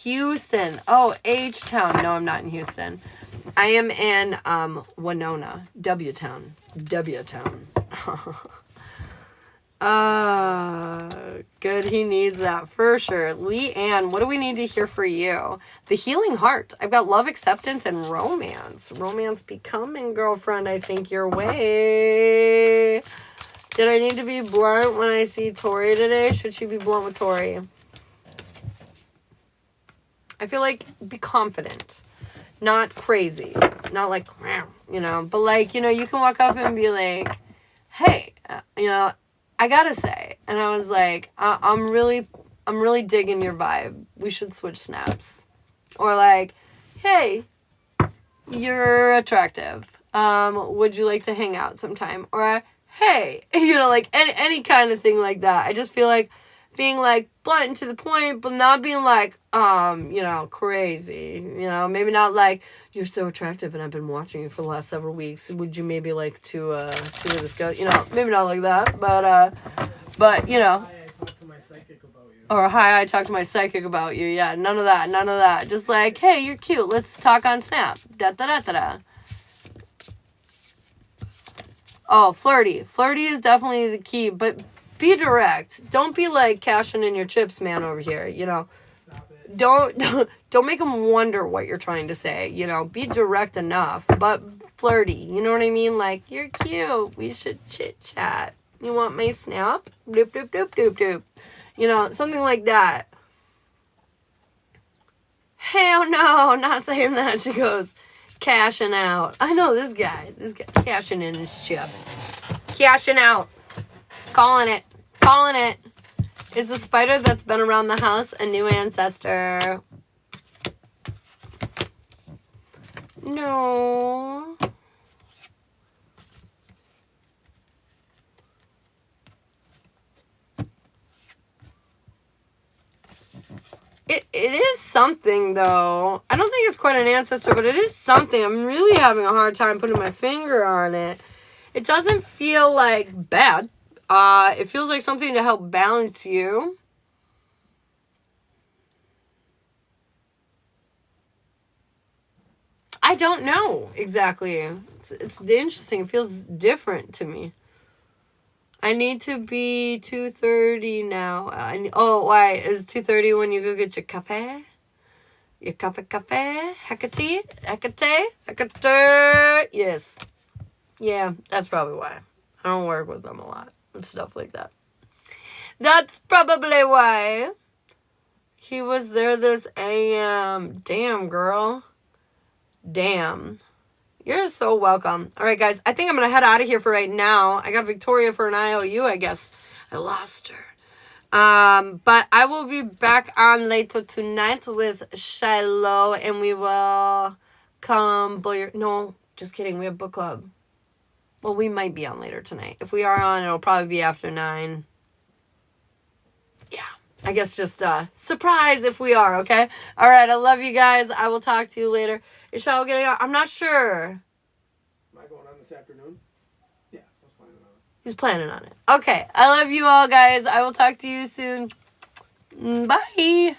Houston. Oh, H-Town. No, I'm not in Houston. I am in Winona. W-Town. Good. He needs that for sure. Leanne, what do we need to hear for you? The healing heart. I've got love, acceptance, and romance. Romance becoming, girlfriend, I think your way. Did I need to be blunt when I see Tori today? Should she be blunt with Tori? I feel like be confident. Not crazy. Not like, you know, but like, you know, you can walk up and be like, hey, you know, I gotta say, and I was like, I'm really digging your vibe. We should switch snaps. Or like, hey, you're attractive. Would you like to hang out sometime? Or hey, you know, like any kind of thing like that. I just feel like being like blunt and to the point, but not being like, you know, crazy. You know, maybe not like, you're so attractive and I've been watching you for the last several weeks. Would you maybe like to see where this goes? You know, maybe not like that, but you know. Hi, I talked to my psychic about you. Or hi, I talked to my psychic about you. Yeah, none of that. Just like, hey, you're cute. Let's talk on Snap. Da. Oh, flirty. Flirty is definitely the key, but be direct. Don't be like cashing in your chips, man, over here. You know, don't make them wonder what you're trying to say. You know, be direct enough, but flirty. You know what I mean? Like, you're cute. We should chit chat. You want my Snap? Doop doop doop doop doop. You know, something like that. Hell no, not saying that. She goes, cashing out. I know this guy cashing in his chips. Cashing out. Calling it. Is the spider that's been around the house a new ancestor? No. It is something, though. I don't think it's quite an ancestor, but it is something. I'm really having a hard time putting my finger on it. It doesn't feel like bad. It feels like something to help balance you. I don't know exactly. It's interesting. It feels different to me. I need to be 2:30 now. Oh, why? Is 2:30 when you go get your cafe? Your cafe? Hecate? Yes. Yeah, that's probably why. I don't work with them a lot and stuff like that. That's probably why. He was there this AM. Damn, girl. Damn. You're so welcome. All right, guys. I think I'm going to head out of here for right now. I got Victoria for an IOU, I guess. I lost her. But I will be back on later tonight with Shiloh, and we will come blow your... No, just kidding. We have book club. Well, we might be on later tonight. If we are on, it'll probably be after 9. Yeah. I guess just surprise if we are, okay? All right, I love you guys. I will talk to you later. Is Shiloh getting on? I'm not sure. Am I going on this afternoon? Yeah, I was planning on it. He's planning on it. Okay, I love you all, guys. I will talk to you soon. Bye.